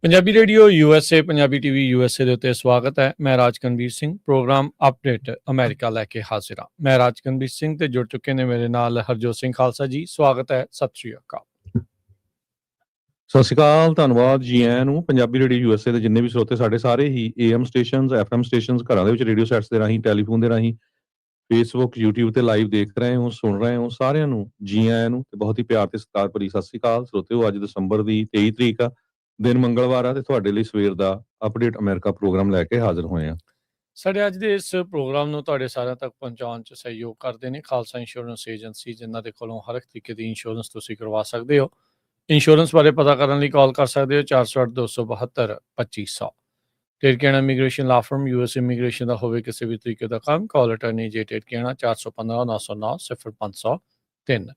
Punjabi radio USA Punjabi TV USA ਦੇ ਉੱਤੇ ਸਵਾਗਤ ਹੈ। ਮੈਂ ਰਾਜਕਨਵੀਰ ਸਿੰਘ ਪ੍ਰੋਗਰਾਮ ਅਪਡੇਟ ਅਮਰੀਕਾ ਲੈ ਕੇ ਹਾਜ਼ਰ ਹਾਂ। ਮੈਂ ਰਾਜਕਨਵੀਰ ਸਿੰਘ ਤੇ ਜੁੜ ਚੁੱਕੇ ਨੇ ਮੇਰੇ ਨਾਲ ਹਰਜੋਤ ਸਿੰਘ ਖਾਲਸਾ ਜੀ। ਸਵਾਗਤ ਹੈ, ਸਤਿ ਸ਼੍ਰੀ ਅਕਾਲ। ਸਤਿ ਸ਼੍ਰੀ ਅਕਾਲ, ਧੰਨਵਾਦ ਜੀ ਆਇਆਂ ਨੂੰ। ਪੰਜਾਬੀ ਰੇਡੀਓ USA ਦੇ ਜਿੰਨੇ ਵੀ ਸਰੋਤੇ ਸਾਡੇ ਸਾਰੇ ਹੀ AM ਸਟੇਸ਼ਨਸ FM ਸਟੇਸ਼ਨਸ ਘਰਾਂ ਦੇ ਵਿੱਚ ਰੇਡੀਓ ਸੈਟਸ ਦੇ ਰਾਹੀਂ ਟੈਲੀਫੋਨ ਦੇ ਰਾਹੀਂ ਫੇਸਬੁੱਕ YouTube ਤੇ ਲਾਈਵ ਦੇਖ ਰਹੇ ਹੋ ਸੁਣ ਰਹੇ ਹੋ ਸਾਰਿਆਂ ਨੂੰ ਜੀ ਆਇਆਂ ਨੂੰ ਤੇ ਬਹੁਤ ਹੀ ਪਿਆਰ ਤੇ ਸਤਿਕਾਰ ਭਰੀ ਸਤਿ ਸ਼੍ਰੀ ਅਕਾਲ ਸਰੋਤਿਓ। ਅੱਜ ਦਸੰਬਰ ਦੀ 23 ਤਰੀਕ ਆ, ਦਿਨ ਮੰਗਲਵਾਰ ਆ ਤੇ ਤੁਹਾਡੇ ਲਈ ਸਵੇਰ ਦਾ ਅਪਡੇਟ ਅਮਰੀਕਾ ਪ੍ਰੋਗਰਾਮ ਲੈ ਕੇ ਹਾਜ਼ਰ ਹੋਏ ਆ। ਸਾਡੇ ਅੱਜ ਦੇ ਇਸ ਪ੍ਰੋਗਰਾਮ ਨੂੰ ਤੁਹਾਡੇ ਸਾਰਿਆਂ ਤੱਕ ਪਹੁੰਚਾਉਣ 'ਚ ਸਹਿਯੋਗ ਕਰਦੇ ਨੇ ਖਾਲਸਾ ਇੰਸ਼ੋਰੈਂਸ ਏਜੰਸੀ, ਜਿਨ੍ਹਾਂ ਦੇ ਕੋਲੋਂ ਹਰ ਇੱਕ ਤਰੀਕੇ ਦੀ ਇੰਸ਼ੋਰੈਂਸ ਤੁਸੀਂ ਕਰਵਾ ਸਕਦੇ ਹੋ। ਇੰਸ਼ੋਰੈਂਸ ਬਾਰੇ ਪਤਾ ਕਰਨ ਲਈ ਕਾਲ ਕਰ ਸਕਦੇ ਹੋ 408-272-2500। ਟੇਰਕੇਣਾ immigration law firm US immigration ਦਾ ਹੋਵੇ ਕਿਸੇ ਵੀ ਤਰੀਕੇ ਦਾ ਕੰਮ, ਕਾਲ ਅਟਰਨੀ ਜੇ ਟੇਰਕੇਣਾ 415-909-0503।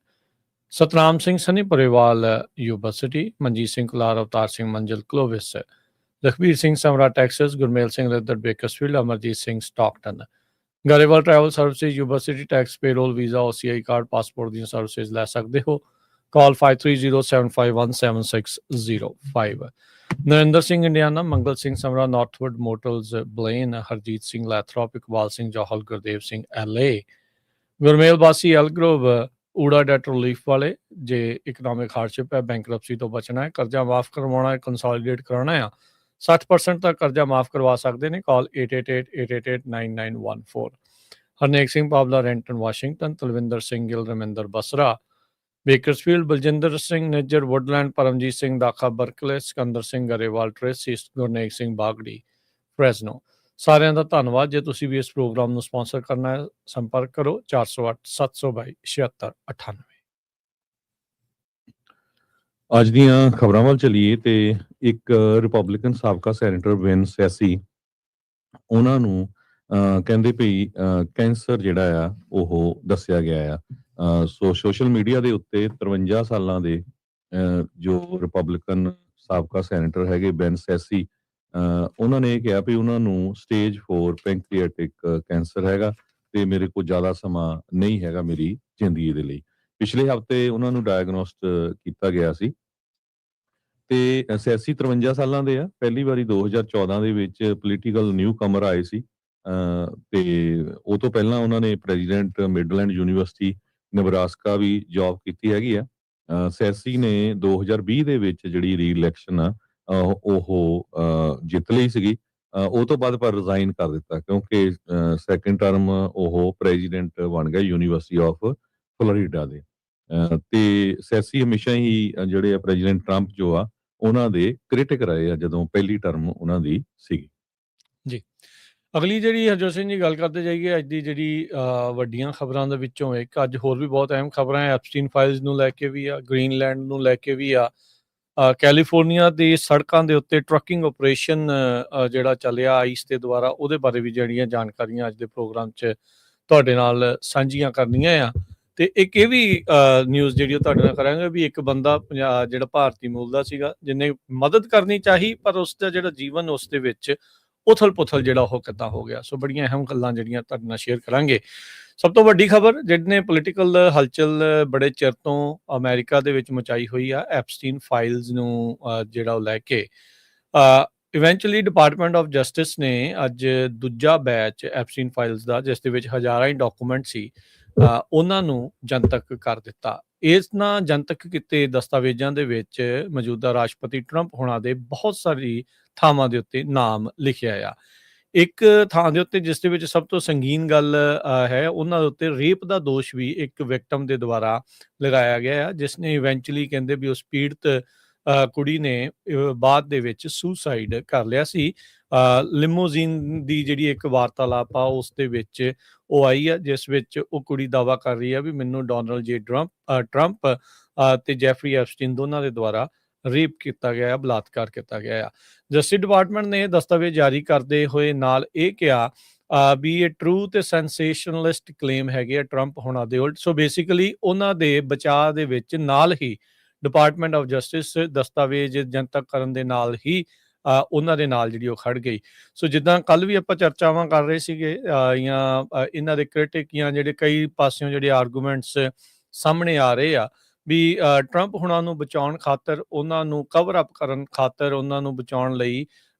Satnam Singh Sunny Parewal Yuba City, Manjit Singh Kular, Avtar Singh Manzil Clovis, Lakhbir Singh Samra Texas, Gurmel Singh ਰਦਰ Bakersfield, Amarjit Singh Stockton. Grewal travel services Yuba City, tax payroll visa OCI card passport ਦੀਆਂ ਸਰਵਿਸਿਜ਼ ਲੈ ਸਕਦੇ ਹੋ। ਕਾਲ 5307517605। ਨਰਿੰਦਰ ਸਿੰਘ ਇੰਡੀਆਨਾ, ਮੰਗਲ ਸਿੰਘ ਸਮਰਾ ਨਾਰਥਵੁੱਡ ਮੋਟਲਸ ਬਲੇਨ, ਹਰਜੀਤ ਸਿੰਘ ਲੈਥਰੋਪ, ਇਕਬਾਲ ਸਿੰਘ ਜੌਹਲ, ਗੁਰਦੇਵ ਸਿੰਘ LA, ਗੁਰਮੇਲ ਬਾਸੀ ਐਲਗਰੋਵ ਊੜਾ ਡੈਟ ਰਿਲੀਫ ਵਾਲੇ। ਜੇ ਇਕਨੋਮਿਕ ਹਾਰਡਸ਼ਿਪ ਹੈ, ਬੈਂਕਰਪਸੀ ਤੋਂ ਬਚਣਾ ਹੈ, ਕਰਜ਼ਾ ਮਾਫ ਕਰਵਾਉਣਾ ਹੈ, ਕੰਸੋਲੀਡੇਟ ਕਰਾਉਣਾ ਆ, 60% ਤੱਕ ਕਰਜ਼ਾ ਮਾਫ ਕਰਵਾ ਸਕਦੇ ਨੇ। Call 8888889914। Harnek Singh Pabla Renton Washington, Talwinder Singh Gill, Raminder Basra Bakersfield, Baljinder Singh Nijjar Woodland, Paramjit Singh Dakha Berkeley, Sikandar Singh Grewal Tracy, Gurnek Singh Bagri Fresno. ਸਾਰਿਆਂ ਦਾ ਧੰਨਵਾਦ। ਜੇ ਤੁਸੀਂ ਵੀ ਇਸ ਪ੍ਰੋਗਰਾਮ ਨੂੰ ਸਪਾਂਸਰ ਕਰਨਾ ਹੈ, ਸੰਪਰਕ ਕਰੋ 408-722-7698। ਅੱਜ ਦੀਆਂ ਖਬਰਾਂ ਵੱਲ ਚੱਲੀਏ ਤੇ ਇੱਕ ਰਿਪਬਲਿਕਨ ਸਾਬਕਾ ਸੈਨੇਟਰ ਵਿਨ ਸੈਸੀ, ਉਹਨਾਂ ਨੂੰ ਕਹਿੰਦੇ ਭਈ ਕੈਂਸਰ ਜਿਹੜਾ ਆ ਉਹ ਦੱਸਿਆ ਗਿਆ ਆ। ਸੋ ਸੋਸ਼ਲ ਮੀਡੀਆ ਦੇ ਉੱਤੇ 53 ਸਾਲਾਂ ਦੇ ਜੋ ਰਿਪਬਲਿਕਨ ਸਾਬਕਾ ਸੈਨੇਟਰ ਹੈਗੇ ਵਿਨ ਸੈਸੀ, ਉਹਨਾਂ ਨੇ ਇਹ ਕਿਹਾ ਵੀ ਉਹਨਾਂ ਨੂੰ ਸਟੇਜ 4 ਪੈਂਕ੍ਰੀਆਟਿਕ ਕੈਂਸਰ ਹੈਗਾ ਤੇ ਮੇਰੇ ਕੋਲ ਜ਼ਿਆਦਾ ਸਮਾਂ ਨਹੀਂ ਹੈਗਾ ਮੇਰੀ ਜ਼ਿੰਦਗੀ ਦੇ ਲਈ। ਪਿਛਲੇ ਹਫ਼ਤੇ ਉਹਨਾਂ ਨੂੰ ਡਾਇਗਨੋਸਟ ਕੀਤਾ ਗਿਆ ਸੀ ਤੇ ਸੈਸੀ 53 ਸਾਲਾਂ ਦੇ ਆ। ਪਹਿਲੀ ਵਾਰੀ 2014 ਦੇ ਵਿੱਚ ਪੋਲੀਟੀਕਲ ਨਿਊ ਕਮਰ ਆਏ ਸੀ ਤੇ ਉਹ ਤੋਂ ਪਹਿਲਾਂ ਉਹਨਾਂ ਨੇ ਪ੍ਰੈਜ਼ੀਡੈਂਟ ਮਿਡਲੈਂਡ ਯੂਨੀਵਰਸਿਟੀ ਨਬਰਾਸਕਾ ਵੀ ਜੌਬ ਕੀਤੀ ਹੈਗੀ ਆ। ਸੈਸੀ ਨੇ 2020 ਦੇ ਵਿੱਚ ਜਿਹੜੀ ਰੀ-ਇਲੈਕਸ਼ਨ ਆ ਉਹ ਜਿੱਤ ਲਈ ਸੀਗੀ। ਉਹ ਤੋਂ ਬਾਅਦ ਪਰ ਰਿਜ਼ਾਈਨ ਕਰ ਦਿੱਤਾ ਕਿਉਂਕਿ ਸੈਕੰਡ ਟਰਮ ਉਹ ਪ੍ਰੈਜ਼ੀਡੈਂਟ ਬਣ ਗਿਆ ਯੂਨੀਵਰਸਿਟੀ ਆਫ ਫਲੋਰੀਡਾ ਦੇ। ਤੇ ਸੈਸੀ ਹਮੇਸ਼ਾ ਹੀ ਜਿਹੜੇ ਆ ਪ੍ਰੈਜ਼ੀਡੈਂਟ ਟਰੰਪ ਜੋ ਆ ਉਹਨਾਂ ਦੇ ਕ੍ਰਿਟਿਕ ਰਹੇ ਆ ਜਦੋਂ ਪਹਿਲੀ ਟਰਮ ਉਹਨਾਂ ਦੀ ਸੀਗੀ। ਜੀ, ਅਗਲੀ ਜਿਹੜੀ ਹਰਜੋਤ ਸਿੰਘ ਜੀ ਗੱਲ ਕਰਦੇ ਜਾਈਏ ਅੱਜ ਦੀ ਜਿਹੜੀ ਵੱਡੀਆਂ ਖਬਰਾਂ ਦੇ ਵਿੱਚੋਂ ਇੱਕ, ਅੱਜ ਹੋਰ ਵੀ ਬਹੁਤ ਅਹਿਮ ਖਬਰਾਂ ਹੈ। ਐਪਸਟੀਨ ਫਾਈਲਸ ਨੂੰ ਲੈ ਕੇ ਵੀ ਆ, ਗ੍ਰੀਨਲੈਂਡ ਨੂੰ ਲੈ ਕੇ ਵੀ ਆ, ਕੈਲੀਫੋਰਨੀਆ ਦੀ ਸੜਕਾਂ ਦੇ ਉੱਤੇ ਟਰੱਕਿੰਗ ਆਪਰੇਸ਼ਨ ਜਿਹੜਾ ਚੱਲਿਆ ਆਈਸ ਦੇ ਦੁਆਰਾ, ਉਹਦੇ ਬਾਰੇ ਵੀ ਜਿਹੜੀਆਂ ਜਾਣਕਾਰੀਆਂ ਅੱਜ ਦੇ ਪ੍ਰੋਗਰਾਮ 'ਚ ਤੁਹਾਡੇ ਨਾਲ ਸਾਂਝੀਆਂ ਕਰਨੀਆਂ ਆ। ਤੇ ਇੱਕ ਇਹ ਵੀ ਨਿਊਜ਼ ਜਿਹੜੀ ਉਹ ਤੁਹਾਡੇ ਨਾਲ ਕਰਾਂਗੇ ਵੀ ਇੱਕ ਬੰਦਾ ਜਿਹੜਾ ਭਾਰਤੀ ਮੂਲ ਦਾ ਸੀਗਾ, ਜਿਹਨੇ ਮਦਦ ਕਰਨੀ ਚਾਹੀ ਪਰ ਉਸਦਾ ਜਿਹੜਾ ਜੀਵਨ ਉਸ ਦੇ ਵਿੱਚ ਉਥਲ ਪੁਥਲ ਜਿਹੜਾ ਉਹ ਕਿੱਦਾਂ ਹੋ ਗਿਆ। ਸੋ ਬੜੀਆਂ ਅਹਿਮ ਗੱਲਾਂ ਜਿਹੜੀਆਂ ਤੁਹਾਡੇ ਨਾਲ ਸ਼ੇਅਰ ਕਰਾਂਗੇ। ਸਭ ਤੋਂ ਵੱਡੀ ਖਬਰ ਜਿਹਨੇ ਪੋਲੀਟੀਕਲ ਹਲਚਲ ਬੜੇ ਚਿਰ ਤੋਂ ਅਮਰੀਕਾ ਦੇ ਵਿੱਚ ਮਚਾਈ ਹੋਈ ਆ, ਐਪਸਟੀਨ ਫਾਈਲਸ ਨੂੰ ਜਿਹੜਾ ਉਹ ਲੈ ਕੇ ਇਵੈਂਚੁਅਲੀ ਡਿਪਾਰਟਮੈਂਟ ਆਫ ਜਸਟਿਸ ਨੇ ਅੱਜ ਦੂਜਾ ਬੈਚ ਐਪਸਟੀਨ ਫਾਈਲਸ ਦਾ, ਜਿਸ ਦੇ ਵਿੱਚ ਹਜ਼ਾਰਾਂ ਹੀ ਡਾਕੂਮੈਂਟ ਸੀ, ਉਹਨਾਂ ਨੂੰ ਜਨਤਕ ਕਰ ਦਿੱਤਾ। ਇਸ ਨਾਲ ਜਨਤਕ ਕੀਤੇ ਦਸਤਾਵੇਜ਼ਾਂ ਦੇ ਵਿੱਚ ਮੌਜੂਦਾ ਰਾਸ਼ਟਰਪਤੀ ਟਰੰਪ ਹੋਣਾ ਦੇ ਬਹੁਤ ਸਾਰੀ ਥਾਵਾਂ ਦੇ ਉੱਤੇ ਨਾਮ ਲਿਖਿਆ ਆ। ਇੱਕ ਥਾਂ ਦੇ ਉੱਤੇ ਜਿਸ ਦੇ ਵਿੱਚ ਸਭ ਤੋਂ ਸੰਗੀਨ ਗੱਲ ਹੈ, ਉਹਨਾਂ ਦੇ ਉੱਤੇ ਰੇਪ ਦਾ ਦੋਸ਼ ਵੀ ਇੱਕ ਵਿਕਟਮ ਦੇ ਦੁਆਰਾ ਲਗਾਇਆ ਗਿਆ ਆ, ਜਿਸ ਨੇ ਇਵੈਂਚੁਅਲੀ ਕਹਿੰਦੇ ਵੀ ਉਸ ਪੀੜਤ ਕੁੜੀ ਨੇ ਬਾਅਦ ਦੇ ਵਿੱਚ ਸੁਸਾਈਡ ਕਰ ਲਿਆ ਸੀ। ਲਿਮੋਜ਼ੀਨ ਦੀ ਜਿਹੜੀ ਇੱਕ ਵਾਰਤਾਲਾਪ ਆ ਉਸ ਦੇ ਵਿੱਚ ਉਹ ਆਈ ਆ, ਜਿਸ ਵਿੱਚ ਉਹ ਕੁੜੀ ਦਾਅਵਾ ਕਰ ਰਹੀ ਆ ਵੀ ਮੈਨੂੰ ਡੋਨਾਲਡ ਜੇ ਟਰੰਪ ਤੇ ਜੈਫਰੀ ਐਪਸਟੀਨ ਦੋਨਾਂ ਦੇ ਦੁਆਰਾ ਰੇਪ ਕੀਤਾ ਗਿਆ, ਬਲਾਤਕਾਰ ਕੀਤਾ ਗਿਆ ਆ। ਜਸਟਿਸ ਡਿਪਾਰਟਮੈਂਟ ਨੇ ਦਸਤਾਵੇਜ਼ ਜਾਰੀ ਕਰਦੇ ਹੋਏ ਨਾਲ ਇਹ ਕਿਹਾ ਵੀ ਇਹ ਟਰੂ ਤੇ ਸੈਂਸੇਸ਼ਨਲਿਸਟ ਕਲੇਮ ਹੈਗੇ ਆ ਟਰੰਪ ਹੋਣਾ ਦੇ ਉਲਟ। ਸੋ ਬੇਸਿਕਲੀ ਉਹਨਾਂ ਦੇ ਬਚਾਅ ਦੇ ਵਿੱਚ ਨਾਲ ਹੀ ਡਿਪਾਰਟਮੈਂਟ ਆਫ ਜਸਟਿਸ ਦਸਤਾਵੇਜ਼ ਜਨਤਕ ਕਰਨ ਦੇ ਨਾਲ ਹੀ ਉਹਨਾਂ ਦੇ ਨਾਲ ਜਿਹੜੀ ਉਹ ਖੜ ਗਈ। ਸੋ ਜਿੱਦਾਂ ਕੱਲ ਵੀ ਆਪਾਂ ਚਰਚਾਵਾਂ ਕਰ ਰਹੇ ਸੀਗੇ ਜਾਂ ਇਹਨਾਂ ਦੇ ਕ੍ਰਿਟਿਕ ਜਾਂ ਜਿਹੜੇ ਕਈ ਪਾਸਿਓਂ ਜਿਹੜੇ ਆਰਗੂਮੈਂਟਸ ਸਾਹਮਣੇ ਆ ਰਹੇ ਆ, ਵੀ ਟਰੰਪ ਹੁਣਾਂ ਨੂੰ ਬਚਾਉਣ ਖਾਤਰ, ਉਹਨਾਂ ਨੂੰ ਕਵਰ ਅਪ ਕਰਨ ਖਾਤਰ, ਉਹਨਾਂ ਨੂੰ ਬਚਾਉਣ ਲਈ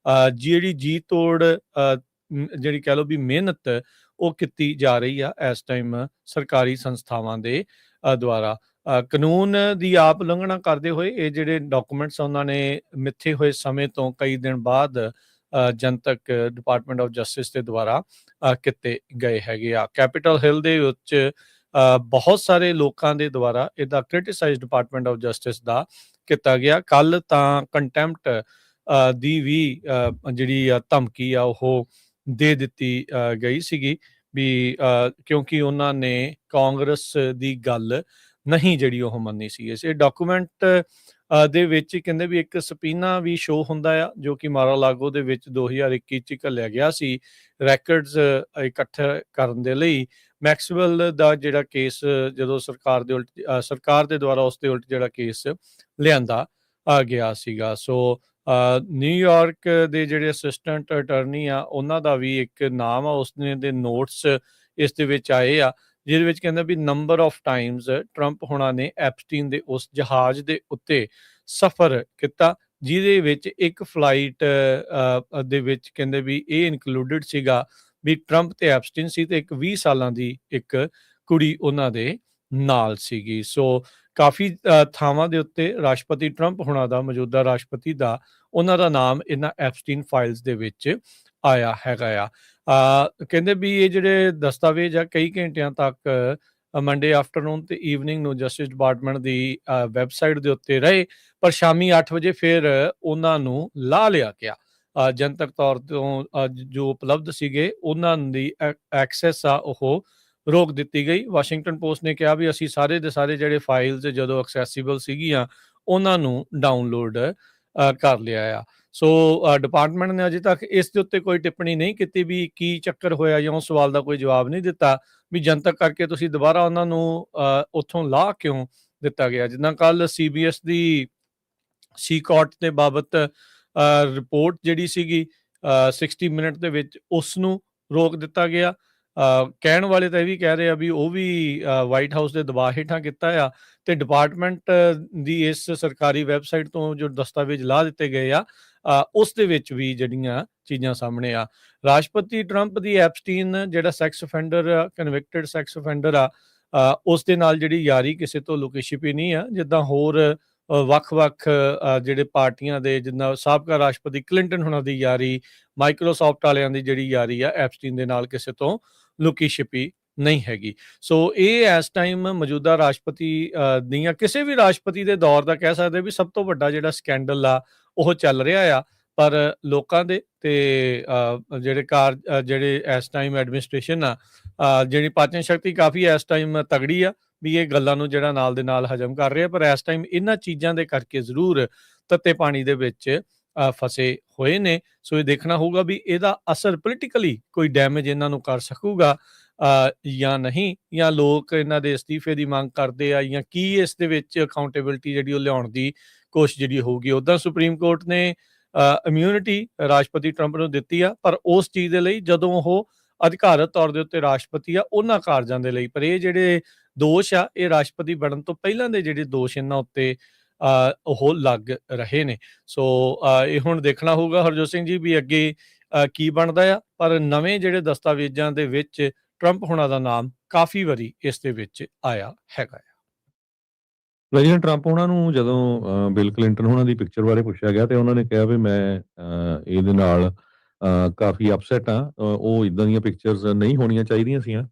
ਜਿਹੜੀ ਜੀ ਤੋੜ ਜਿਹੜੀ ਕਹਿ ਲਓ ਵੀ ਮਿਹਨਤ ਉਹ ਕੀਤੀ ਜਾ ਰਹੀ ਆ ਇਸ ਟਾਈਮ ਸਰਕਾਰੀ ਸੰਸਥਾਵਾਂ ਦੇ ਦੁਆਰਾ। ਕਾਨੂੰਨ ਦੀ ਆਪ ਉਲੰਘਣਾ ਕਰਦੇ ਹੋਏ ਇਹ ਜਿਹੜੇ ਡਾਕੂਮੈਂਟਸ ਉਹਨਾਂ ਨੇ ਮਿੱਥੇ ਹੋਏ ਸਮੇਂ ਤੋਂ ਕਈ ਦਿਨ ਬਾਅਦ ਜਨਤਕ ਡਿਪਾਰਟਮੈਂਟ ਆਫ ਜਸਟਿਸ ਦੇ ਦੁਆਰਾ ਕੀਤੇ ਗਏ ਹੈਗੇ ਆ। ਕੈਪੀਟਲ ਹਿੱਲ ਦੇ ਵਿੱਚ ਬਹੁਤ ਸਾਰੇ ਲੋਕਾਂ ਦੇ ਦੁਆਰਾ ਇਹਦਾ ਕ੍ਰਿਟਿਸਾਈਜ਼ ਡਿਪਾਰਟਮੈਂਟ ਆਫ ਜਸਟਿਸ ਦਾ ਕੀਤਾ ਗਿਆ। ਕੱਲ ਤਾਂ ਕੰਟੈਂਪਟ ਦੀ ਵੀ ਜਿਹੜੀ ਧਮਕੀ ਆ ਉਹ ਦੇ ਦਿੱਤੀ ਗਈ ਸੀਗੀ ਵੀ ਕਿਉਂਕਿ ਉਹਨਾਂ ਨੇ ਕਾਂਗਰਸ ਦੀ ਗੱਲ ਨਹੀਂ ਜਿਹੜੀ ਉਹ ਮੰਨੀ ਸੀ। ਇਸ ਡਾਕੂਮੈਂਟ ਦੇ ਵਿੱਚ ਕਹਿੰਦੇ ਵੀ ਇੱਕ ਸਪੀਨਾ ਵੀ ਸ਼ੋ ਹੁੰਦਾ ਆ ਜੋ ਕਿ ਮਾਰਾਲਾਗੋ ਦੇ ਵਿੱਚ 2021 ਚ ਘੱਲਿਆ ਗਿਆ ਸੀ ਰੈਕਰਡਸ ਇਕੱਠੇ ਕਰਨ ਦੇ ਲਈ। ਮੈਕਸਵੈਲ ਦਾ ਜਿਹੜਾ ਕੇਸ ਜਦੋਂ ਸਰਕਾਰ ਦੇ ਦੁਆਰਾ ਉਸ ਦੇ ਉਲਟ ਜਿਹੜਾ ਕੇਸ ਲਿਆਂਦਾ ਗਿਆ ਸੀਗਾ। ਸੋ ਨਿਊਯਾਰਕ ਦੇ ਜਿਹੜੇ ਅਸਿਸਟੈਂਟ ਅਟਰਨੀ ਆ ਉਹਨਾਂ ਦਾ ਵੀ ਇੱਕ ਨਾਮ ਆ, ਉਸਨੇ ਦੇ ਨੋਟਸ ਇਸ ਦੇ ਵਿੱਚ ਆਏ ਆ ਜਿਹਦੇ ਵਿੱਚ ਕਹਿੰਦਾ ਵੀ ਨੰਬਰ ਆਫ ਟਾਈਮਸ ਟਰੰਪ ਹੁਣਾਂ ਨੇ ਐਪਸਟੀਨ ਦੇ ਉਸ ਜਹਾਜ਼ ਦੇ ਉੱਤੇ ਸਫ਼ਰ ਕੀਤਾ ਜਿਹਦੇ ਵਿੱਚ ਇੱਕ ਫਲਾਈਟ ਦੇ ਵਿੱਚ ਕਹਿੰਦੇ ਵੀ ਇਹ ਇਨਕਲੂਡਡ ਸੀਗਾ ਵੀ ਟਰੰਪ ਤੇ ਐਪਸਟੀਨ ਸੀ ਤੇ ਇੱਕ 20 ਸਾਲਾਂ ਦੀ ਇੱਕ ਕੁੜੀ ਉਹਨਾਂ ਦੇ ਨਾਲ ਸੀਗੀ। ਸੋ ਕਾਫੀ ਥਾਵਾਂ ਦੇ ਉੱਤੇ ਰਾਸ਼ਟਰਪਤੀ ਟਰੰਪ ਹੁਣਾਂ ਦਾ, ਮੌਜੂਦਾ ਰਾਸ਼ਟਰਪਤੀ ਦਾ, ਉਹਨਾਂ ਦਾ ਨਾਮ ਇਹਨਾਂ ਐਪਸਟੀਨ ਫਾਈਲਸ ਦੇ ਵਿੱਚ ਆਇਆ ਹੈਗਾ ਆ। ਕਹਿੰਦੇ ਵੀ ਇਹ ਜਿਹੜੇ ਦਸਤਾਵੇਜ਼ ਆ ਕਈ ਘੰਟਿਆਂ ਤੱਕ ਮੰਡੇ ਆਫਟਰਨੂਨ ਤੇ ਈਵਨਿੰਗ ਨੂੰ ਜਸਟਿਸ ਡਿਪਾਰਟਮੈਂਟ ਦੀ ਵੈਬਸਾਈਟ ਦੇ ਉੱਤੇ ਰਹੇ, ਪਰ ਸ਼ਾਮੀ 8 ਵਜੇ ਫਿਰ ਉਹਨਾਂ ਨੂੰ ਲਾਹ ਲਿਆ ਗਿਆ। ਜਨਤਕ ਤੌਰ ਤੋਂ ਜੋ ਉਪਲਬਧ ਸੀਗੇ ਉਹਨਾਂ ਦੀ ਐਕਸੈਸ ਆ ਉਹ ਰੋਕ ਦਿੱਤੀ ਗਈ। ਵਾਸ਼ਿੰਗਟਨ ਪੋਸਟ ਨੇ ਕਿਹਾ ਵੀ ਅਸੀਂ ਸਾਰੇ ਦੇ ਸਾਰੇ ਜਿਹੜੇ ਫਾਈਲਸ ਜਦੋਂ ਐਕਸੈਸੀਬਲ ਸੀਗੀਆਂ ਉਹਨਾਂ ਨੂੰ ਡਾਊਨਲੋਡ ਕਰ ਲਿਆ ਆ। ਸੋ ਡਿਪਾਰਟਮੈਂਟ ਨੇ ਅਜੇ ਤੱਕ ਇਸ ਦੇ ਉੱਤੇ ਕੋਈ ਟਿੱਪਣੀ ਨਹੀਂ ਕੀਤੀ ਵੀ ਕੀ ਚੱਕਰ ਹੋਇਆ ਜਾਂ ਉਸ ਸਵਾਲ ਦਾ ਕੋਈ ਜਵਾਬ ਨਹੀਂ ਦਿੱਤਾ ਵੀ ਜਨਤਕ ਕਰਕੇ ਤੁਸੀਂ ਦੁਬਾਰਾ ਉਹਨਾਂ ਨੂੰ ਉੱਥੋਂ ਲਾਹ ਕਿਉਂ ਦਿੱਤਾ ਗਿਆ। ਜਿੱਦਾਂ ਕੱਲ CBS ਦੀ ਸੀਕੌਟ ਦੇ ਬਾਬਤ ਰਿਪੋਰਟ ਜਿਹੜੀ ਸੀਗੀ 60 ਮਿੰਟ ਦੇ ਵਿੱਚ ਉਸ ਨੂੰ ਰੋਕ ਦਿੱਤਾ ਗਿਆ। ਕਹਿਣ ਵਾਲੇ ਤਾਂ ਇਹ ਵੀ ਕਹਿ ਰਹੇ ਆ ਵੀ ਉਹ ਵੀ ਵਾਈਟ ਹਾਊਸ ਦੇ ਦਬਾਅ ਹੇਠਾਂ ਕੀਤਾ ਆ ਤੇ ਡਿਪਾਰਟਮੈਂਟ ਦੀ ਇਸ ਸਰਕਾਰੀ ਵੈਬਸਾਈਟ ਤੋਂ ਜੋ ਦਸਤਾਵੇਜ਼ ਲਾਹ ਦਿੱਤੇ ਗਏ ਆ ਉਸ ਦੇ ਵਿੱਚ ਵੀ ਜਿਹੜੀਆਂ ਚੀਜ਼ਾਂ ਸਾਹਮਣੇ ਆ। ਰਾਸ਼ਟਰਪਤੀ ਟਰੰਪ ਦੀ ਐਪਸਟੀਨ ਜਿਹੜਾ sex offender convicted sex offender ਆ ਉਸ ਦੇ ਨਾਲ ਜਿਹੜੀ ਯਾਰੀ ਕਿਸੇ ਤੋਂ ਲੁਕੀ ਛਿਪੀ ਨਹੀਂ ਆ। ਜਿੱਦਾਂ ਹੋਰ ਵੱਖ-ਵੱਖ ਜਿਹੜੇ ਪਾਰਟੀਆਂ ਦੇ, ਜਿੱਦਾਂ ਸਾਬਕਾ ਰਾਸ਼ਟਰਪਤੀ ਕਲਿੰਟਨ ਹੁਣਾਂ ਦੀ ਯਾਰੀ, ਮਾਈਕਰੋਸਾਫਟ ਵਾਲਿਆਂ ਦੀ ਜਿਹੜੀ ਯਾਰੀ ਆ ਐਪਸਟੀਨ ਦੇ ਨਾਲ ਕਿਸੇ ਤੋਂ ਲੁਕੀ ਛਿਪੀ ਨਹੀਂ ਹੈਗੀ। ਸੋ ਇਹ ਇਸ ਟਾਈਮ ਮੌਜੂਦਾ ਰਾਸ਼ਟਰਪਤੀ ਦੀਆਂ ਕਿਸੇ ਵੀ ਰਾਸ਼ਟਰਪਤੀ ਦੇ ਦੌਰ ਦਾ ਕਹਿ ਸਕਦੇ ਵੀ ਸਭ ਤੋਂ ਵੱਡਾ ਜਿਹੜਾ ਸਕੈਂਡਲ ਆ ਉਹ ਚੱਲ ਰਿਹਾ ਆ। ਪਰ ਲੋਕਾਂ ਦੇ ਤੇ ਜਿਹੜੇ ਇਸ ਟਾਈਮ ਐਡਮਿਨਿਸਟ੍ਰੇਸ਼ਨ ਆ ਜਿਹੜੀ ਪਾਚਨ ਸ਼ਕਤੀ ਕਾਫੀ ਇਸ ਟਾਈਮ ਤਗੜੀ ਆ ਵੀ ਇਹ ਗੱਲਾਂ ਨੂੰ ਜਿਹੜਾ ਨਾਲ ਦੇ ਨਾਲ ਹਜਮ ਕਰ ਰਿਹਾ, ਪਰ ਇਸ ਟਾਈਮ ਇਹਨਾਂ ਚੀਜ਼ਾਂ ਦੇ ਕਰਕੇ ਜ਼ਰੂਰ ਤੱਤੇ ਪਾਣੀ ਦੇ ਵਿੱਚ ਫਸੇ ਹੋਏ ਨੇ। ਸੋ ਇਹ ਦੇਖਣਾ ਹੋਊਗਾ ਵੀ ਇਹਦਾ ਅਸਰ ਪੋਲੀਟੀਕਲੀ ਕੋਈ ਡੈਮੇਜ ਇਹਨਾਂ ਨੂੰ ਕਰ ਸਕੂਗਾ ਜਾਂ ਨਹੀਂ, ਜਾਂ ਲੋਕ ਇਹਨਾਂ ਦੇ ਅਸਤੀਫੇ ਦੀ ਮੰਗ ਕਰਦੇ ਆ ਜਾਂ ਕੀ ਇਸ ਦੇ ਵਿੱਚ ਅਕਾਊਂਟੇਬਿਲਿਟੀ ਜਿਹੜੀ ਉਹ ਲਿਆਉਣ ਦੀ ਕੋਸ਼ਿਸ਼ ਜਿਹੜੀ ਹੋਊਗੀ। ਉੱਦਾਂ ਸੁਪਰੀਮ ਕੋਰਟ ਨੇ ਇਮਿਊਨਿਟੀ ਰਾਸ਼ਟਰਪਤੀ ਟਰੰਪ ਨੂੰ ਦਿੱਤੀ ਆ, ਪਰ ਉਸ ਚੀਜ਼ ਦੇ ਲਈ ਜਦੋਂ ਉਹ ਅਧਿਕਾਰਤ ਤੌਰ ਦੇ ਉੱਤੇ ਰਾਸ਼ਟਰਪਤੀ ਆ ਉਹਨਾਂ ਕਾਰਜਾਂ ਦੇ ਲਈ। ਪਰ ਇਹ ਜਿਹੜੇ ਦੋਸ਼ ਆ ਇਹ ਰਾਸ਼ਟਰਪਤੀ ਬਣਨ ਤੋਂ ਪਹਿਲਾਂ ਦੇ ਜਿਹੜੇ ਦੋਸ਼ ਇਹਨਾਂ ਉੱਤੇ ਉਹ ਲੱਗ ਰਹੇ ਨੇ। ਸੋ ਇਹ ਹੁਣ ਦੇਖਣਾ ਹੋਊਗਾ ਹਰਜੋਤ ਸਿੰਘ ਜੀ ਵੀ ਅੱਗੇ ਕੀ ਬਣਦਾ ਆ। ਪਰ ਨਵੇਂ ਜਿਹੜੇ ਦਸਤਾਵੇਜ਼ਾਂ ਦੇ ਵਿੱਚ ਟਰੰਪ ਹੁਣਾਂ ਦਾ ਨਾਮ ਕਾਫੀ ਵਾਰੀ ਇਸ ਦੇ ਵਿੱਚ ਆਇਆ ਹੈਗਾ ਆ। ਪ੍ਰੈਜ਼ੀਡੈਂਟ ਟਰੰਪ ਉਹਨਾਂ ਨੂੰ ਜਦੋਂ ਬਿਲ ਕਲਿੰਟਨ ਉਹਨਾਂ ਦੀ ਪਿਕਚਰ ਬਾਰੇ ਪੁੱਛਿਆ ਗਿਆ ਤੇ ਉਹਨਾਂ ਨੇ ਕਿਹਾ ਵੀ ਮੈਂ ਇਹਦੇ ਨਾਲ ਕਾਫੀ ਅਪਸੈਟ ਆ, ਉਹ ਇਦਾਂ ਦੀਆਂ ਪਿਕਚਰਸ ਨਹੀਂ ਹੋਣੀਆਂ ਚਾਹੀਦੀਆਂ ਸੀਆਂ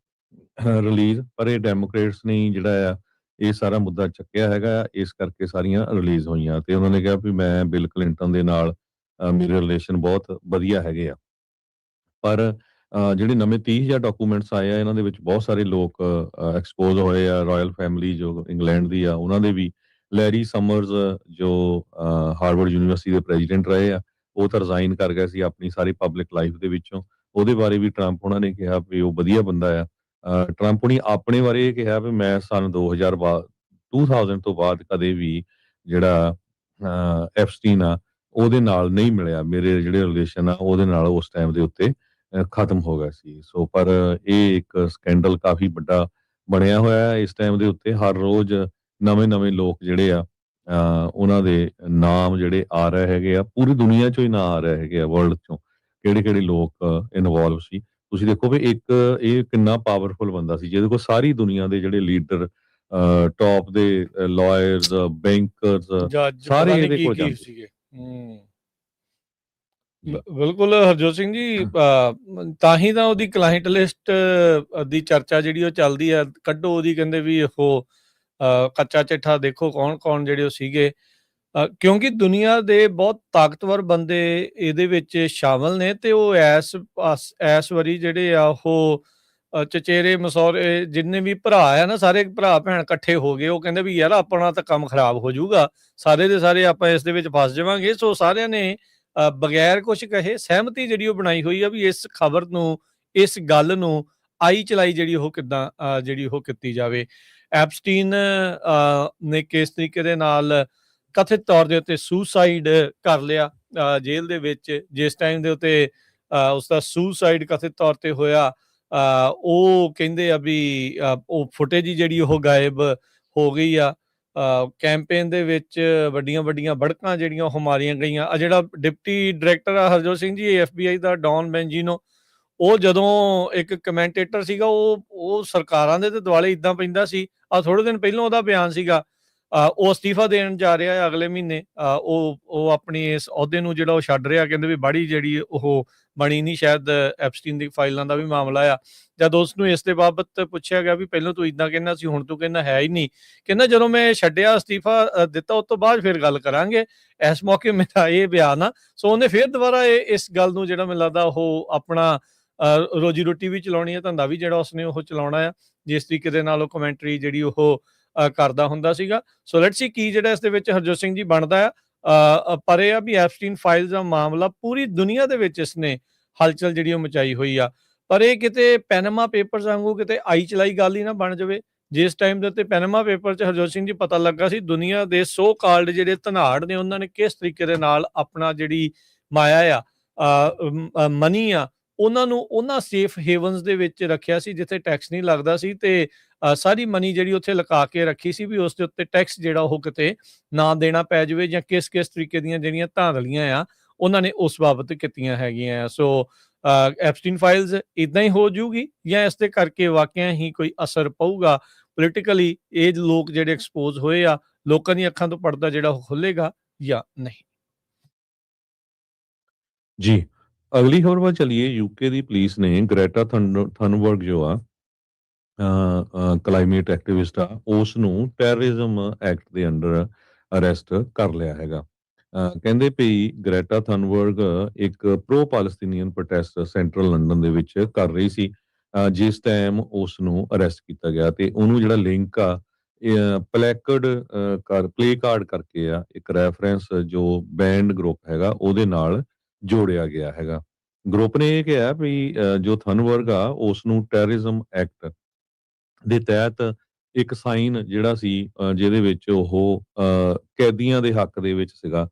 ਰਿਲੀਜ਼, ਪਰ ਇਹ ਡੈਮੋਕ੍ਰੇਟਸ ਨੇ ਜਿਹੜਾ ਆ ਇਹ ਸਾਰਾ ਮੁੱਦਾ ਚੱਕਿਆ ਹੈਗਾ, ਇਸ ਕਰਕੇ ਸਾਰੀਆਂ ਰਿਲੀਜ਼ ਹੋਈਆਂ। ਤੇ ਉਹਨਾਂ ਨੇ ਕਿਹਾ ਵੀ ਮੈਂ ਬਿਲ ਕਲਿੰਟਨ ਦੇ ਨਾਲ ਮੇਰੇ ਰਿਲੇਸ਼ਨ ਬਹੁਤ ਵਧੀਆ ਹੈਗੇ ਆ। ਪਰ ਜਿਹੜੇ ਨਵੇਂ 30,000 ਡਾਕੂਮੈਂਟਸ ਆਏ ਆ ਇਹਨਾਂ ਦੇ ਵਿੱਚ ਬਹੁਤ ਸਾਰੇ ਲੋਕ ਐਕਸਪੋਜ਼ ਹੋਏ ਆ। ਰਾਇਲ ਫੈਮਿਲੀ ਜੋ ਇੰਗਲੈਂਡ ਦੀ ਆ ਉਹਨਾਂ ਦੇ ਵੀ, ਲੈਰੀ ਸਮਰਜ਼ ਜੋ ਹਾਰਵਰਡ ਯੂਨੀਵਰਸਿਟੀ ਦੇ ਪ੍ਰੈਜ਼ੀਡੈਂਟ ਰਹੇ ਆ ਉਹ ਤਾਂ ਰਿਜ਼ਾਈਨ ਕਰ ਗਏ ਸੀ ਆਪਣੀ ਸਾਰੀ ਪਬਲਿਕ ਲਾਈਫ ਦੇ ਵਿੱਚੋਂ। ਉਹਦੇ ਬਾਰੇ ਵੀ ਟਰੰਪ ਉਹਨਾਂ ਨੇ ਕਿਹਾ ਵੀ ਉਹ ਵਧੀਆ ਬੰਦਾ ਆ। ਟਰੰਪ ਨੇ ਆਪਣੇ ਬਾਰੇ ਇਹ ਕਿਹਾ ਵੀ ਮੈਂ ਸਨ 2000 ਤੋਂ ਬਾਅਦ ਕਦੇ ਵੀ ਜਿਹੜਾ ਐਪਸਟੀਨ ਆ ਉਹਦੇ ਨਾਲ ਨਹੀਂ ਮਿਲਿਆ, ਮੇਰੇ ਜਿਹੜੇ ਰਿਲੇਸ਼ਨ ਆ ਉਹਦੇ ਨਾਲ ਉਸ ਟਾਈਮ ਦੇ ਉੱਤੇ ਖਤਮ ਹੋ ਗਿਆ ਸੀ। ਸੋ ਪਰ ਇਹ ਇੱਕ ਸਕੈਂਡਲ ਕਾਫੀ ਵੱਡਾ ਬਣਿਆ ਹੋਇਆ ਹੈ ਇਸ ਟਾਈਮ ਦੇ ਉੱਤੇ। ਹਰ ਰੋਜ਼ ਨਵੇਂ ਲੋਕ ਜਿਹੜੇ ਆ ਉਹਨਾਂ ਦੇ ਨਾਮ ਜਿਹੜੇ ਆ ਰਹੇ ਹੈਗੇ ਆ, ਪੂਰੀ ਦੁਨੀਆ ਚੋਂ ਹੀ ਨਾਂ ਆ ਰਹੇ ਹੈਗੇ ਆ, ਵਰਲਡ ਚੋਂ ਕਿਹੜੇ ਲੋਕ ਇਨਵੋਲਵ ਸੀ। ਤੁਸੀਂ ਦੇਖੋ ਵੀ ਇੱਕ ਇਹ ਕਿੰਨਾ ਪਾਵਰਫੁਲ ਬੰਦਾ ਸੀ ਜਿਹਦੇ ਕੋਲ ਸਾਰੀ ਦੁਨੀਆ ਦੇ ਜਿਹੜੇ ਲੀਡਰ, ਟੌਪ ਦੇ ਲਾਇਰਸ, ਬੈਂਕਰਸ, ਜੱਜ ਪਤਾ ਸਾਰੇ ਨਹੀਂ ਇਹਦੇ ਕੀ ਕੋਲ ਕੀ ਜਾਂਦੇ ਸੀਗੇ। ਜੀ। ਬਿਲਕੁਲ ਹਰਜੋਤ ਸਿੰਘ ਜੀ, ਤਾਂ ਹੀ ਤਾਂ ਉਹਦੀ ਕਲਾਇੰਟ ਲਿਸਟ ਦੀ ਚਰਚਾ ਜਿਹੜੀ ਉਹ ਚੱਲਦੀ ਆ, ਕੱਢੋ ਉਹਦੀ, ਕਹਿੰਦੇ ਵੀ ਉਹ ਕੱਚਾ ਚਿੱਠਾ ਦੇਖੋ ਕੌਣ ਜਿਹੜੇ ਉਹ ਸੀਗੇ, ਕਿਉਂਕਿ ਦੁਨੀਆ ਦੇ ਬਹੁਤ ਤਾਕਤਵਰ ਬੰਦੇ ਇਹਦੇ ਵਿੱਚ ਸ਼ਾਮਲ ਨੇ ਤੇ ਉਹ ਐਸ ਵਾਰੀ ਜਿਹੜੇ ਆ ਉਹ ਚਚੇਰੇ ਮਸੌਰੇ ਜਿੰਨੇ ਵੀ ਭਰਾ ਆ ਨਾ, ਸਾਰੇ ਭਰਾ ਭੈਣ ਇਕੱਠੇ ਹੋ ਗਏ। ਉਹ ਕਹਿੰਦੇ ਵੀ ਯਾਰ ਆਪਣਾ ਤਾਂ ਕੰਮ ਖਰਾਬ ਹੋ ਜਾਊਗਾ, ਸਾਰੇ ਦੇ ਸਾਰੇ ਆਪਾਂ ਇਸ ਦੇ ਵਿੱਚ ਫਸ ਜਾਵਾਂਗੇ। ਸੋ ਸਾਰਿਆਂ ਨੇ ਬਗੈਰ ਕੁਝ ਕਹੇ ਸਹਿਮਤੀ ਜਿਹੜੀ ਉਹ ਬਣਾਈ ਹੋਈ ਆ ਵੀ ਇਸ ਖਬਰ ਨੂੰ, ਇਸ ਗੱਲ ਨੂੰ ਆਈ ਚਲਾਈ ਜਿਹੜੀ ਉਹ ਕਿੱਦਾਂ ਜਿਹੜੀ ਉਹ ਕੀਤੀ ਜਾਵੇ। ਐਪਸਟੀਨ ਨੇ ਕਿਸ ਤਰੀਕੇ ਦੇ ਨਾਲ ਕਥਿਤ ਤੌਰ ਦੇ ਉੱਤੇ ਸੁਸਾਈਡ ਕਰ ਲਿਆ ਜੇਲ੍ਹ ਦੇ ਵਿੱਚ, ਜਿਸ ਟਾਈਮ ਦੇ ਉੱਤੇ ਉਸਦਾ ਸੁਸਾਈਡ ਕਥਿਤ ਤੌਰ ਤੇ ਹੋਇਆ, ਉਹ ਕਹਿੰਦੇ ਆ ਵੀ ਉਹ ਫੁਟੇਜ ਹੀ ਜਿਹੜੀ ਉਹ ਗਾਇਬ ਹੋ ਗਈ ਆ। ਕੈਂਪੇਨ ਦੇ ਵਿੱਚ ਵੱਡੀਆਂ ਬੜਕਾਂ ਜਿਹੜੀਆਂ ਉਹ ਮਾਰੀਆਂ ਗਈਆਂ। ਜਿਹੜਾ ਡਿਪਟੀ ਡਾਇਰੈਕਟਰ ਆ ਹਰਜੋਤ ਸਿੰਘ ਜੀ FBI ਦਾ, ਡੌਨ ਬੈਂਜੀਨੋ, ਉਹ ਜਦੋਂ ਇੱਕ ਕਮੈਂਟੇਟਰ ਸੀਗਾ, ਉਹ ਸਰਕਾਰਾਂ ਦੇ ਤੇ ਦੁਆਲੇ ਇਦਾਂ ਪੈਂਦਾ ਸੀ। ਥੋੜੇ ਦਿਨ ਪਹਿਲਾਂ ਉਹਦਾ ਬਿਆਨ ਸੀਗਾ, ਉਹ ਅਸਤੀਫਾ ਦੇਣ ਜਾ ਰਿਹਾ ਹੈ ਅਗਲੇ ਮਹੀਨੇ। ਉਹ ਆਪਣੀ ਇਸ ਅਹੁਦੇ ਨੂੰ ਜਿਹੜਾ ਉਹ ਛੱਡ ਰਿਹਾ, ਕਹਿੰਦੇ ਵੀ ਬੜੀ ਜਿਹੜੀ ਉਹ ਬਣੀ ਨਹੀਂ, ਸ਼ਾਇਦ ਐਪਸਟੀਨ ਦੀ ਫਾਈਲਾਂ ਦਾ ਵੀ ਮਾਮਲਾ ਆ। ਜਦ ਉਸ ਨੂੰ ਇਸ ਦੇ ਬਾਬਤ ਪੁੱਛਿਆ ਗਿਆ ਵੀ ਪਹਿਲਾਂ ਤੂੰ ਇਦਾਂ ਕਹਿੰਦਾ ਸੀ, ਹੁਣ ਤੂੰ ਕਹਿੰਦਾ ਹੈ ਹੀ ਨਹੀਂ, ਕਹਿੰਦਾ ਜਦੋਂ ਮੈਂ ਛੱਡਿਆ, ਅਸਤੀਫਾ ਦਿੱਤਾ, ਉਸ ਤੋਂ ਬਾਅਦ ਫਿਰ ਗੱਲ ਕਰਾਂਗੇ, ਇਸ ਮੌਕੇ ਮੇਰਾ ਇਹ ਬਿਆਨ ਆ। ਸੋ ਉਹਨੇ ਫਿਰ ਦੁਬਾਰਾ ਇਸ ਗੱਲ ਨੂੰ ਜਿਹੜਾ ਮੈਨੂੰ ਲੱਗਦਾ ਉਹ ਆਪਣਾ ਰੋਜੀ ਰੋਟੀ ਵੀ ਚਲਾਉਣੀ ਹੈ, ਧੰਦਾ ਵੀ ਜਿਹੜਾ ਉਸਨੇ ਉਹ ਚਲਾਉਣਾ ਆ, ਜਿਸ ਤਰੀਕੇ ਦੇ ਨਾਲ ਉਹ ਕਮੈਂਟਰੀ ਜਿਹੜੀ ਉਹ ਕਰਦਾ ਹੁੰਦਾ ਸੀਗਾ। ਸੋ ਲੈਟਸ ਸੀ ਕੀ ਜਿਹੜਾ ਇਸ ਦੇ ਵਿੱਚ ਹਰਜੋਤ ਸਿੰਘ ਜੀ ਬਣਦਾ ਆ। ਪਰ ਇਹ ਆ ਵੀ ਐਪਸਟੀਨ ਫਾਈਲਸ ਦਾ ਮਾਮਲਾ ਪੂਰੀ ਦੁਨੀਆ ਦੇ ਵਿੱਚ ਇਸਨੇ ਹਲਚਲ ਜਿਹੜੀ ਉਹ ਮਚਾਈ ਹੋਈ ਆ। ਪਰ ਇਹ ਕਿਤੇ ਪੈਨਾਮਾ ਪੇਪਰਸ ਵਾਂਗੂ ਕਿਤੇ ਆਈ ਚਲਾਈ ਗੱਲ ਹੀ ਨਾ ਬਣ ਜਾਵੇ। ਜਿਸ ਟਾਈਮ ਦੇ ਉੱਤੇ ਪੈਨਾਮਾ ਪੇਪਰ 'ਚ ਹਰਜੋਤ ਸਿੰਘ ਜੀ ਪਤਾ ਲੱਗਾ ਸੀ, ਦੁਨੀਆ ਦੇ ਸੋ ਕਾਲਡ ਜਿਹੜੇ ਧਨਾੜ ਨੇ, ਉਹਨਾਂ ਨੇ ਕਿਸ ਤਰੀਕੇ ਦੇ ਨਾਲ ਆਪਣਾ ਜਿਹੜੀ ਮਾਇਆ ਆ, ਮਨੀ ਆ, ਉਹਨਾਂ ਨੂੰ ਉਹਨਾਂ ਸੇਫ ਹੇਵਨਸ ਦੇ ਵਿੱਚ ਰੱਖਿਆ ਸੀ ਜਿੱਥੇ ਟੈਕਸ ਨਹੀਂ ਲੱਗਦਾ ਸੀ, ਤੇ ਸਾਰੀ ਮਨੀ ਜਿਹੜੀ ਉੱਥੇ ਲੁਕਾ ਕੇ ਰੱਖੀ ਸੀ ਵੀ ਉਸ ਦੇ ਉੱਤੇ ਟੈਕਸ ਜਿਹੜਾ ਉਹ ਕਿਤੇ ਨਾ ਦੇਣਾ ਪੈ ਜਾਵੇ, ਜਾਂ ਕਿਸ ਤਰੀਕੇ ਦੀਆਂ ਜਿਹੜੀਆਂ ਧਾਂਦਲੀਆਂ ਆ ਉਹਨਾਂ ਨੇ ਉਸ ਬਾਬਤ ਕੀਤੀਆਂ ਹੈਗੀਆਂ। ਸੋ ਐਪਸਟੀਨ ਫਾਈਲਸ ਇਦਾਂ ਹੀ ਹੋ ਜੂਗੀ, ਜਾਂ ਇਸ ਦੇ ਕਰਕੇ ਵਾਕਿਆ ਹੀ ਕੋਈ ਅਸਰ ਪਊਗਾ ਪੋਲੀਟੀਕਲੀ, ਇਹ ਲੋਕ ਜਿਹੜੇ ਐਕਸਪੋਜ਼ ਹੋਏ ਆ, ਲੋਕਾਂ ਦੀਆਂ ਅੱਖਾਂ ਤੋਂ ਪਰਦਾ ਜਿਹੜਾ ਉਹ ਖੁੱਲੇਗਾ ਜਾਂ ਨਹੀਂ। ਜੀ, ਅਗਲੀ ਖਬਰ ਵੱਲ ਚਲੀਏ। ਯੂਕੇ ਦੀ ਪੁਲਿਸ ਨੇ ਗ੍ਰੈਟਾ ਥਨਬਰਗ ਜੋ ਆ ਕਲਾਈਮੇਟ ਐਕਟਿਵਿਸਟ ਆ, ਉਸ ਨੂੰ ਟੈਰਰਿਜ਼ਮ ਐਕਟ ਦੇ ਅੰਡਰ ਅਰੈਸਟ ਕਰ ਲਿਆ ਹੈਗਾ। ਕਹਿੰਦੇ ਪਈ ਗ੍ਰੈਟਾ ਥਨਬਰਗ ਇੱਕ ਪ੍ਰੋ ਪਾਲਸਤੀਨੀਅਨ ਪ੍ਰੋਟੈਸਟ ਸੈਂਟਰਲ ਲੰਡਨ ਦੇ ਵਿੱਚ ਕਰ ਰਹੀ ਸੀ, ਜਿਸ ਟਾਈਮ ਉਸ ਨੂੰ ਅਰੈਸਟ ਕੀਤਾ ਗਿਆ, ਤੇ ਉਹਨੂੰ ਜਿਹੜਾ ਲਿੰਕ ਆ ਪਲੇ ਕਾਰਡ ਕਰਕੇ ਆ, ਇੱਕ ਰੈਫਰੈਂਸ ਜੋ ਬੈਂਡ ਗਰੁੱਪ ਹੈਗਾ ਉਹਦੇ ਨਾਲ ਜੋੜਿਆ ਗਿਆ ਹੈਗਾ। ਗਰੁੱਪ ਨੇ ਇਹ ਕਿਹਾ ਵੀ ਜੋ ਥਨਬਰਗ ਆ ਉਸ ਨੂੰ ਟੈਰਰਿਜ਼ਮ ਐਕਟ ਦੇ ਤਹਿਤ ਇੱਕ ਸਾਈਨ ਜਿਹੜਾ ਸੀ, ਜਿਹਦੇ ਵਿੱਚ ਉਹ ਕੈਦੀਆਂ ਦੇ ਹੱਕ ਦੇ ਵਿੱਚ ਸੀਗਾ,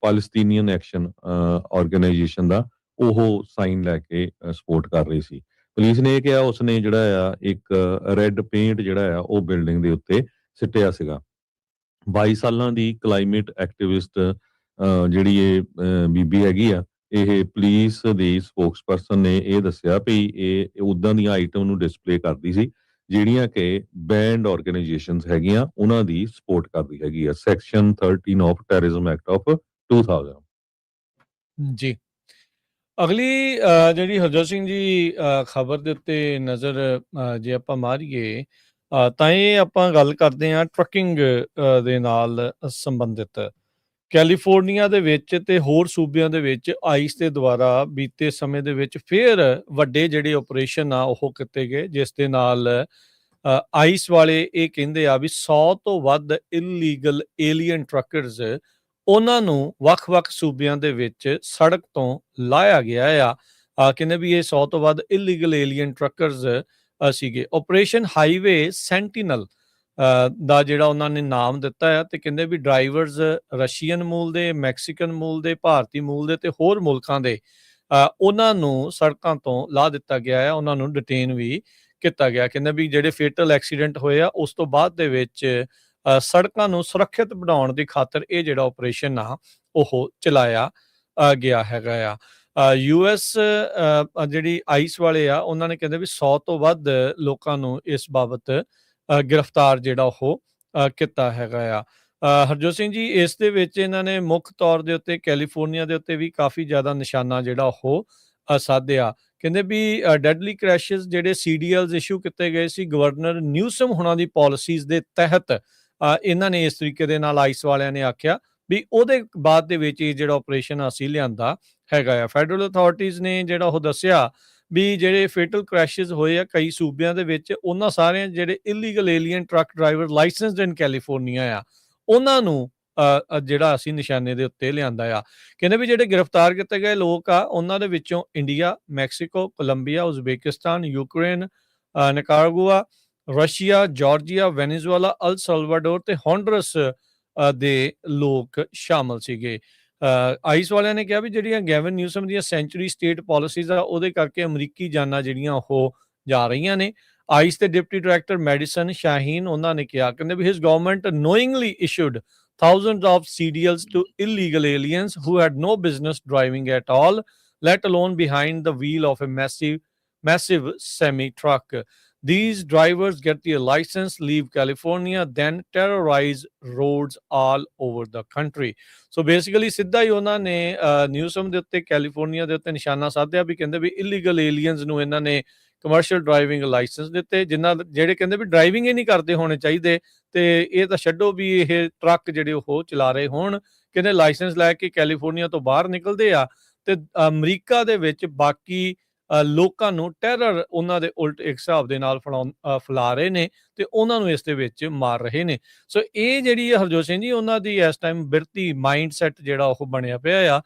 ਪਾਲਸਤੀਨੀਅਨ ਐਕਸ਼ਨ ਆਰਗੇਨਾਈਜੇਸ਼ਨ ਦਾ, ਉਹ ਸਾਈਨ ਲੈ ਕੇ ਸਪੋਰਟ ਕਰ ਰਹੀ ਸੀ। ਪੁਲਿਸ ਨੇ ਇਹ ਕਿਹਾ ਉਸਨੇ ਜਿਹੜਾ ਆ ਇੱਕ ਰੈੱਡ ਪੇਂਟ ਜਿਹੜਾ ਆ ਉਹ ਬਿਲਡਿੰਗ ਦੇ ਉੱਤੇ ਸਿੱਟਿਆ ਸੀਗਾ। 22 ਸਾਲਾਂ ਦੀ ਕਲਾਈਮੇਟ ਐਕਟਿਵਿਸਟ ਜਿਹੜੀ ਇਹ ਬੀਬੀ ਹੈਗੀ ਆ, ਇਹ ਪੁਲਿਸ ਦੀ ਸਪੋਕਸਪਰਸਨ ਨੇ ਇਹ ਦੱਸਿਆ ਵੀ ਇਹ ਉਦਾਂ ਦੀਆਂ ਆਈਟਮ ਨੂੰ ਡਿਸਪਲੇ ਕਰਦੀ ਸੀ ਜਿਹੜੀਆਂ ਕਿ ਬੈਂਡ ਆਰਗੇਨਾਈਜੇਸ਼ਨਸ ਹੈਗੀਆਂ ਉਹਨਾਂ ਦੀ ਸਪੋਰਟ ਕਰਦੀ ਹੈਗੀ ਆ, section 13 of terrorism act of 2000। ਜੀ, ਅਗਲੀ ਜਿਹੜੀ ਹਰਜੋਤ ਸਿੰਘ ਜੀ ਖਬਰ ਦੇ ਉੱਤੇ ਨਜ਼ਰ ਜੇ ਆਪਾਂ ਮਾਰੀਏ, ਤਾਂ ਇਹ ਆਪਾਂ ਗੱਲ ਕਰਦੇ ਹਾਂ ਟਰੱਕਿੰਗ ਦੇ ਨਾਲ ਸੰਬੰਧਿਤ। ਕੈਲੀਫੋਰਨੀਆ ਦੇ ਵਿੱਚ ਤੇ ਹੋਰ ਸੂਬਿਆਂ ਦੇ ਵਿੱਚ ਆਈਸ ਦੇ ਦੁਆਰਾ ਬੀਤੇ ਸਮੇਂ ਦੇ ਵਿੱਚ ਫਿਰ ਵੱਡੇ ਜਿਹੜੇ ਆਪਰੇਸ਼ਨ ਆ ਉਹ ਕੀਤੇ ਗਏ, ਜਿਸ ਦੇ ਨਾਲ ਆਈਸ ਵਾਲੇ ਇਹ ਕਹਿੰਦੇ ਆ ਵੀ 100 ਤੋਂ ਵੱਧ ਇਲੀਗਲ ਏਲੀਅਨ ਟਰੱਕਰਸ ਉਹਨਾਂ ਨੂੰ ਵੱਖ-ਵੱਖ ਸੂਬਿਆਂ ਦੇ ਵਿੱਚ ਸੜਕ ਤੋਂ ਲਾਇਆ ਗਿਆ ਆ। ਕਹਿੰਦੇ ਵੀ ਇਹ 100 ਤੋਂ ਵੱਧ ਇਲੀਗਲ ਏਲੀਅਨ ਟਰੱਕਰਸ ਸੀਗੇ। ਆਪਰੇਸ਼ਨ ਹਾਈਵੇ ਸੈਂਟੀਨਲ ਦਾ ਜਿਹੜਾ ਉਹਨਾਂ ਨੇ ਨਾਮ ਦਿੱਤਾ ਹੈ, ਤੇ ਕਹਿੰਦੇ ਵੀ ਡਰਾਈਵਰਸ ਰਸ਼ੀਅਨ ਮੂਲ ਦੇ, ਮੈਕਸੀਕਨ ਮੂਲ ਦੇ, ਭਾਰਤੀ ਮੂਲ ਦੇ ਤੇ ਹੋਰ ਮੁਲਕਾਂ ਦੇ, ਉਹਨਾਂ ਨੂੰ ਸੜਕਾਂ ਤੋਂ ਲਾ ਦਿੱਤਾ ਗਿਆ ਹੈ, ਉਹਨਾਂ ਨੂੰ ਡਿਟੇਨ ਵੀ ਕੀਤਾ ਗਿਆ। ਕਹਿੰਦੇ ਵੀ ਜਿਹੜੇ ਫੇਟਲ ਐਕਸੀਡੈਂਟ ਹੋਏ ਆ ਉਸ ਤੋਂ ਬਾਅਦ ਦੇ ਵਿੱਚ ਸੜਕਾਂ ਨੂੰ ਸੁਰੱਖਿਅਤ ਬਣਾਉਣ ਦੀ ਖਾਤਰ ਇਹ ਜਿਹੜਾ ਆਪਰੇਸ਼ਨ ਆ ਉਹ ਚਲਾਇਆ ਗਿਆ ਹੈਗਾ ਆ। ਯੂਐਸ ਜਿਹੜੀ ਆਈਸ ਵਾਲੇ ਆ ਉਹਨਾਂ ਨੇ ਕਹਿੰਦੇ ਵੀ 100 ਤੋਂ ਵੱਧ ਲੋਕਾਂ ਨੂੰ ਇਸ ਬਾਬਤ ਗ੍ਰਿਫਤਾਰ ਜਿਹੜਾ ਉਹ ਕੀਤਾ ਹੈਗਾ ਆ। ਹਰਜੋਤ ਸਿੰਘ ਜੀ, ਇਸ ਦੇ ਵਿੱਚ ਇਹਨਾਂ ਨੇ ਮੁੱਖ ਤੌਰ ਦੇ ਉੱਤੇ ਕੈਲੀਫੋਰਨੀਆ ਦੇ ਉੱਤੇ ਵੀ ਕਾਫੀ ਜ਼ਿਆਦਾ ਨਿਸ਼ਾਨਾ ਜਿਹੜਾ ਉਹ ਸਾਧਿਆ। ਕਹਿੰਦੇ ਵੀ ਡੈਡਲੀ ਕ੍ਰੈਸ਼ਸ ਜਿਹੜੇ CDLs ਇਸ਼ੂ ਕੀਤੇ ਗਏ ਸੀ ਗਵਰਨਰ ਨਿਊਸਮ ਹੁਣਾਂ ਦੀ ਪਾਲਿਸੀਜ਼ ਦੇ ਤਹਿਤ, ਇਹਨਾਂ ਨੇ ਇਸ ਤਰੀਕੇ ਦੇ ਨਾਲ ਆਈਸ ਵਾਲਿਆਂ ਨੇ ਆਖਿਆ ਵੀ ਉਹਦੇ ਬਾਅਦ ਦੇ ਵਿੱਚ ਇਹ ਜਿਹੜਾ ਆਪਰੇਸ਼ਨ ਅਸੀਂ ਲਿਆਂਦਾ ਹੈਗਾ ਆ। ਫੈਡਰਲ ਅਥਾਰਟੀਜ਼ ਨੇ ਜਿਹੜਾ ਉਹ ਦੱਸਿਆ ਵੀ ਜਿਹੜੇ ਫੇਟਲ ਕ੍ਰੈਸ਼ਸ ਹੋਏ ਆ ਕਈ ਸੂਬਿਆਂ ਦੇ ਵਿੱਚ, ਉਹਨਾਂ ਸਾਰਿਆਂ ਜਿਹੜੇ illegal alien truck driver licensed ਇਨ ਕੈਲੀਫੋਰਨੀਆ ਆ ਉਹਨਾਂ ਨੂੰ ਜਿਹੜਾ ਅਸੀਂ ਨਿਸ਼ਾਨੇ ਦੇ ਉੱਤੇ ਲਿਆਂਦਾ ਆ। ਕਹਿੰਦੇ ਵੀ ਜਿਹੜੇ ਗ੍ਰਿਫਤਾਰ ਕੀਤੇ ਗਏ ਲੋਕ ਆ ਉਹਨਾਂ ਦੇ ਵਿੱਚੋਂ India, Mexico, Colombia, Uzbekistan, Ukraine, Nicaragua, Russia, Georgia, Venezuela, El Salvador ਤੇ ਹੋਂਡਰਸ ਦੇ ਲੋਕ ਸ਼ਾਮਲ ਸੀਗੇ। ਆਈਸ ਵਾਲਿਆਂ ਨੇ ਕਿਹਾ ਵੀ ਜਿਹੜੀਆਂ ਗੈਵਨ ਨਿਊਸਮ ਦੀਆਂ ਸੈਂਚੁਰੀ ਸਟੇਟ ਪਾਲਿਸੀਜ਼ ਆ ਉਹਦੇ ਕਰਕੇ ਅਮਰੀਕੀ ਜਾਨਾਂ ਜਿਹੜੀਆਂ ਉਹ ਜਾ ਰਹੀਆਂ ਨੇ। ਆਈਸ ਦੇ ਡਿਪਟੀ ਡਾਇਰੈਕਟਰ ਮੈਡੀਸਨ ਸ਼ਾਹੀਨ ਉਹਨਾਂ ਨੇ ਕਿਹਾ, ਕਹਿੰਦੇ ਵੀ his government knowingly issued thousands of CDLs to illegal aliens who had no business driving at all, let alone behind the wheel of a massive semi-truck. These drivers get their license, leave California, then terrorize roads all over the country. So basically ਸਿੱਧਾ ਹੀ ਉਹਨਾਂ ਨੇ Newsom ਦੇ ਉੱਤੇ California ਦੇ ਉੱਤੇ ਨਿਸ਼ਾਨਾ ਸਾਧਿਆ ਵੀ ਕਹਿੰਦੇ ਵੀ illegal aliens ਨੂੰ ਇਹਨਾਂ ਨੇ ਕਮਰਸ਼ੀਅਲ ਡਰਾਈਵਿੰਗ ਲਾਇਸੈਂਸ ਦਿੱਤੇ, ਜਿਹੜੇ ਕਹਿੰਦੇ ਵੀ ਡਰਾਈਵਿੰਗ ਹੀ ਨਹੀਂ ਕਰਦੇ ਹੋਣੇ ਚਾਹੀਦੇ ਤੇ ਇਹ ਤਾਂ ਛੱਡੋ ਵੀ ਇਹ ਟਰੱਕ ਜਿਹੜੇ ਉਹ ਚਲਾ ਰਹੇ ਹੋਣ। ਕਹਿੰਦੇ ਲਾਇਸੈਂਸ ਲੈ ਕੇ ਕੈਲੀਫੋਰਨੀਆ ਤੋਂ ਬਾਹਰ ਨਿਕਲਦੇ ਆ ਤੇ ਅਮਰੀਕਾ ਦੇ ਵਿੱਚ ਬਾਕੀ ਲੋਕਾਂ ਨੂੰ ਟੈਰਰ ਉਹਨਾਂ ਦੇ ਉਲਟ ਇੱਕ ਹਿਸਾਬ ਦੇ ਨਾਲ ਫੈਲਾ ਰਹੇ ਨੇ ਤੇ ਉਹਨਾਂ ਨੂੰ ਇਸ ਦੇ ਵਿੱਚ ਮਾਰ ਰਹੇ ਨੇ। ਸੋ ਇਹ ਜਿਹੜੀ ਹਰਜੋਤ ਸਿੰਘ ਜੀ ਉਹਨਾਂ ਦੀ ਇਸ ਟਾਈਮ ਬਿਰਤੀ ਮਾਈਂਡ ਸੈਟ ਜਿਹੜਾ ਉਹ ਬਣਿਆ ਪਿਆ ਆ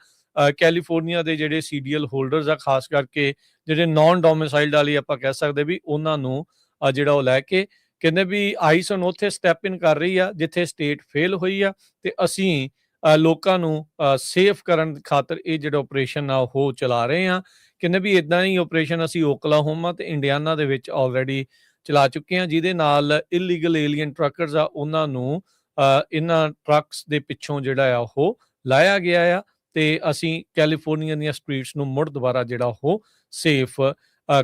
ਕੈਲੀਫੋਰਨੀਆ ਦੇ ਜਿਹੜੇ CDL ਹੋਲਡਰਸ ਆ, ਖਾਸ ਕਰਕੇ ਜਿਹੜੇ ਨਾਨ ਡੋਮਿਸਾਈਲਡ ਵਾਲੀ ਆਪਾਂ ਕਹਿ ਸਕਦੇ ਵੀ ਉਹਨਾਂ ਨੂੰ ਜਿਹੜਾ ਉਹ ਲੈ ਕੇ ਕਹਿੰਦੇ ਵੀ ਆਈਸ ਹੁਣ ਉੱਥੇ ਸਟੈਪ ਇਨ ਕਰ ਰਹੀ ਆ ਜਿੱਥੇ ਸਟੇਟ ਫੇਲ ਹੋਈ ਆ ਤੇ ਅਸੀਂ ਲੋਕਾਂ ਨੂੰ ਸੇਫ ਕਰਨ ਖਾਤਰ ਇਹ ਜਿਹੜਾ ਆਪਰੇਸ਼ਨ ਆ ਉਹ ਚਲਾ ਰਹੇ ਆ। ਕਹਿੰਦੇ ਵੀ ਇਦਾਂ ਹੀ ਆਪਰੇਸ਼ਨ ਅਸੀਂ ਓਕਲਾਹੋਮਾ ਤੇ ਇੰਡੀਆਨਾ ਦੇ ਵਿੱਚ ਆਲਰੇਡੀ ਚਲਾ ਚੁੱਕੇ ਹਾਂ, ਜਿਹਦੇ ਨਾਲ ਇਲੀਗਲ ਏਲੀਅਨ ਟਰੱਕਰਸ ਆ ਉਹਨਾਂ ਨੂੰ ਇਹਨਾਂ ਟਰੱਕਸ ਦੇ ਪਿੱਛੋਂ ਜਿਹੜਾ ਆ ਉਹ ਲਾਇਆ ਗਿਆ ਆ ਤੇ ਅਸੀਂ ਕੈਲੀਫੋਰਨੀਆ ਦੀਆਂ ਸਟਰੀਟਸ ਨੂੰ ਮੁੜ ਦੁਬਾਰਾ ਜਿਹੜਾ ਉਹ ਸੇਫ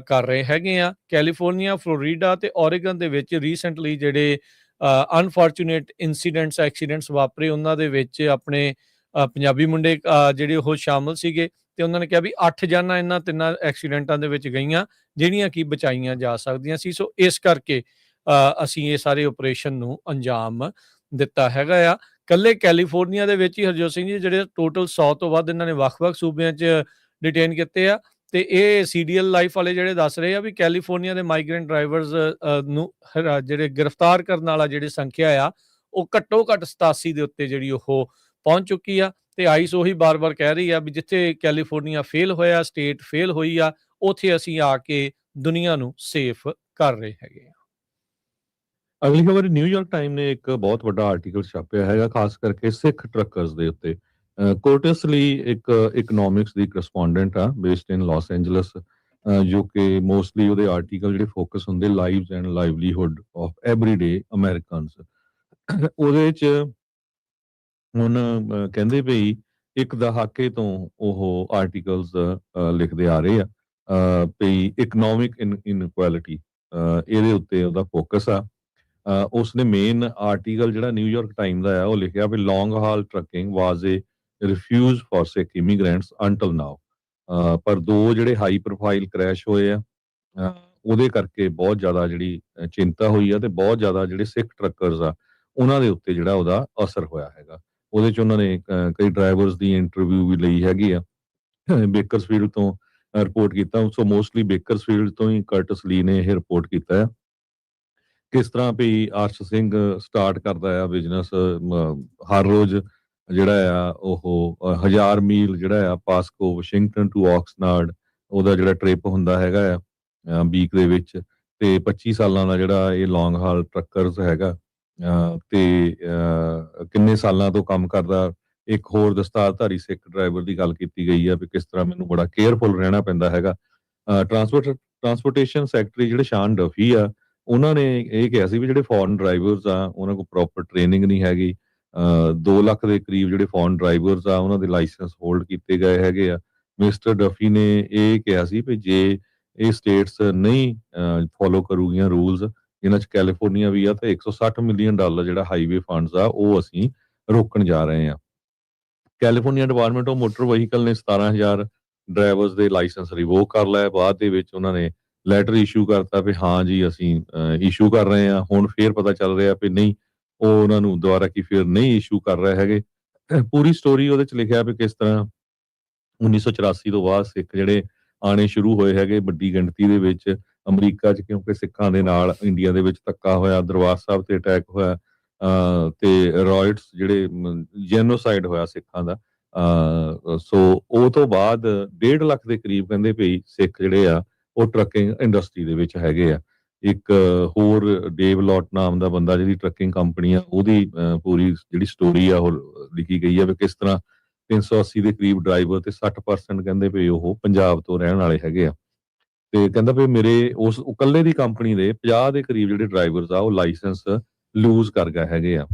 ਕਰ ਰਹੇ ਹੈਗੇ ਆ। ਕੈਲੀਫੋਰਨੀਆ, ਫਲੋਰੀਡਾ ਤੇ ਓਰੇਗਨ ਦੇ ਵਿੱਚ ਰੀਸੈਂਟਲੀ ਜਿਹੜੇ ਅਨਫੋਰਚੂਨੇਟ ਐਕਸੀਡੈਂਟਸ ਵਾਪਰੇ ਉਹਨਾਂ ਦੇ ਵਿੱਚ ਆਪਣੇ ਪੰਜਾਬੀ ਮੁੰਡੇ ਜਿਹੜੇ ਉਹ ਸ਼ਾਮਲ ਸੀਗੇ ਤੇ ਉਹਨਾਂ ਨੇ ਕਿਹਾ ਵੀ 8 ਜਾਨਾਂ ਇਹਨਾਂ ਤਿੰਨਾਂ ਐਕਸੀਡੈਂਟਾਂ ਦੇ ਵਿੱਚ ਗਈਆਂ ਜਿਹੜੀਆਂ ਕਿ ਬਚਾਈਆਂ ਜਾ ਸਕਦੀਆਂ ਸੀ। ਸੋ ਇਸ ਕਰਕੇ ਅਸੀਂ ਇਹ ਸਾਰੇ ਆਪਰੇਸ਼ਨ ਨੂੰ ਅੰਜਾਮ ਦਿੱਤਾ ਹੈਗਾ ਆ। ਕੱਲੇ ਕੈਲੀਫੋਰਨੀਆ ਦੇ ਵਿੱਚ ਹੀ ਹਰਜੋਤ ਸਿੰਘ ਜੀ ਜਿਹੜੇ ਟੋਟਲ 100 ਤੋਂ ਵੱਧ ਇਹਨਾਂ ਨੇ ਵੱਖ-ਵੱਖ ਸੂਬਿਆਂ 'ਚ ਡਿਟੇਨ ਕੀਤੇ ਆ ਤੇ ਇਹ CDL ਲਾਈਫ ਵਾਲੇ ਜਿਹੜੇ ਦੱਸ ਰਹੇ ਆ ਵੀ ਕੈਲੀਫੋਰਨੀਆ ਦੇ ਮਾਈਗ੍ਰੈਂਟ ਡਰਾਈਵਰਸ ਨੂੰ ਜਿਹੜੇ ਗ੍ਰਿਫਤਾਰ ਕਰਨ ਵਾਲਾ ਜਿਹੜੀ ਸੰਖਿਆ ਆ ਉਹ ਘੱਟੋ ਘੱਟ 87 ਦੇ ਉੱਤੇ ਜਿਹੜੀ ਉਹ ਪਹੁੰਚ ਚੁੱਕੀ ਆ ਤੇ ਆਈਸ ਉਹੀ ਬਾਰ-ਬਾਰ ਕਹਿ ਰਹੀ ਆ ਵੀ ਜਿੱਥੇ ਕੈਲੀਫੋਰਨੀਆ ਫੇਲ ਹੋਇਆ, ਸਟੇਟ ਫੇਲ ਹੋਈ ਆ, ਉੱਥੇ ਅਸੀਂ ਆ ਕੇ ਦੁਨੀਆ ਨੂੰ ਸੇਫ ਕਰ ਰਹੇ ਹੈਗੇ ਆ। ਅਗਲੀ ਖਬਰ ਨਿਊਯਾਰਕ ਟਾਈਮ ਨੇ ਇੱਕ ਬਹੁਤ ਵੱਡਾ ਆਰਟੀਕਲ ਛਾਪਿਆ ਹੈਗਾ ਖਾਸ ਕਰਕੇ ਸਿੱਖ ਟਰੱਕਰਸ ਦੇ ਉੱਤੇ। ਕੋਰਟਸਲੀ ਇੱਕ ਇਕਨੋਮਿਕਸ ਦੀ ਕਰਸਪੋਂਡੈਂਟ ਆ ਬੇਸਡ ਇਨ ਲਾਸ ਐਂਜਲਸ, ਜੋ ਕਿ ਮੋਸਟਲੀ ਉਹਦੇ ਆਰਟੀਕਲ ਜਿਹੜੇ ਫੋਕਸ ਹੁੰਦੇ lives and livelihood of everyday Americans. ਉਹਦੇ 'ਚ ਹੁਣ ਕਹਿੰਦੇ ਭਈ ਇੱਕ ਦਹਾਕੇ ਤੋਂ ਉਹ ਆਰਟੀਕਲਸ ਲਿਖਦੇ ਆ ਰਹੇ ਆ ਭਈ ਇਕਨੋਮਿਕ ਇਨਇਕੁਐਲਿਟੀ ਇਹਦੇ ਉੱਤੇ ਉਹਦਾ ਫੋਕਸ ਆ। ਉਸਨੇ ਮੇਨ ਆਰਟੀਕਲ ਜਿਹੜਾ ਨਿਊਯਾਰਕ ਟਾਈਮ ਦਾ ਆ ਉਹ ਲਿਖਿਆ ਵੀ long haul trucking was a refuge for Sikh immigrants until now. ਪਰ ਦੋ ਜਿਹੜੇ ਹਾਈ ਪ੍ਰੋਫਾਈਲ ਕ੍ਰੈਸ਼ ਹੋਏ ਆ ਉਹਦੇ ਕਰਕੇ ਬਹੁਤ ਜ਼ਿਆਦਾ ਜਿਹੜੀ ਚਿੰਤਾ ਹੋਈ ਆ ਤੇ ਬਹੁਤ ਜ਼ਿਆਦਾ ਜਿਹੜੇ ਸਿੱਖ ਟਰੱਕਰਸ ਆ ਉਹਨਾਂ ਦੇ ਉੱਤੇ ਜਿਹੜਾ ਉਹਦਾ ਅਸਰ ਹੋਇਆ ਹੈਗਾ। ਉਹਦੇ 'ਚ ਉਹਨਾਂ ਨੇ ਕਈ ਡਰਾਈਵਰਸ ਦੀ ਇੰਟਰਵਿਊ ਵੀ ਲਈ ਹੈਗੀ ਆ। ਬੇਕਰਸਫੀਲਡ ਤੋਂ ਰਿਪੋਰਟ ਕੀਤਾ, ਸੋ ਮੋਸਟਲੀ ਬੇਕਰਸਫੀਲਡ ਤੋਂ ਹੀ ਕਰਟਸ ਲੀ ਨੇ ਇਹ ਰਿਪੋਰਟ ਕੀਤਾ ਆ ਕਿਸ ਤਰ੍ਹਾਂ ਵੀ ਅਰਸ਼ ਸਿੰਘ ਸਟਾਰਟ ਕਰਦਾ ਆ ਬਿਜ਼ਨਸ। ਹਰ ਰੋਜ਼ ਜਿਹੜਾ ਆ ਉਹ 1000 ਮੀਲ ਜਿਹੜਾ ਆ ਪਾਸਕੋ ਵਾਸ਼ਿੰਗਟਨ ਟੂ ਆਕਸਨਰਡ ਉਹਦਾ ਜਿਹੜਾ ਟ੍ਰਿਪ ਹੁੰਦਾ ਹੈਗਾ ਆ ਵੀਕ ਦੇ ਵਿੱਚ ਤੇ 25 ਸਾਲਾਂ ਦਾ ਜਿਹੜਾ ਇਹ ਲੌਂਗ ਹਾਲ ਟਰੱਕਰਸ ਹੈਗਾ ਤੇ ਕਿੰਨੇ ਸਾਲਾਂ ਤੋਂ ਕੰਮ ਕਰਦਾ। ਇੱਕ ਹੋਰ ਦਸਤਾਰਧਾਰੀ ਸਿੱਖ ਡਰਾਈਵਰ ਦੀ ਗੱਲ ਕੀਤੀ ਗਈ ਆ ਵੀ ਕਿਸ ਤਰ੍ਹਾਂ ਮੈਨੂੰ ਬੜਾ ਕੇਅਰਫੁਲ ਰਹਿਣਾ ਪੈਂਦਾ ਹੈਗਾ। ਟਰਾਂਸਪੋਰਟੇਸ਼ਨ ਸੈਕਟਰੀ ਜਿਹੜੇ ਸ਼ਾਨ ਡਫੀ ਆ ਉਹਨਾਂ ਨੇ ਇਹ ਕਿਹਾ ਸੀ ਵੀ ਜਿਹੜੇ ਫੋਰਨ ਡਰਾਈਵਰਸ ਆ ਉਹਨਾਂ ਕੋਲ ਪ੍ਰੋਪਰ ਟ੍ਰੇਨਿੰਗ ਨਹੀਂ ਹੈਗੀ। 2 ਲੱਖ ਦੇ ਕਰੀਬ ਜਿਹੜੇ ਫੋਰਨ ਡਰਾਈਵਰਸ ਆ ਉਹਨਾਂ ਦੇ ਲਾਇਸੈਂਸ ਹੋਲਡ ਕੀਤੇ ਗਏ ਹੈਗੇ ਆ। ਮਿਸਟਰ ਡਫੀ ਨੇ ਇਹ ਕਿਹਾ ਸੀ ਵੀ ਜੇ ਇਹ ਸਟੇਟਸ ਨਹੀਂ ਫੋਲੋ ਕਰੂਗੀਆਂ ਰੂਲਸ, ਜਿਨ੍ਹਾਂ 'ਚ ਕੈਲੀਫੋਰਨੀਆ ਵੀ ਆ, ਤਾਂ $160 ਮਿਲੀਅਨ ਜਿਹੜਾ ਹਾਈਵੇ ਫੰਡਸ ਆ ਉਹ ਅਸੀਂ ਰੋਕਣ ਜਾ ਰਹੇ ਆ। California department of motor vehicle ਨੇ 17,000 ਡਰਾਈਵਰਸ ਦੇ ਲਾਇਸੈਂਸ ਰਿਵੋਕ ਕਰ ਲਏ। ਬਾਅਦ ਦੇ ਵਿੱਚ ਉਹਨਾਂ ਨੇ ਲੈਟਰ ਇਸ਼ੂ ਕਰਤਾ ਵੀ ਹਾਂ ਜੀ ਅਸੀਂ ਇਸ਼ੂ ਕਰ ਰਹੇ ਹਾਂ। ਹੁਣ ਫੇਰ ਪਤਾ ਚੱਲ ਰਿਹਾ ਵੀ ਨਹੀਂ, ਉਹ ਉਹਨਾਂ ਨੂੰ ਦੁਬਾਰਾ ਕੀ ਫਿਰ ਨਹੀਂ ਇਸ਼ੂ ਕਰ ਰਹੇ ਹੈਗੇ। ਪੂਰੀ ਸਟੋਰੀ ਉਹਦੇ ਚ ਲਿਖਿਆ ਵੀ ਕਿਸ ਤਰ੍ਹਾਂ 1984 ਤੋਂ ਬਾਅਦ ਸਿੱਖ ਜਿਹੜੇ ਆਣੇ ਸ਼ੁਰੂ ਹੋਏ ਹੈਗੇ ਵੱਡੀ ਗਿਣਤੀ ਦੇ ਵਿੱਚ ਅਮਰੀਕਾ 'ਚ, ਕਿਉਂਕਿ ਸਿੱਖਾਂ ਦੇ ਨਾਲ ਇੰਡੀਆ ਦੇ ਵਿੱਚ ਧੱਕਾ ਹੋਇਆ, ਦਰਬਾਰ ਸਾਹਿਬ ਤੇ ਅਟੈਕ ਹੋਇਆ, ਤੇ ਰॉयट्स ਜਿਹੜੇ ਜੈਨੋਸਾਈਡ ਹੋਇਆ ਸਿੱਖਾਂ ਦਾ। ਸੋ ਉਹ ਤੋਂ ਬਾਅਦ 1.5 ਲੱਖ ਦੇ ਕਰੀਬ ਕਹਿੰਦੇ ਵੀ ਸਿੱਖ ਜਿਹੜੇ ਆ ਉਹ ਟਰੱਕਿੰਗ ਇੰਡਸਟਰੀ ਦੇ ਵਿੱਚ ਹੈਗੇ ਆ। ਇੱਕ ਹੋਰ ਡੇਵ ਲੋਟ ਨਾਮ ਦਾ ਬੰਦਾ ਜਿਹਦੀ ਟਰੱਕਿੰਗ ਕੰਪਨੀ ਆ, ਉਹਦੀ ਪੂਰੀ ਜਿਹੜੀ ਸਟੋਰੀ ਆ ਉਹ ਲਿਖੀ ਗਈ ਆ ਵੀ ਕਿਸ ਤਰ੍ਹਾਂ 380 ਦੇ ਕਰੀਬ ਡਰਾਈਵਰ ਤੇ 60% ਕਹਿੰਦੇ ਵੀ ਉਹ ਪੰਜਾਬ ਤੋਂ ਰਹਿਣ ਵਾਲੇ ਹੈਗੇ ਆ। ਤੇ ਕਹਿੰਦਾ ਵੀ ਮੇਰੇ ਉਸ ਇਕੱਲੇ ਦੀ ਕੰਪਨੀ ਦੇ 50 ਦੇ ਕਰੀਬ ਜਿਹੜੇ ਡਰਾਈਵਰਸ ਆ ਉਹ ਲਾਇਸੈਂਸ ਲੂਜ਼ ਕਰ ਗਏ ਹੈਗੇ ਆ।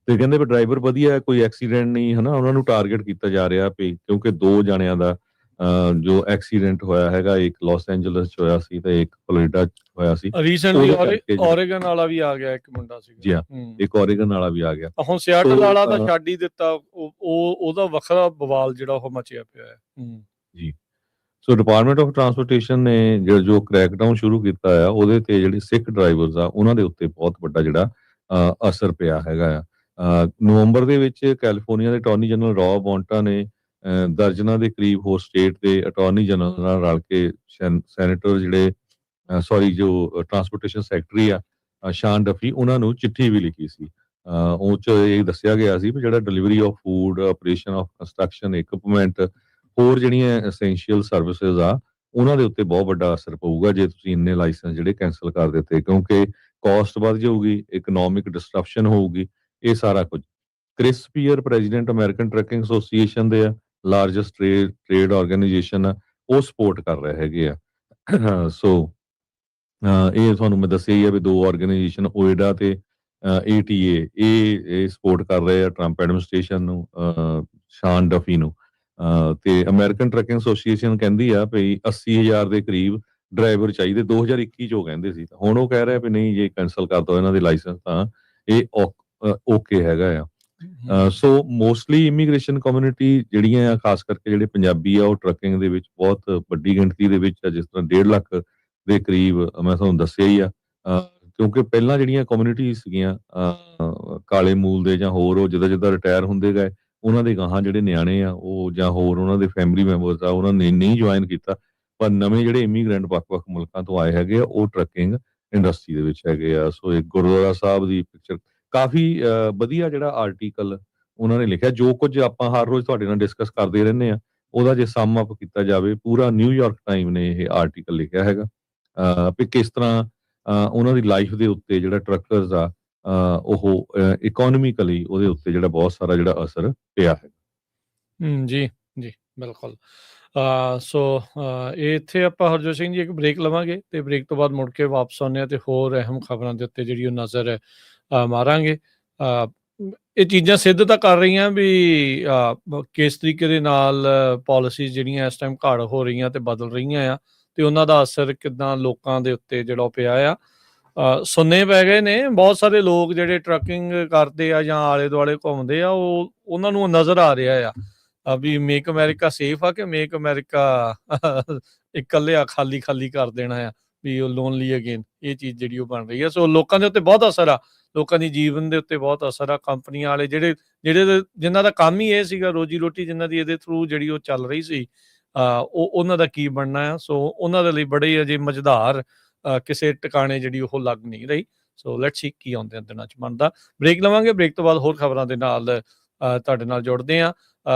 ਤੇ ਕਹਿੰਦੇ ਵੀ ਡਰਾਈਵਰ ਵਧੀਆ, ਕੋਈ ਐਕਸੀਡੈਂਟ ਨਹੀਂ, ਹਨਾ। ਉਹਨਾਂ ਨੂੰ ਟਾਰਗੇਟ ਕੀਤਾ ਜਾ ਰਿਹਾ ਵੀ ਕਿਉਂਕਿ 2 ਜਣਿਆਂ ਦਾ ਜੋ ਐਕਸੀਡੈਂਟ ਹੋਇਆ ਹੈਗਾ, ਇੱਕ ਲਾਸ ਐਂਜਲਸ 'ਚ ਹੋਇਆ ਸੀ ਤੇ ਇੱਕ ਫਲੋਰੀਡਾ 'ਚ ਹੋਇਆ ਸੀ। ਰੀਸੈਂਟਲੀ ਉਹਦੇ ਕਰਕੇ ਓਰੇਗਨ ਵਾਲਾ ਵੀ ਆ ਗਿਆ, ਇੱਕ ਮੁੰਡਾ ਜੀ ਸੀਗਾ। ਹਾਂ, ਇੱਕ ਓਰੇਗਨ ਵਾਲਾ ਵੀ ਆ ਗਿਆ। ਹੁਣ ਸਿਆਟਲ ਵਾਲਾ ਤਾਂ ਸੋ ਛੱਡ ਹੀ ਦਿੱਤਾ, ਉਹਦਾ ਵੱਖਰਾ ਬਵਾਲ ਜਿਹੜਾ ਉਹ ਮਚਿਆ ਪਿਆ ਹੈ। ਜੀ, ਸੋ ਡਿਪਾਰਟਮੈਂਟ ਆਫ ਟਰਾਂਸਪੋਰਟੇਸ਼ਨ ਨੇ ਜੋ ਕ੍ਰੈਕਡਾਊਨ ਸ਼ੁਰੂ ਕੀਤਾ ਆ, ਉਹਦੇ ਤੇ ਜਿਹੜੇ ਸਿੱਖ ਡਰਾਈਵਰਸ ਆ ਉਹਨਾਂ ਦੇ ਉੱਤੇ ਬਹੁਤ ਵੱਡਾ ਜਿਹੜਾ ਅਸਰ ਪਿਆ ਹੈਗਾ ਆ। ਨਵੰਬਰ ਦੇ ਵਿੱਚ ਕੈਲੀਫੋਰਨੀਆ ਦੇ ਅਟਾਰਨੀ ਜਨਰਲ ਰੌਬ ਬੌਂਟਾ ਨੇ ਦਰਜਨਾਂ ਦੇ ਕਰੀਬ ਹੋਰ ਸਟੇਟ ਦੇ ਅਟਾਰਨੀ ਜਨਰਲ ਨਾਲ ਰਲ ਕੇ ਸੈਨੇਟਰ ਜਿਹੜੇ ਜੋ ਟਰਾਂਸਪੋਰਟੇਸ਼ਨ ਸੈਕਟਰੀ ਆ ਸ਼ਾਨ ਡਫੀ, ਉਹਨਾਂ ਨੂੰ ਚਿੱਠੀ ਵੀ ਲਿਖੀ ਸੀ। ਉਹ 'ਚ ਇਹ ਦੱਸਿਆ ਗਿਆ ਸੀ ਵੀ ਜਿਹੜਾ delivery of food, operation of construction equipment, ਹੋਰ ਜਿਹੜੀਆਂ ਐਸੈਂਸ਼ੀਅਲ ਸਰਵਿਸਿਜ਼ ਆ ਉਹਨਾਂ ਦੇ ਉੱਤੇ ਬਹੁਤ ਵੱਡਾ ਅਸਰ ਪਊਗਾ ਜੇ ਤੁਸੀਂ ਇੰਨੇ ਲਾਇਸੈਂਸ ਜਿਹੜੇ ਕੈਂਸਲ ਕਰ ਦਿੱਤੇ, ਕਿਉਂਕਿ ਕਾਸਟ ਵੱਧ ਜਾਊਗੀ, ਇਕਨੋਮਿਕ ਡਿਸਟਰਪਸ਼ਨ ਹੋਊਗੀ, ਇਹ ਸਾਰਾ ਕੁਝ। Chris Spear president American trucking association ਦੇ ਆ, ਲਾਰਜੈਸਟ ਟ੍ਰੇਡ ਆਰਗੇਨਾਈਜੇਸ਼ਨ ਆ, ਉਹ ਸਪੋਰਟ ਕਰ ਰਹੇ ਹੈਗੇ ਆ। ਸੋ ਇਹ ਤੁਹਾਨੂੰ ਮੈਂ ਦੱਸਿਆ ਹੀ ਆ ਵੀ 2 ਆਰਗੇਨਾਈਜੇਸ਼ਨ ਓਇਡਾ ਤੇ ATA ਇਹ ਸਪੋਰਟ ਕਰ ਰਹੇ ਆ ਟਰੰਪ ਐਡਮਿਨਿਸਟ੍ਰੇਸ਼ਨ ਨੂੰ, ਸ਼ਾਨ ਡਫੀ ਨੂੰ। ਤੇ ਅਮਰੀਕਨ ਟਰੱਕਿੰਗ ਐਸੋਸੀਏਸ਼ਨ ਕਹਿੰਦੀ ਆ ਵੀ 80,000 ਦੇ ਕਰੀਬ ਡਰਾਈਵਰ ਚਾਹੀਦੇ 2021 'ਚ ਉਹ ਕਹਿੰਦੇ ਸੀ, ਹੁਣ ਉਹ ਕਹਿ ਰਿਹਾ ਵੀ ਨਹੀਂ ਜੇ ਕੈਂਸਲ ਕਰ ਦੋ ਇਹਨਾਂ ਦੇ ਲਾਇਸੈਂਸ ਤਾਂ ਇਹ ਓਕੇ ਹੈਗਾ ਆ। ਸੋ ਮੋਸਟਲੀ ਇਮੀਗ੍ਰੇਸ਼ਨ ਕਮਿਊਨਿਟੀ ਜਿਹੜੀਆਂ ਆ, ਖਾਸ ਕਰਕੇ ਜਿਹੜੇ ਪੰਜਾਬੀ ਆ, ਉਹ ਟਰੱਕਿੰਗ ਦੇ ਵਿੱਚ ਬਹੁਤ ਵੱਡੀ ਗਿਣਤੀ ਦੇ ਵਿੱਚ ਆ। ਜਿਸ ਤਰ੍ਹਾਂ 1.5 ਲੱਖ ਦੇ ਕਰੀਬ ਮੈਂ ਤੁਹਾਨੂੰ ਦੱਸਿਆ ਹੀ ਆ। ਕਿਉਂਕਿ ਪਹਿਲਾਂ ਜਿਹੜੀਆਂ ਕਮਿਊਨਿਟੀ ਸੀਗੀਆਂ ਕਾਲੇ ਮੂਲ ਦੇ ਜਾਂ ਹੋਰ, ਉਹ ਜਿੱਦਾਂ ਜਿੱਦਾਂ ਰਿਟਾਇਰ ਹੁੰਦੇ ਗਏ, ਉਹਨਾਂ ਦੇ ਗਾਹਾਂ ਜਿਹੜੇ ਨਿਆਣੇ ਆ ਉਹ ਜਾਂ ਹੋਰ ਉਹਨਾਂ ਦੇ ਫੈਮਿਲੀ ਮੈਂਬਰਸ ਆ, ਉਹਨਾਂ ਨੇ ਨਹੀਂ ਜੁਆਇਨ ਕੀਤਾ। ਪਰ ਨਵੇਂ ਜਿਹੜੇ ਇਮੀਗ੍ਰੈਂਟ ਵੱਖ-ਵੱਖ ਮੁਲਕਾਂ ਤੋਂ ਆਏ ਹੈਗੇ ਆ, ਉਹ ਟਰੱਕਿੰਗ ਇੰਡਸਟਰੀ ਦੇ ਵਿੱਚ ਹੈਗੇ ਆ। ਸੋ ਇੱਕ ਗੁਰਦੁਆਰਾ ਸਾਹਿਬ ਦੀ ਪਿਕਚਰ ਕਾਫੀ ਵਧੀਆ ਜਿਹੜਾ ਆਰਟੀਕਲ ਉਹਨਾਂ ਨੇ ਲਿਖਿਆ, ਜੋ ਕੁਝ ਆਪਾਂ ਹਰ ਰੋਜ਼ ਤੁਹਾਡੇ ਨਾਲ ਡਿਸਕਸ ਕਰਦੇ ਰਹਿੰਦੇ ਆ, ਉਹਦਾ ਜੇ ਸਮ ਅਪ ਕੀਤਾ ਜਾਵੇ, ਪੂਰਾ ਨਿਊਯਾਰਕ ਟਾਈਮ ਨੇ ਇਹ ਆਰਟੀਕਲ ਲਿਖਿਆ ਹੈਗਾ ਵੀ ਕਿਸ ਤਰ੍ਹਾਂ ਉਹਨਾਂ ਦੀ ਲਾਈਫ ਦੇ ਉੱਤੇ ਜਿਹੜਾ ਟਰੱਕਰਸ ਆ ਉਹ ਇਕੋਨੋਮਿਕਲੀ ਉਹਦੇ ਉੱਤੇ ਜਿਹੜਾ ਬਹੁਤ ਸਾਰਾ ਜਿਹੜਾ ਅਸਰ ਪਿਆ ਹੈ। ਜੀ, ਜੀ, ਬਿਲਕੁਲ। ਸੋ ਇਹ ਇੱਥੇ ਆਪਾਂ ਹਰਜੋਤ ਸਿੰਘ ਜੀ ਇੱਕ ਬ੍ਰੇਕ ਲਵਾਂਗੇ ਤੇ ਬ੍ਰੇਕ ਤੋਂ ਬਾਅਦ ਮੁੜ ਕੇ ਵਾਪਸ ਆਉਂਦੇ ਹਾਂ ਤੇ ਹੋਰ ਅਹਿਮ ਖਬਰਾਂ ਦੇ ਉੱਤੇ ਜਿਹੜੀ ਉਹ ਨਜ਼ਰ ਮਾਰਾਂਗੇ। ਇਹ ਚੀਜ਼ਾਂ ਸਿੱਧ ਤਾਂ ਕਰ ਰਹੀਆਂ ਵੀ ਕਿਸ ਤਰੀਕੇ ਦੇ ਨਾਲ ਪਾਲਿਸੀਜ਼ ਜਿਹੜੀਆਂ ਇਸ ਟਾਈਮ ਘਾੜ ਹੋ ਰਹੀਆਂ ਤੇ ਬਦਲ ਰਹੀਆਂ ਆ, ਤੇ ਉਹਨਾਂ ਦਾ ਅਸਰ ਕਿੱਦਾਂ ਲੋਕਾਂ ਦੇ ਉੱਤੇ ਜਿਹੜਾ ਉਹ ਪਿਆ ਆ। ਸੁੰਨੇ ਪੈ ਗਏ ਨੇ ਬਹੁਤ ਸਾਰੇ ਲੋਕ ਜਿਹੜੇ ਟਰੱਕਿੰਗ ਕਰਦੇ ਆ ਜਾਂ ਆਲੇ ਦੁਆਲੇ ਘੁੰਮਦੇ ਆ, ਉਹਨਾਂ ਨੂੰ ਨਜ਼ਰ ਆ ਰਿਹਾ ਆ ਵੀ ਮੇਕ ਅਮਰੀਕਾ ਸੇਫ ਆ ਕਿ ਮੇਕ ਅਮਰੀਕਾ ਇਕੱਲੇ ਖਾਲੀ ਖਾਲੀ ਕਰ ਦੇਣਾ ਆ, ਵੀ ਉਹ ਲੋਨਲੀ ਅਗੇਨ, ਇਹ ਚੀਜ਼ ਜਿਹੜੀ ਉਹ ਬਣ ਰਹੀ ਆ। ਸੋ ਲੋਕਾਂ ਦੇ ਉੱਤੇ ਬਹੁਤ ਅਸਰ ਆ, ਲੋਕਾਂ ਦੀ ਜੀਵਨ ਦੇ ਉੱਤੇ ਬਹੁਤ ਅਸਰ ਆ। ਕੰਪਨੀਆਂ ਵਾਲੇ ਜਿਹੜੇ ਜਿਨ੍ਹਾਂ ਦਾ ਕੰਮ ਹੀ ਇਹ ਸੀਗਾ, ਰੋਜੀ ਰੋਟੀ ਜਿਨ੍ਹਾਂ ਦੀ ਇਹਦੇ ਥਰੂ ਜਿਹੜੀ ਉਹ ਚੱਲ ਰਹੀ ਸੀ, ਉਹਨਾਂ ਦਾ ਕੀ ਬਣਨਾ ਆ। ਸੋ ਉਹਨਾਂ ਦੇ ਲਈ ਬੜੇ ਅਜੇ ਮਜ਼ੇਦਾਰ ਕਿਸੇ ਟਿਕਾਣੇ ਜਿਹੜੀ ਉਹ ਲੱਗ ਨਹੀਂ ਰਹੀ। ਸੋ ਲੈਟਸ ਸੀ ਕੀ ਆਉਂਦੇ ਦਿਨਾਂ 'ਚ ਬਣਦਾ। ਬ੍ਰੇਕ ਲਵਾਂਗੇ, ਬ੍ਰੇਕ ਤੋਂ ਬਾਅਦ ਹੋਰ ਖਬਰਾਂ ਦੇ ਨਾਲ ਤੁਹਾਡੇ ਨਾਲ ਜੁੜਦੇ ਹਾਂ।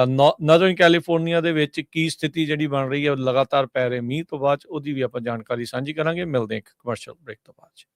ਨਾਰਥਰਨ ਕੈਲੀਫੋਰਨੀਆ ਦੇ ਵਿੱਚ ਕੀ ਸਥਿਤੀ ਜਿਹੜੀ ਬਣ ਰਹੀ ਹੈ ਲਗਾਤਾਰ ਪੈ ਰਹੇ ਮੀਂਹ ਤੋਂ ਬਾਅਦ, ਉਹਦੀ ਵੀ ਆਪਾਂ ਜਾਣਕਾਰੀ ਸਾਂਝੀ ਕਰਾਂਗੇ। ਮਿਲਦੇ ਹਾਂ ਇੱਕ ਕਮਰਸ਼ੀਅਲ ਬ੍ਰੇਕ ਤੋਂ ਬਾਅਦ 'ਚ।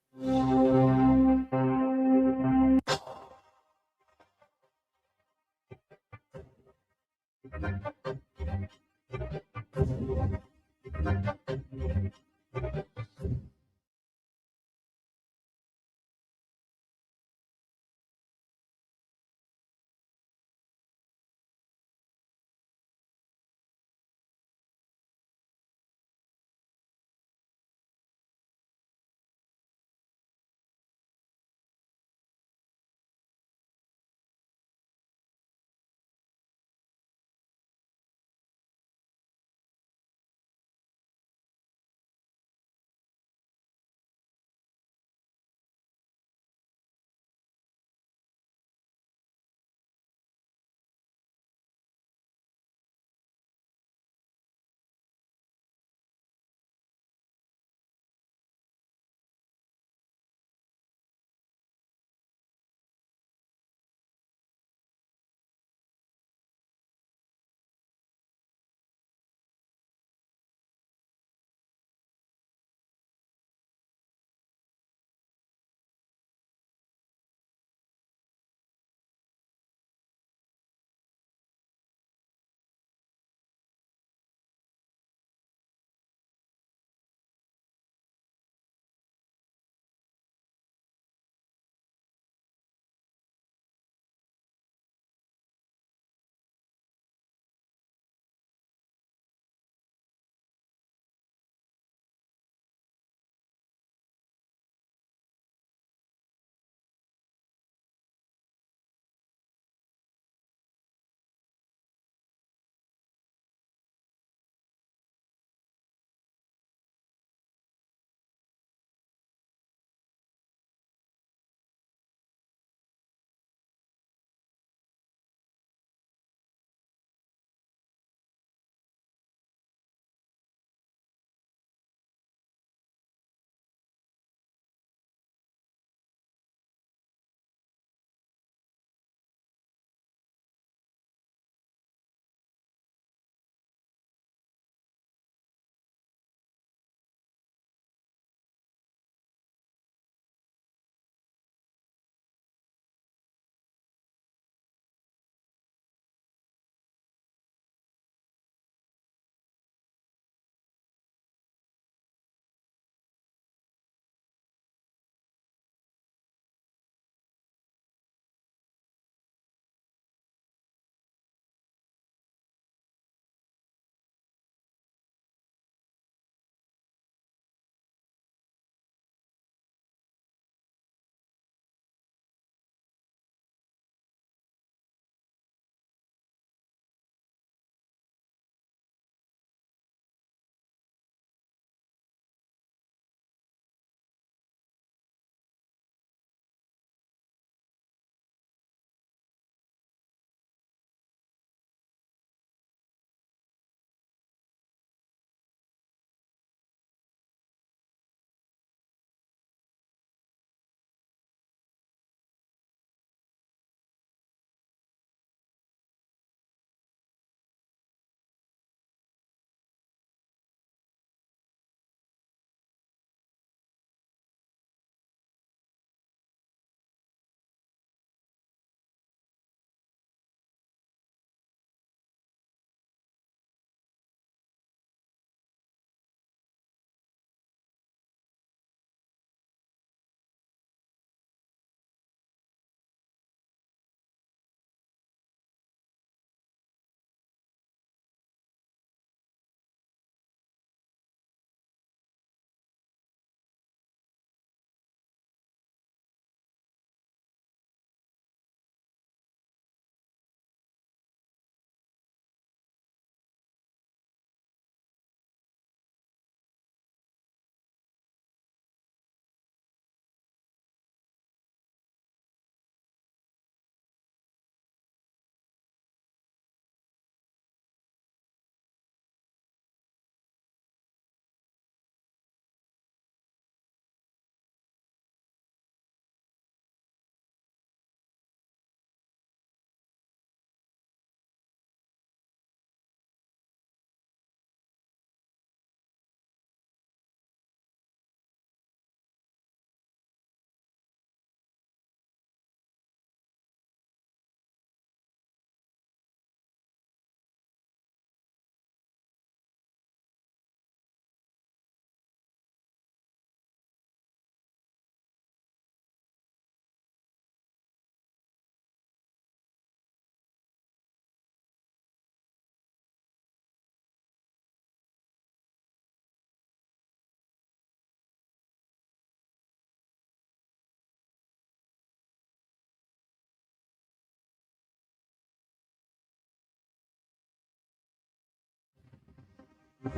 ਬ੍ਰੇਕ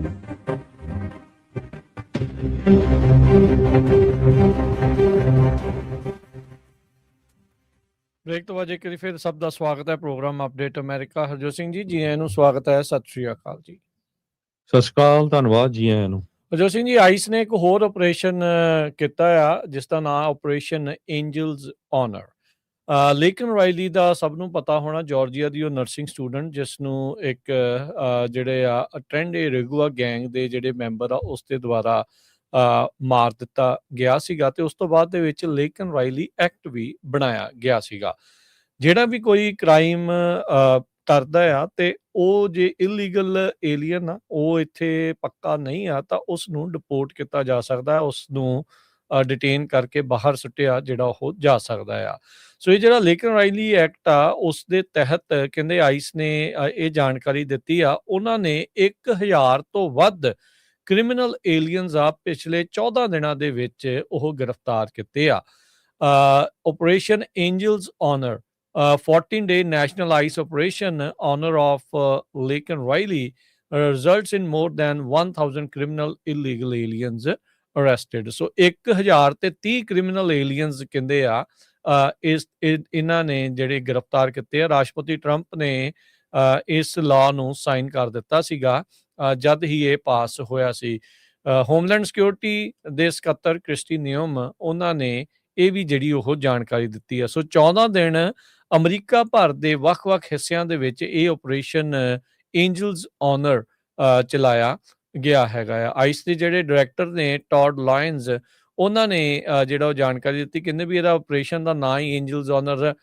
ਤੋਂ ਬਾਅਦ ਇੱਕ ਵਾਰੀ ਫਿਰ ਸਭ ਦਾ ਸਵਾਗਤ ਹੈ program update America. Harjot Singh ji, ਜੀ ਆਇਆਂ ਨੂੰ ਸਵਾਗਤ ਹੈ। ਸਤਿ ਸ਼੍ਰੀ ਅਕਾਲ ਜੀ। ਸਤਿ ਸ਼੍ਰੀ ਅਕਾਲ, ਧੰਨਵਾਦ ਜੀ ਆਇਆਂ ਨੂੰ। ਹਰਜੋਤ ਸਿੰਘ ਜੀ, ਆਈਸ ਨੇ ਇੱਕ ਹੋਰ ਆਪਰੇਸ਼ਨ ਕੀਤਾ ਆ ਜਿਸ ਦਾ ਨਾਮ ਆਪਰੇਸ਼ਨ ਐਂਜਲਸ ਆਨਰ। ਲੇਕਿਨ ਰਾਈਲੀ ਦਾ ਸਭ ਨੂੰ ਪਤਾ ਹੋਣਾ, ਜਾਰਜੀਆ ਦੀ ਉਹ ਨਰਸਿੰਗ ਸਟੂਡੈਂਟ ਜਿਸ ਨੂੰ ਇੱਕ ਜਿਹੜੇ ਆ ਟ੍ਰੈਂਡ ਰੈਗੂਲਰ ਗੈਂਗ ਦੇ ਜਿਹੜੇ ਮੈਂਬਰ ਆ ਉਸ ਦੇ ਦੁਆਰਾ ਮਾਰ ਦਿੱਤਾ ਗਿਆ ਸੀਗਾ, ਤੇ ਉਸ ਤੋਂ ਬਾਅਦ ਦੇ ਵਿੱਚ ਲੇਕਿਨ ਰਾਈਲੀ ਐਕਟ ਵੀ ਬਣਾਇਆ ਗਿਆ ਸੀਗਾ। ਜਿਹੜਾ ਵੀ ਕੋਈ ਕ੍ਰਾਈਮ ਕਰਦਾ ਆ ਤੇ ਉਹ ਜੇ ਇਲੀਗਲ ਏਲੀਅਨ ਆ, ਉਹ ਇੱਥੇ ਪੱਕਾ ਨਹੀਂ ਆ, ਤਾਂ ਉਸ ਨੂੰ ਡਿਪੋਰਟ ਕੀਤਾ ਜਾ ਸਕਦਾ, ਉਸ ਨੂੰ ਡਿਟੇਨ ਕਰਕੇ ਬਾਹਰ ਸੁੱਟਿਆ ਜਿਹੜਾ ਉਹ ਜਾ ਸਕਦਾ ਆ। ਸੋ ਇਹ ਜਿਹੜਾ ਲੇਕਿਨ ਰਾਈਲੀ ਐਕਟ ਆ ਉਸ ਦੇ ਤਹਿਤ ਕਹਿੰਦੇ ਆਈਸ ਨੇ ਇਹ ਜਾਣਕਾਰੀ ਦਿੱਤੀ ਆ। ਉਹਨਾਂ ਨੇ 1000 ਤੋਂ ਵੱਧ ਕ੍ਰਿਮੀਨਲ ਏਲੀਅਨਸ ਆ ਪਿਛਲੇ 14 ਦਿਨਾਂ ਦੇ ਵਿੱਚ ਉਹ ਗ੍ਰਿਫਤਾਰ ਕੀਤੇ ਆ। Operation angels honor 14-day national ICE operation honor of Laken Riley results in more than 1,000 criminal illegal aliens arrested. So 1030 criminal aliens ਕਹਿੰਦੇ ਆ ਇਹਨਾਂ ਨੇ ਜਿਹੜੇ ਗ੍ਰਿਫਤਾਰ ਕੀਤੇ ਆ। ਰਾਸ਼ਟਰਪਤੀ ਟਰੰਪ ਨੇ ਇਸ ਲਾਅ ਨੂੰ ਸਾਈਨ ਕਰ ਦਿੱਤਾ ਸੀਗਾ ਜਦ ਹੀ ਇਹ ਪਾਸ ਹੋਇਆ ਸੀ। ਹੋਮਲੈਂਡ ਸਿਕਿਉਰਿਟੀ ਦੇ ਸਕੱਤਰ ਕ੍ਰਿਸਟੀ ਨਿਯਮ ਉਹਨਾਂ ਨੇ ਇਹ ਵੀ ਜਿਹੜੀ ਉਹ ਜਾਣਕਾਰੀ ਦਿੱਤੀ ਆ। ਸੋ 14 ਦਿਨ ਅਮਰੀਕਾ ਭਰ ਦੇ ਵੱਖ-ਵੱਖ ਹਿੱਸਿਆਂ ਦੇ ਵਿੱਚ ਇਹ ਆਪਰੇਸ਼ਨ ਐਂਜਲਸ ਆਨਰ ਚਲਾਇਆ ਗਿਆ ਹੈਗਾ ਆ। ਆਈਸ ਦੇ ਜਿਹੜੇ ਡਾਇਰੈਕਟਰ ਨੇ ਟੌਡ ਲਾਇਨਸ, ਉਹਨਾਂ ਨੇ ਜਿਹੜਾ ਉਹ ਜਾਣਕਾਰੀ ਦਿੱਤੀ। ਕਹਿੰਦੇ ਵੀ ਇਹਦਾ ਆਪਰੇਸ਼ਨ ਦਾ ਨਾਂ ਹੀ ਐਂਜਲਸ ਆਨਰ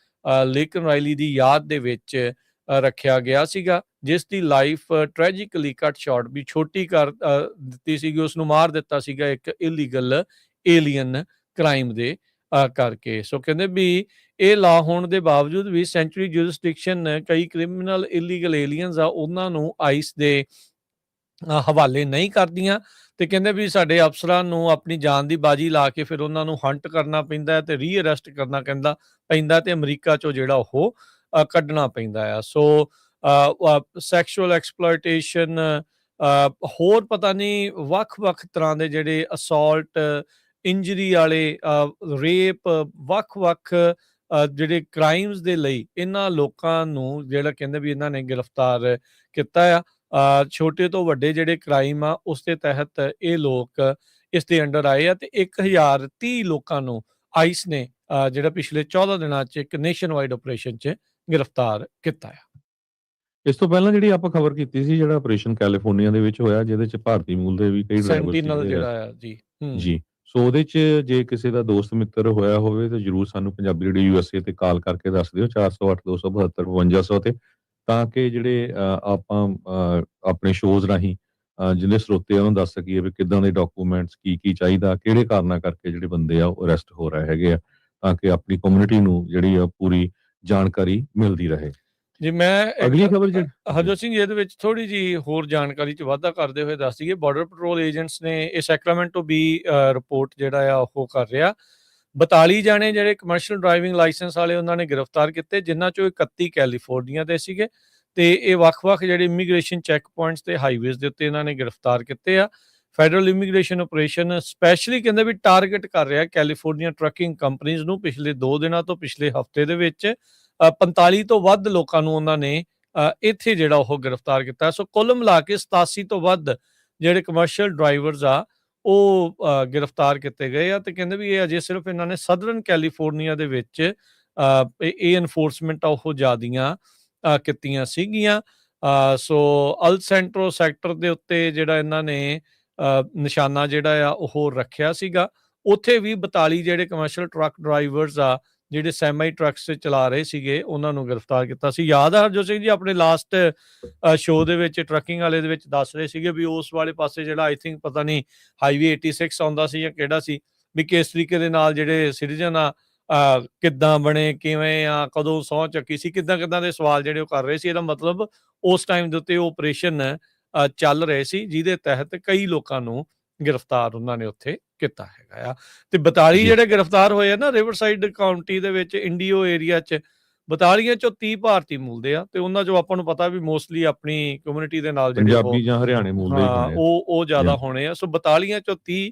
ਲੇਕਿਨ ਰਾਈਲੀ ਦੀ ਯਾਦ ਦੇ ਵਿੱਚ ਰੱਖਿਆ ਗਿਆ ਸੀਗਾ, ਜਿਸ ਦੀ ਲਾਈਫ ਟ੍ਰੈਜਿਕਲੀ ਕੱਟ ਸ਼ਾਰਟ ਵੀ ਛੋਟੀ ਕਰ ਦਿੱਤੀ ਸੀਗੀ। ਉਸਨੂੰ ਮਾਰ ਦਿੱਤਾ ਸੀਗਾ ਇੱਕ ਇਲੀਗਲ ਏਲੀਅਨ ਕ੍ਰਾਈਮ ਦੇ ਕਰਕੇ। ਸੋ ਕਹਿੰਦੇ ਵੀ ਇਹ ਲਾ ਹੋਣ ਦੇ ਬਾਵਜੂਦ ਵੀ ਸੈਂਚੁਰੀ ਜੁਰਿਸਡਿਕਸ਼ਨ ਕਈ ਕ੍ਰਿਮੀਨਲ ਇਲੀਗਲ ਏਲੀਅਨਸ ਆ ਉਹਨਾਂ ਨੂੰ ਆਈਸ ਦੇ ਹਵਾਲੇ ਨਹੀਂ ਕਰਦੀਆਂ, ਤੇ ਕਹਿੰਦੇ ਵੀ ਸਾਡੇ ਅਫਸਰਾਂ ਨੂੰ ਆਪਣੀ ਜਾਨ ਦੀ ਬਾਜੀ ਲਾ ਕੇ ਫਿਰ ਉਹਨਾਂ ਨੂੰ ਹੰਟ ਕਰਨਾ ਪੈਂਦਾ ਹੈ ਤੇ ਰੀਅਰੈਸਟ ਕਰਨਾ ਪੈਂਦਾ ਤੇ ਅਮਰੀਕਾ ਚੋਂ ਜਿਹੜਾ ਉਹ ਕੱਢਣਾ ਪੈਂਦਾ ਆ। ਸੋ ਸੈਕਸ਼ੂਅਲ ਐਕਸਪਲੋਇਟੇਸ਼ਨ, ਹੋਰ ਪਤਾ ਨਹੀਂ ਵੱਖ-ਵੱਖ ਤਰ੍ਹਾਂ ਦੇ ਜਿਹੜੇ ਅਸੌਲਟ, ਇੰਜਰੀ ਵਾਲੇ, ਰੇਪ, ਵੱਖ-ਵੱਖ ਜਿਹੜੇ ਕ੍ਰਾਈਮਸ ਦੇ ਲਈ ਇਹਨਾਂ ਲੋਕਾਂ ਨੂੰ ਜਿਹੜਾ ਕਹਿੰਦੇ ਵੀ ਇਹਨਾਂ ਨੇ ਗ੍ਰਿਫਤਾਰ ਕੀਤਾ ਆ। ਛੋਟੇ ਤੋਂ ਵੱਡੇ ਜਿਹੜੇ ਕ੍ਰਾਈਮ ਆ ਉਸ ਦੇ ਤਹਿਤ ਇਹ ਲੋਕ ਇਸ ਦੇ ਅੰਡਰ ਆਏ ਆ, ਤੇ 1030 ਲੋਕਾਂ ਨੂੰ ਆਈਸ ਨੇ ਜਿਹੜਾ ਪਿਛਲੇ 14 ਦਿਨਾਂ 'ਚ ਇੱਕ ਨੇਸ਼ਨ ਵਾਈਡ ਆਪਰੇਸ਼ਨ 'ਚ ਗ੍ਰਿਫਤਾਰ ਕੀਤਾ ਆ। ਇਸ ਤੋਂ ਪਹਿਲਾਂ ਜਿਹੜੀ ਆਪਾਂ ਖਬਰ ਕੀਤੀ ਸੀ, ਜਿਹੜਾ ਆਪਰੇਸ਼ਨ ਕੈਲੀਫੋਰਨੀਆ ਦੇ ਵਿੱਚ ਹੋਇਆ, ਜਿਹਦੇ 'ਚ ਭਾਰਤੀ ਮੂਲ ਦੇ ਵੀ ਕਈ ਡਰਾਈਵਰ ਸੈਂਟੀਨਲ ਜਿਹੜਾ ਆ ਜੀ। ਸੋ ਉਹਦੇ 'ਚ ਜੇ ਕਿਸੇ ਦਾ ਦੋਸਤ ਮਿੱਤਰ ਹੋਇਆ ਹੋਵੇ ਤਾਂ ਜਰੂਰ ਸਾਨੂੰ ਪੰਜਾਬੀ ਰੇਡੀਓ USA ਤੇ ਕਾਲ ਕਰਕੇ ਦੱਸ ਦਿਓ 408 272 5200 ਤੇ, ਤਾਂ ਕਿ ਜਿਹੜੇ ਆਪਾਂ ਆਪਣੇ ਸ਼ੋਜ਼ ਰਾਹੀਂ ਜਿਹਨੇ ਸਰੋਤੇ ਉਹਨਾਂ ਨੂੰ ਦੱਸ ਸਕੀਏ ਵੀ ਕਿੱਦਾਂ ਦੇ ਡਾਕੂਮੈਂਟਸ ਕੀ ਚਾਹੀਦਾ, ਕਿਹੜੇ ਕਾਰਨਾਂ ਕਰਕੇ ਜਿਹੜੇ ਬੰਦੇ ਆ ਉਹ ਅਰੈਸਟ ਹੋ ਰਹੇ ਹੈਗੇ ਆ, ਤਾਂ ਕਿ ਆਪਣੀ ਕਮਿਊਨਿਟੀ ਨੂੰ ਜਿਹੜੀ ਆ ਪੂਰੀ ਜਾਣਕਾਰੀ ਮਿਲਦੀ ਰਹੇ। ਜੀ ਮੈਂ ਅਗਲੀ ਖਬਰ ਹਰਜੋਤ ਸਿੰਘ ਇਹਦੇ ਵਿੱਚ ਥੋੜੀ ਜੀ ਹੋਰ ਜਾਣਕਾਰੀ 'ਚ ਵਾਧਾ ਕਰਦੇ ਹੋਏ ਦੱਸ ਦਈਏ, ਬਾਰਡਰ ਪੈਟਰੋਲ ਏਜੰਟਸ ਨੇ ਇਹ ਸੈਕਰਾਮੈਂਟੋ ਵੀ ਰਿਪੋਰਟ ਜਿਹੜਾ ਆ ਉਹ ਕਰ ਰਿਹਾ। 42 ਜਾਣੇ ਜਿਹੜੇ ਕਮਰਸ਼ੀਅਲ ਡਰਾਈਵਿੰਗ ਲਾਇਸੈਂਸ ਵਾਲੇ ਉਹਨਾਂ ਨੇ ਗ੍ਰਿਫਤਾਰ ਕੀਤੇ, ਜਿਨ੍ਹਾਂ ਚੋਂ 31 ਕੈਲੀਫੋਰਨੀਆ ਦੇ ਸੀਗੇ, ਤੇ ਇਹ ਵੱਖ-ਵੱਖ ਜਿਹੜੇ ਇਮੀਗ੍ਰੇਸ਼ਨ ਚੈੱਕ ਪੁਆਇੰਟਸ ਤੇ ਹਾਈਵੇਜ਼ ਦੇ ਉੱਤੇ ਇਹਨਾਂ ਨੇ ਗ੍ਰਿਫਤਾਰ ਕੀਤੇ ਆ। ਫੈਡਰਲ ਇਮੀਗ੍ਰੇਸ਼ਨ ਆਪਰੇਸ਼ਨ ਸਪੈਸ਼ਲੀ ਕਹਿੰਦੇ ਵੀ ਟਾਰਗੇਟ ਕਰ ਰਿਹਾ ਕੈਲੀਫੋਰਨੀਆ ਟਰੱਕਿੰਗ ਕੰਪਨੀਜ਼ ਨੂੰ। ਪਿਛਲੇ 2 ਦਿਨਾਂ ਤੋਂ ਪਿਛਲੇ ਹਫ਼ਤੇ ਦੇ ਵਿੱਚ 45 ਤੋਂ ਵੱਧ ਲੋਕਾਂ ਨੂੰ ਉਹਨਾਂ ਨੇ ਇੱਥੇ ਜਿਹੜਾ ਉਹ ਗ੍ਰਿਫਤਾਰ ਕੀਤਾ। ਸੋ ਕੁੱਲ ਮਿਲਾ ਕੇ 87 ਤੋਂ ਵੱਧ ਜਿਹੜੇ ਕਮਰਸ਼ੀਅਲ ਡਰਾਈਵਰਸ ਆ ਉਹ ਗ੍ਰਿਫਤਾਰ ਕੀਤੇ ਗਏ ਆ, ਤੇ ਕਹਿੰਦੇ ਵੀ ਇਹ ਅਜੇ ਸਿਰਫ ਇਹਨਾਂ ਨੇ ਸਦਰਨ ਕੈਲੀਫੋਰਨੀਆ ਦੇ ਵਿੱਚ ਇਹ ਐਨਫੋਰਸਮੈਂਟ ਆ ਉਹ ਜ਼ਿਆਦੀਆਂ ਕੀਤੀਆਂ ਸੀਗੀਆਂ। ਸੋ ਅਲ ਸੈਂਟਰੋ ਸੈਕਟਰ ਦੇ ਉੱਤੇ ਜਿਹੜਾ ਇਹਨਾਂ ਨੇ ਨਿਸ਼ਾਨਾ ਜਿਹੜਾ ਆ ਉਹ ਰੱਖਿਆ ਸੀਗਾ। ਉੱਥੇ ਵੀ 42 ਜਿਹੜੇ ਕਮਰਸ਼ੀਅਲ ਟਰੱਕ ਡਰਾਈਵਰਸ ਆ ਜਿਹੜੇ ਸੈਮੀ ਟਰੱਕਸ ਚਲਾ ਰਹੇ ਸੀਗੇ ਉਹਨਾਂ ਨੂੰ ਗ੍ਰਿਫਤਾਰ ਕੀਤਾ ਸੀ। ਯਾਦ ਆ ਹਰਜੋਤ ਸਿੰਘ ਜੀ, ਆਪਣੇ ਲਾਸਟ ਸ਼ੋਅ ਦੇ ਵਿੱਚ ਟਰੱਕਿੰਗ ਵਾਲੇ ਦੇ ਵਿੱਚ ਦੱਸ ਰਹੇ ਸੀਗੇ ਵੀ ਉਸ ਵਾਲੇ ਪਾਸੇ ਜਿਹੜਾ ਆਈ ਥਿੰਕ ਪਤਾ ਨਹੀਂ ਹਾਈਵੇ 86 ਆਉਂਦਾ ਸੀ ਜਾਂ ਕਿਹੜਾ ਸੀ, ਵੀ ਕਿਸ ਤਰੀਕੇ ਦੇ ਨਾਲ ਜਿਹੜੇ ਸਿਟੀਜ਼ਨ ਆ ਕਿੱਦਾਂ ਬਣੇ, ਕਿਵੇਂ ਆ, ਕਦੋਂ ਸਹੁੰ ਚੱਕੀ ਸੀ, ਕਿੱਦਾਂ ਦੇ ਸਵਾਲ ਜਿਹੜੇ ਉਹ ਕਰ ਰਹੇ ਸੀ। ਇਹਦਾ ਮਤਲਬ ਉਸ ਟਾਈਮ ਦੇ ਉੱਤੇ ਆਪਰੇਸ਼ਨ ਚੱਲ ਰਹੇ ਸੀ ਜਿਹਦੇ ਤਹਿਤ ਕਈ ਲੋਕਾਂ ਨੂੰ ਗ੍ਰਿਫਤਾਰ ਉਹਨਾਂ ਨੇ ਉੱਥੇ ਕੀਤਾ ਹੈਗਾ ਆ। ਤੇ 42 ਜਿਹੜੇ ਗ੍ਰਿਫਤਾਰ ਹੋਏ ਆ ਨਾ ਰਿਵਰਸਾਈਡ ਕਾਉਂਟੀ ਦੇ ਵਿੱਚ ਇੰਡੀਓ ਏਰੀਆ 'ਚ 42 ਚੋਂ 30 ਭਾਰਤੀ ਮੂਲ ਦੇ ਆ ਤੇ ਉਹਨਾਂ ਚੋਂ ਆਪਾਂ ਨੂੰ ਪਤਾ ਵੀ ਮੋਸਟਲੀ ਆਪਣੀ ਕਮਿਊਨਿਟੀ ਦੇ ਨਾਲ ਜਿਹੜੇ ਉਹ ਪੰਜਾਬੀ ਜਾਂ ਹਰਿਆਣੇ ਮੂਲ ਦੇ ਹੀ ਹਾਂ ਹੋਣੇ ਆ। ਉਹ ਜ਼ਿਆਦਾ Yeah. ਹੋਣੇ ਆ। ਸੋ 42 ਚੋਂ 30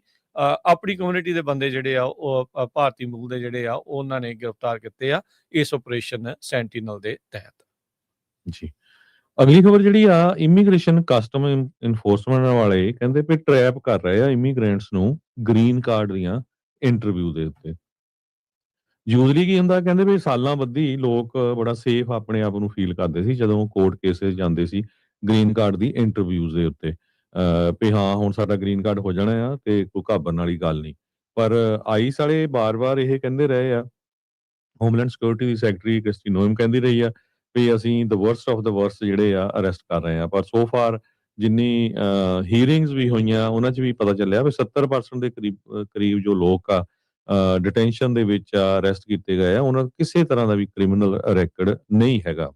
ਆਪਣੀ ਕਮਿਊਨਿਟੀ ਦੇ ਬੰਦੇ ਜਿਹੜੇ ਆ ਉਹ ਭਾਰਤੀ ਮੂਲ ਦੇ ਜਿਹੜੇ ਆ ਉਹਨਾਂ ਨੇ ਗ੍ਰਿਫਤਾਰ ਕੀਤੇ ਆ ਇਸ ਆਪਰੇਸ਼ਨ ਸੈਂਟੀਨਲ ਦੇ ਤਹਿਤ। ਜੀ। ਅਗਲੀ ਖਬਰ ਜਿਹੜੀ ਆ ਇਮੀਗ੍ਰੇਸ਼ਨ ਕਸਟਮ ਇਨਫੋਰਸਮੈਂਟ ਵਾਲੇ ਕਹਿੰਦੇ ਵੀ ਟਰੈਪ ਕਰ ਰਹੇ ਆ ਇਮੀਗ੍ਰੈਂਟਸ ਨੂੰ ਗ੍ਰੀਨ ਕਾਰਡ ਦੀਆਂ ਇੰਟਰਵਿਊ ਦੇ ਉੱਤੇ। ਯੂਜ਼ਲੀ ਕੀ ਹੁੰਦਾ ਕਹਿੰਦੇ ਵੀ ਸਾਲਾਂ ਬੱਧੀ ਲੋਕ ਬੜਾ ਸੇਫ ਆਪਣੇ ਆਪ ਨੂੰ ਫੀਲ ਕਰਦੇ ਸੀ ਜਦੋਂ ਕੋਰਟ ਕੇਸਿਸ ਜਾਂਦੇ ਸੀ ਗ੍ਰੀਨ ਕਾਰਡ ਦੀ ਇੰਟਰਵਿਊਜ਼ ਦੇ ਉੱਤੇ ਵੀ ਹਾਂ ਹੁਣ ਸਾਡਾ ਗ੍ਰੀਨ ਕਾਰਡ ਹੋ ਜਾਣਾ ਆ ਤੇ ਕੋਈ ਘਾਬਰਨ ਵਾਲੀ ਗੱਲ ਨਹੀਂ। ਪਰ ਆਈਸ ਵਾਲੇ ਬਾਰ-ਬਾਰ ਇਹ ਕਹਿੰਦੇ ਰਹੇ ਆ, ਹੋਮਲੈਂਡ ਸਿਕਿਉਰਿਟੀ ਦੀ ਸੈਕਟਰੀ ਕ੍ਰਿਸਟੀ ਨੋਇਮ ਕਹਿੰਦੀ ਰਹੀ ਆ ਵੀ ਅਸੀਂ ਦ ਵਰਸਟ ਆਫ ਦ ਵਰਸਟ ਜਿਹੜੇ ਆ ਅਰੈਸਟ ਕਰ ਰਹੇ ਆ। ਪਰ ਸੋ ਫਾਰ ਜਿੰਨੀ ਹੀਅਰਿੰਗਸ ਵੀ ਹੋਈਆਂ ਉਹਨਾਂ 'ਚ ਵੀ ਪਤਾ ਚੱਲਿਆ ਵੀ 70% ਦੇ ਕਰੀਬ ਜੋ ਲੋਕ ਆ ਡਿਟੈਂਸ਼ਨ ਦੇ ਵਿੱਚ ਅਰੈਸਟ ਕੀਤੇ ਗਏ ਆ ਉਹਨਾਂ ਦਾ ਕਿਸੇ ਤਰ੍ਹਾਂ ਦਾ ਵੀ ਕ੍ਰਿਮੀਨਲ ਰੈਕਡ ਨਹੀਂ ਹੈਗਾ।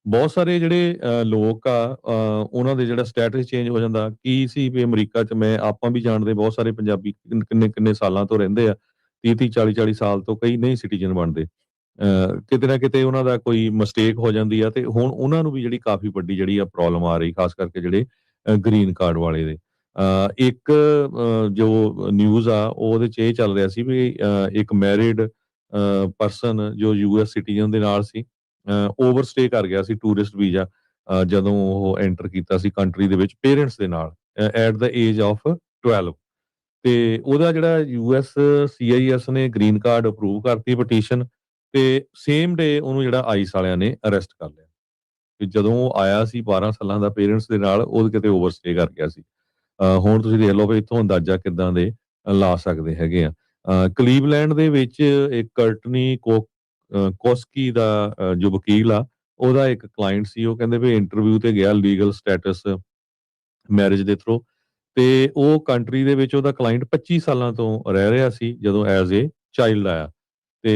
ਬਹੁਤ ਸਾਰੇ ਜਿਹੜੇ ਲੋਕ ਆ ਉਹਨਾਂ ਦੇ ਜਿਹੜਾ ਸਟੇਟਸ ਚੇਂਜ ਹੋ ਜਾਂਦਾ। ਕੀ ਸੀ ਵੀ ਅਮਰੀਕਾ 'ਚ ਆਪਾਂ ਵੀ ਜਾਣਦੇ ਬਹੁਤ ਸਾਰੇ ਪੰਜਾਬੀ ਕਿੰਨੇ ਸਾਲਾਂ ਤੋਂ ਰਹਿੰਦੇ ਆ 30 40 ਸਾਲ ਤੋਂ, ਕਈ ਨਹੀਂ ਸਿਟੀਜ਼ਨ ਬਣਦੇ। ਕਿਤੇ ਨਾ ਕਿਤੇ ਉਹਨਾਂ ਦਾ ਕੋਈ ਮਿਸਟੇਕ ਹੋ ਜਾਂਦੀ ਆ ਤੇ ਹੁਣ ਉਹਨਾਂ ਨੂੰ ਵੀ ਜਿਹੜੀ ਕਾਫੀ ਵੱਡੀ ਜਿਹੜੀ ਆ ਪ੍ਰੋਬਲਮ ਆ ਰਹੀ ਖਾਸ ਕਰਕੇ ਜਿਹੜੇ ਗ੍ਰੀਨ ਕਾਰਡ ਵਾਲੇ ਦੇ। ਇੱਕ ਜੋ ਨਿਊਜ਼ ਆ ਉਹਦੇ 'ਚ ਇਹ ਚੱਲ ਰਿਹਾ ਸੀ ਵੀ ਇੱਕ ਮੈਰਿਡ ਪਰਸਨ ਜੋ ਯੂਐਸ ਸਿਟੀਜ਼ਨ ਦੇ ਨਾਲ ਸੀ ਓਵਰਸਟੇ ਕਰ ਗਿਆ ਸੀ ਟੂਰਿਸਟ ਵੀਜ਼ਾ ਜਦੋਂ ਉਹ ਐਂਟਰ ਕੀਤਾ ਸੀ ਕੰਟਰੀ ਦੇ ਵਿੱਚ ਪੇਰੈਂਟਸ ਦੇ ਨਾਲ ਐਟ ਦਾ ਏਜ ਆਫ 12 ਤੇ ਉਹਦਾ ਜਿਹੜਾ ਯੂਐਸ ਸੀਆਈਐਸ ਨੇ ਗ੍ਰੀਨ ਕਾਰਡ ਅਪਰੂਵ ਕਰਤੀ ਪਟੀਸ਼ਨ ਤੇ ਸੇਮ ਡੇ ਉਹਨੂੰ ਜਿਹੜਾ ਆਈਸ ਵਾਲਿਆਂ ਨੇ ਅਰੈਸਟ ਕਰ ਲਿਆ। ਤੇ ਜਦੋਂ ਉਹ ਆਇਆ ਸੀ 12 ਸਾਲਾਂ ਦਾ ਪੇਰੈਂਟਸ ਦੇ ਨਾਲ ਉਹ ਕਿਤੇ ਓਵਰਸਟੇ ਕਰ ਗਿਆ ਸੀ। ਹੁਣ ਤੁਸੀਂ ਦੇਖ ਲਓ ਵੀ ਇੱਥੋਂ ਅੰਦਾਜ਼ਾ ਕਿੱਦਾਂ ਦੇ ਲਾ ਸਕਦੇ ਹੈਗੇ ਆ। ਕਲੀਵਲੈਂਡ ਦੇ ਵਿੱਚ ਇੱਕ ਕਰਟਨੀ ਕੋਸਕੀ ਦਾ ਜੋ ਵਕੀਲ ਆ ਉਹਦਾ ਇੱਕ ਕਲਾਇੰਟ ਸੀ ਉਹ ਕਹਿੰਦੇ ਵੀ ਇੰਟਰਵਿਊ ਤੇ ਗਿਆ ਲੀਗਲ ਸਟੇਟਸ ਮੈਰਿਜ ਦੇ ਥਰੂ ਤੇ ਉਹ ਕੰਟਰੀ ਦੇ ਵਿੱਚ ਉਹਦਾ ਕਲਾਇੰਟ 25 ਸਾਲਾਂ ਤੋਂ ਰਹਿ ਰਿਹਾ ਸੀ ਜਦੋਂ ਐਜ਼ ਏ ਚਾਈਲਡ ਆਇਆ ਤੇ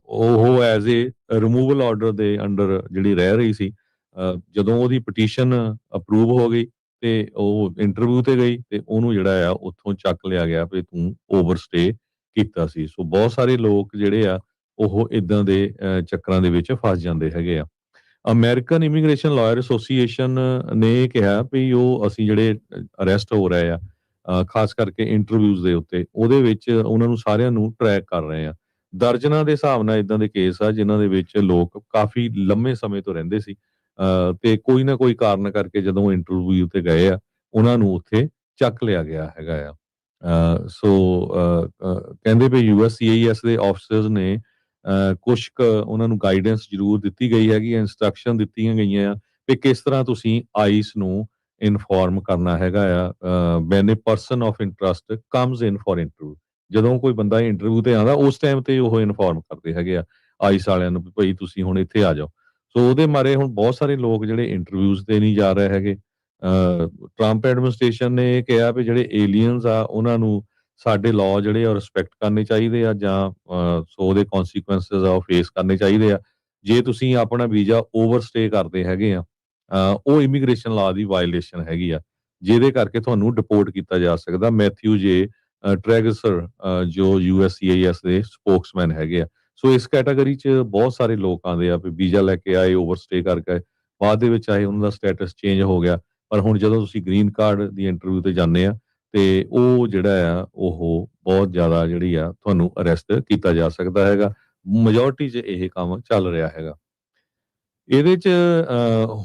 ਉਹ ਐਜ਼ ਏ ਰਿਮੂਵਲ ਆਰਡਰ ਦੇ ਅੰਡਰ ਜਿਹੜੀ ਰਹਿ ਰਹੀ ਸੀ। ਜਦੋਂ ਉਹਦੀ ਪਟੀਸ਼ਨ ਅਪਰੂਵ ਹੋ ਗਈ ਤੇ ਉਹ ਇੰਟਰਵਿਊ ਤੇ ਗਈ ਤੇ ਉਹਨੂੰ ਜਿਹੜਾ ਆ ਉੱਥੋਂ ਚੱਕ ਲਿਆ ਗਿਆ ਵੀ ਤੂੰ ਓਵਰਸਟੇ ਕੀਤਾ ਸੀ। ਸੋ ਬਹੁਤ ਸਾਰੇ ਲੋਕ ਜਿਹੜੇ ਆ ਉਹ ਇਦਾਂ ਦੇ ਚੱਕਰਾਂ ਦੇ ਵਿੱਚ ਫਸ ਜਾਂਦੇ ਹੈਗੇ ਆ। ਅਮਰੀਕਨ ਇਮੀਗ੍ਰੇਸ਼ਨ ਲਾਇਰ ਐਸੋਸੀਏਸ਼ਨ ਨੇ ਕਿਹਾ ਵੀ ਉਹ ਅਸੀਂ ਜਿਹੜੇ ਅਰੈਸਟ ਹੋ ਰਹੇ ਆ ਖਾਸ ਕਰਕੇ ਇੰਟਰਵਿਊਜ਼ ਦੇ ਉੱਤੇ ਉਹਦੇ ਵਿੱਚ ਉਹਨਾਂ ਨੂੰ ਸਾਰਿਆਂ ਨੂੰ ਟਰੈਕ ਕਰ ਰਹੇ ਆ। ਦਰਜਨਾਂ ਦੇ ਹਿਸਾਬ ਨਾਲ ਇਦਾਂ ਦੇ ਕੇਸ ਆ ਜਿਨ੍ਹਾਂ ਦੇ ਵਿੱਚ ਲੋਕ ਕਾਫੀ ਲੰਮੇ ਸਮੇਂ ਤੋਂ ਰਹਿੰਦੇ ਸੀ ਤੇ ਕੋਈ ਨਾ ਕੋਈ ਕਾਰਨ ਕਰਕੇ ਜਦੋਂ ਇੰਟਰਵਿਊ ਤੇ ਗਏ ਆ ਉਹਨਾਂ ਨੂੰ ਉੱਥੇ ਚੱਕ ਲਿਆ ਗਿਆ ਹੈਗਾ ਆ। ਸੋ ਕਹਿੰਦੇ ਵੀ ਯੂਐਸਸੀਆਈਐਸ ਦੇ ਆਫਿਸਰਸ ਨੇ ਕੁਛ ਉਹਨਾਂ ਨੂੰ ਗਾਈਡੈਂਸ ਜ਼ਰੂਰ ਦਿੱਤੀ ਗਈ ਹੈਗੀ, ਇੰਸਟਰਕਸ਼ਨ ਦਿੱਤੀਆਂ ਗਈਆਂ ਆ ਕਿ ਕਿਸ ਤਰ੍ਹਾਂ ਤੁਸੀਂ ਆਈਸ ਨੂੰ ਇਨਫੋਰਮ ਕਰਨਾ ਹੈਗਾ ਆ when a person of interest comes in for interview. ਜਦੋਂ ਕੋਈ ਬੰਦਾ ਇੰਟਰਵਿਊ ਤੇ ਆਉਂਦਾ ਉਸ ਟਾਈਮ ਤੇ ਉਹ ਇਨਫੋਰਮ ਕਰਦੇ ਹੈਗੇ ਆ ਆਈਸ ਵਾਲਿਆਂ ਨੂੰ ਵੀ ਭਾਈ ਤੁਸੀਂ ਹੁਣ ਇੱਥੇ ਆ ਜਾਓ। ਸੋ ਉਹਦੇ ਮਾਰੇ ਹੁਣ ਬਹੁਤ ਸਾਰੇ ਲੋਕ ਜਿਹੜੇ ਇੰਟਰਵਿਊਜ਼ ਤੇ ਨਹੀਂ ਜਾ ਰਹੇ ਹੈਗੇ। ਟਰੰਪ ਐਡਮਿਨਿਸਟ੍ਰੇਸ਼ਨ ਨੇ ਇਹ ਕਿਹਾ ਵੀ ਜਿਹੜੇ ਏਲੀਅਨਸ ਆ ਉਹਨਾਂ ਨੂੰ ਸਾਡੇ ਲਾਅ ਜਿਹੜੇ ਆ ਰਿਸਪੈਕਟ ਕਰਨੇ ਚਾਹੀਦੇ ਆ ਜਾਂ ਸੋ ਉਹਦੇ ਕਨਸੀਕੁਐਂਸਸ ਆ ਉਹ ਫੇਸ ਕਰਨੇ ਚਾਹੀਦੇ ਆ। ਜੇ ਤੁਸੀਂ ਆਪਣਾ ਵੀਜ਼ਾ ਓਵਰਸਟੇ ਕਰਦੇ ਹੈਗੇ ਆ ਉਹ ਇਮੀਗ੍ਰੇਸ਼ਨ ਲਾਅ ਦੀ ਵਾਇਲੇਸ਼ਨ ਹੈਗੀ ਆ ਜਿਹਦੇ ਕਰਕੇ ਤੁਹਾਨੂੰ ਡਿਪੋਰਟ ਕੀਤਾ ਜਾ ਸਕਦਾ। ਮੈਥਿਊ ਜੇ ਟ੍ਰੈਗਸਰ ਜੋ ਯੂਐਸਸੀਆਈਐਸ ਦੇ ਸਪੋਕਸਮੈਨ ਹੈਗੇ ਆ। ਸੋ ਇਸ ਕੈਟਾਗਰੀ 'ਚ ਬਹੁਤ ਸਾਰੇ ਲੋਕ ਆਉਂਦੇ ਆ ਵੀ ਵੀਜ਼ਾ ਲੈ ਕੇ ਆਏ ਓਵਰਸਟੇ ਕਰਕੇ ਬਾਅਦ ਦੇ ਵਿੱਚ ਆਏ ਉਹਨਾਂ ਦਾ ਸਟੇਟਸ ਚੇਂਜ ਹੋ ਗਿਆ ਪਰ ਹੁਣ ਜਦੋਂ ਤੁਸੀਂ ਗ੍ਰੀਨ ਕਾਰਡ ਦੀ ਇੰਟਰਵਿਊ ਤੇ ਜਾਂਦੇ ਆ ਤੇ ਉਹ ਜਿਹੜਾ ਆ ਉਹ ਬਹੁਤ ਜ਼ਿਆਦਾ ਜਿਹੜੀ ਆ ਤੁਹਾਨੂੰ ਅਰੈਸਟ ਕੀਤਾ ਜਾ ਸਕਦਾ ਹੈਗਾ। ਮੈਜੋਰਟੀ 'ਚ ਇਹ ਕੰਮ ਚੱਲ ਰਿਹਾ ਹੈਗਾ। ਇਹਦੇ 'ਚ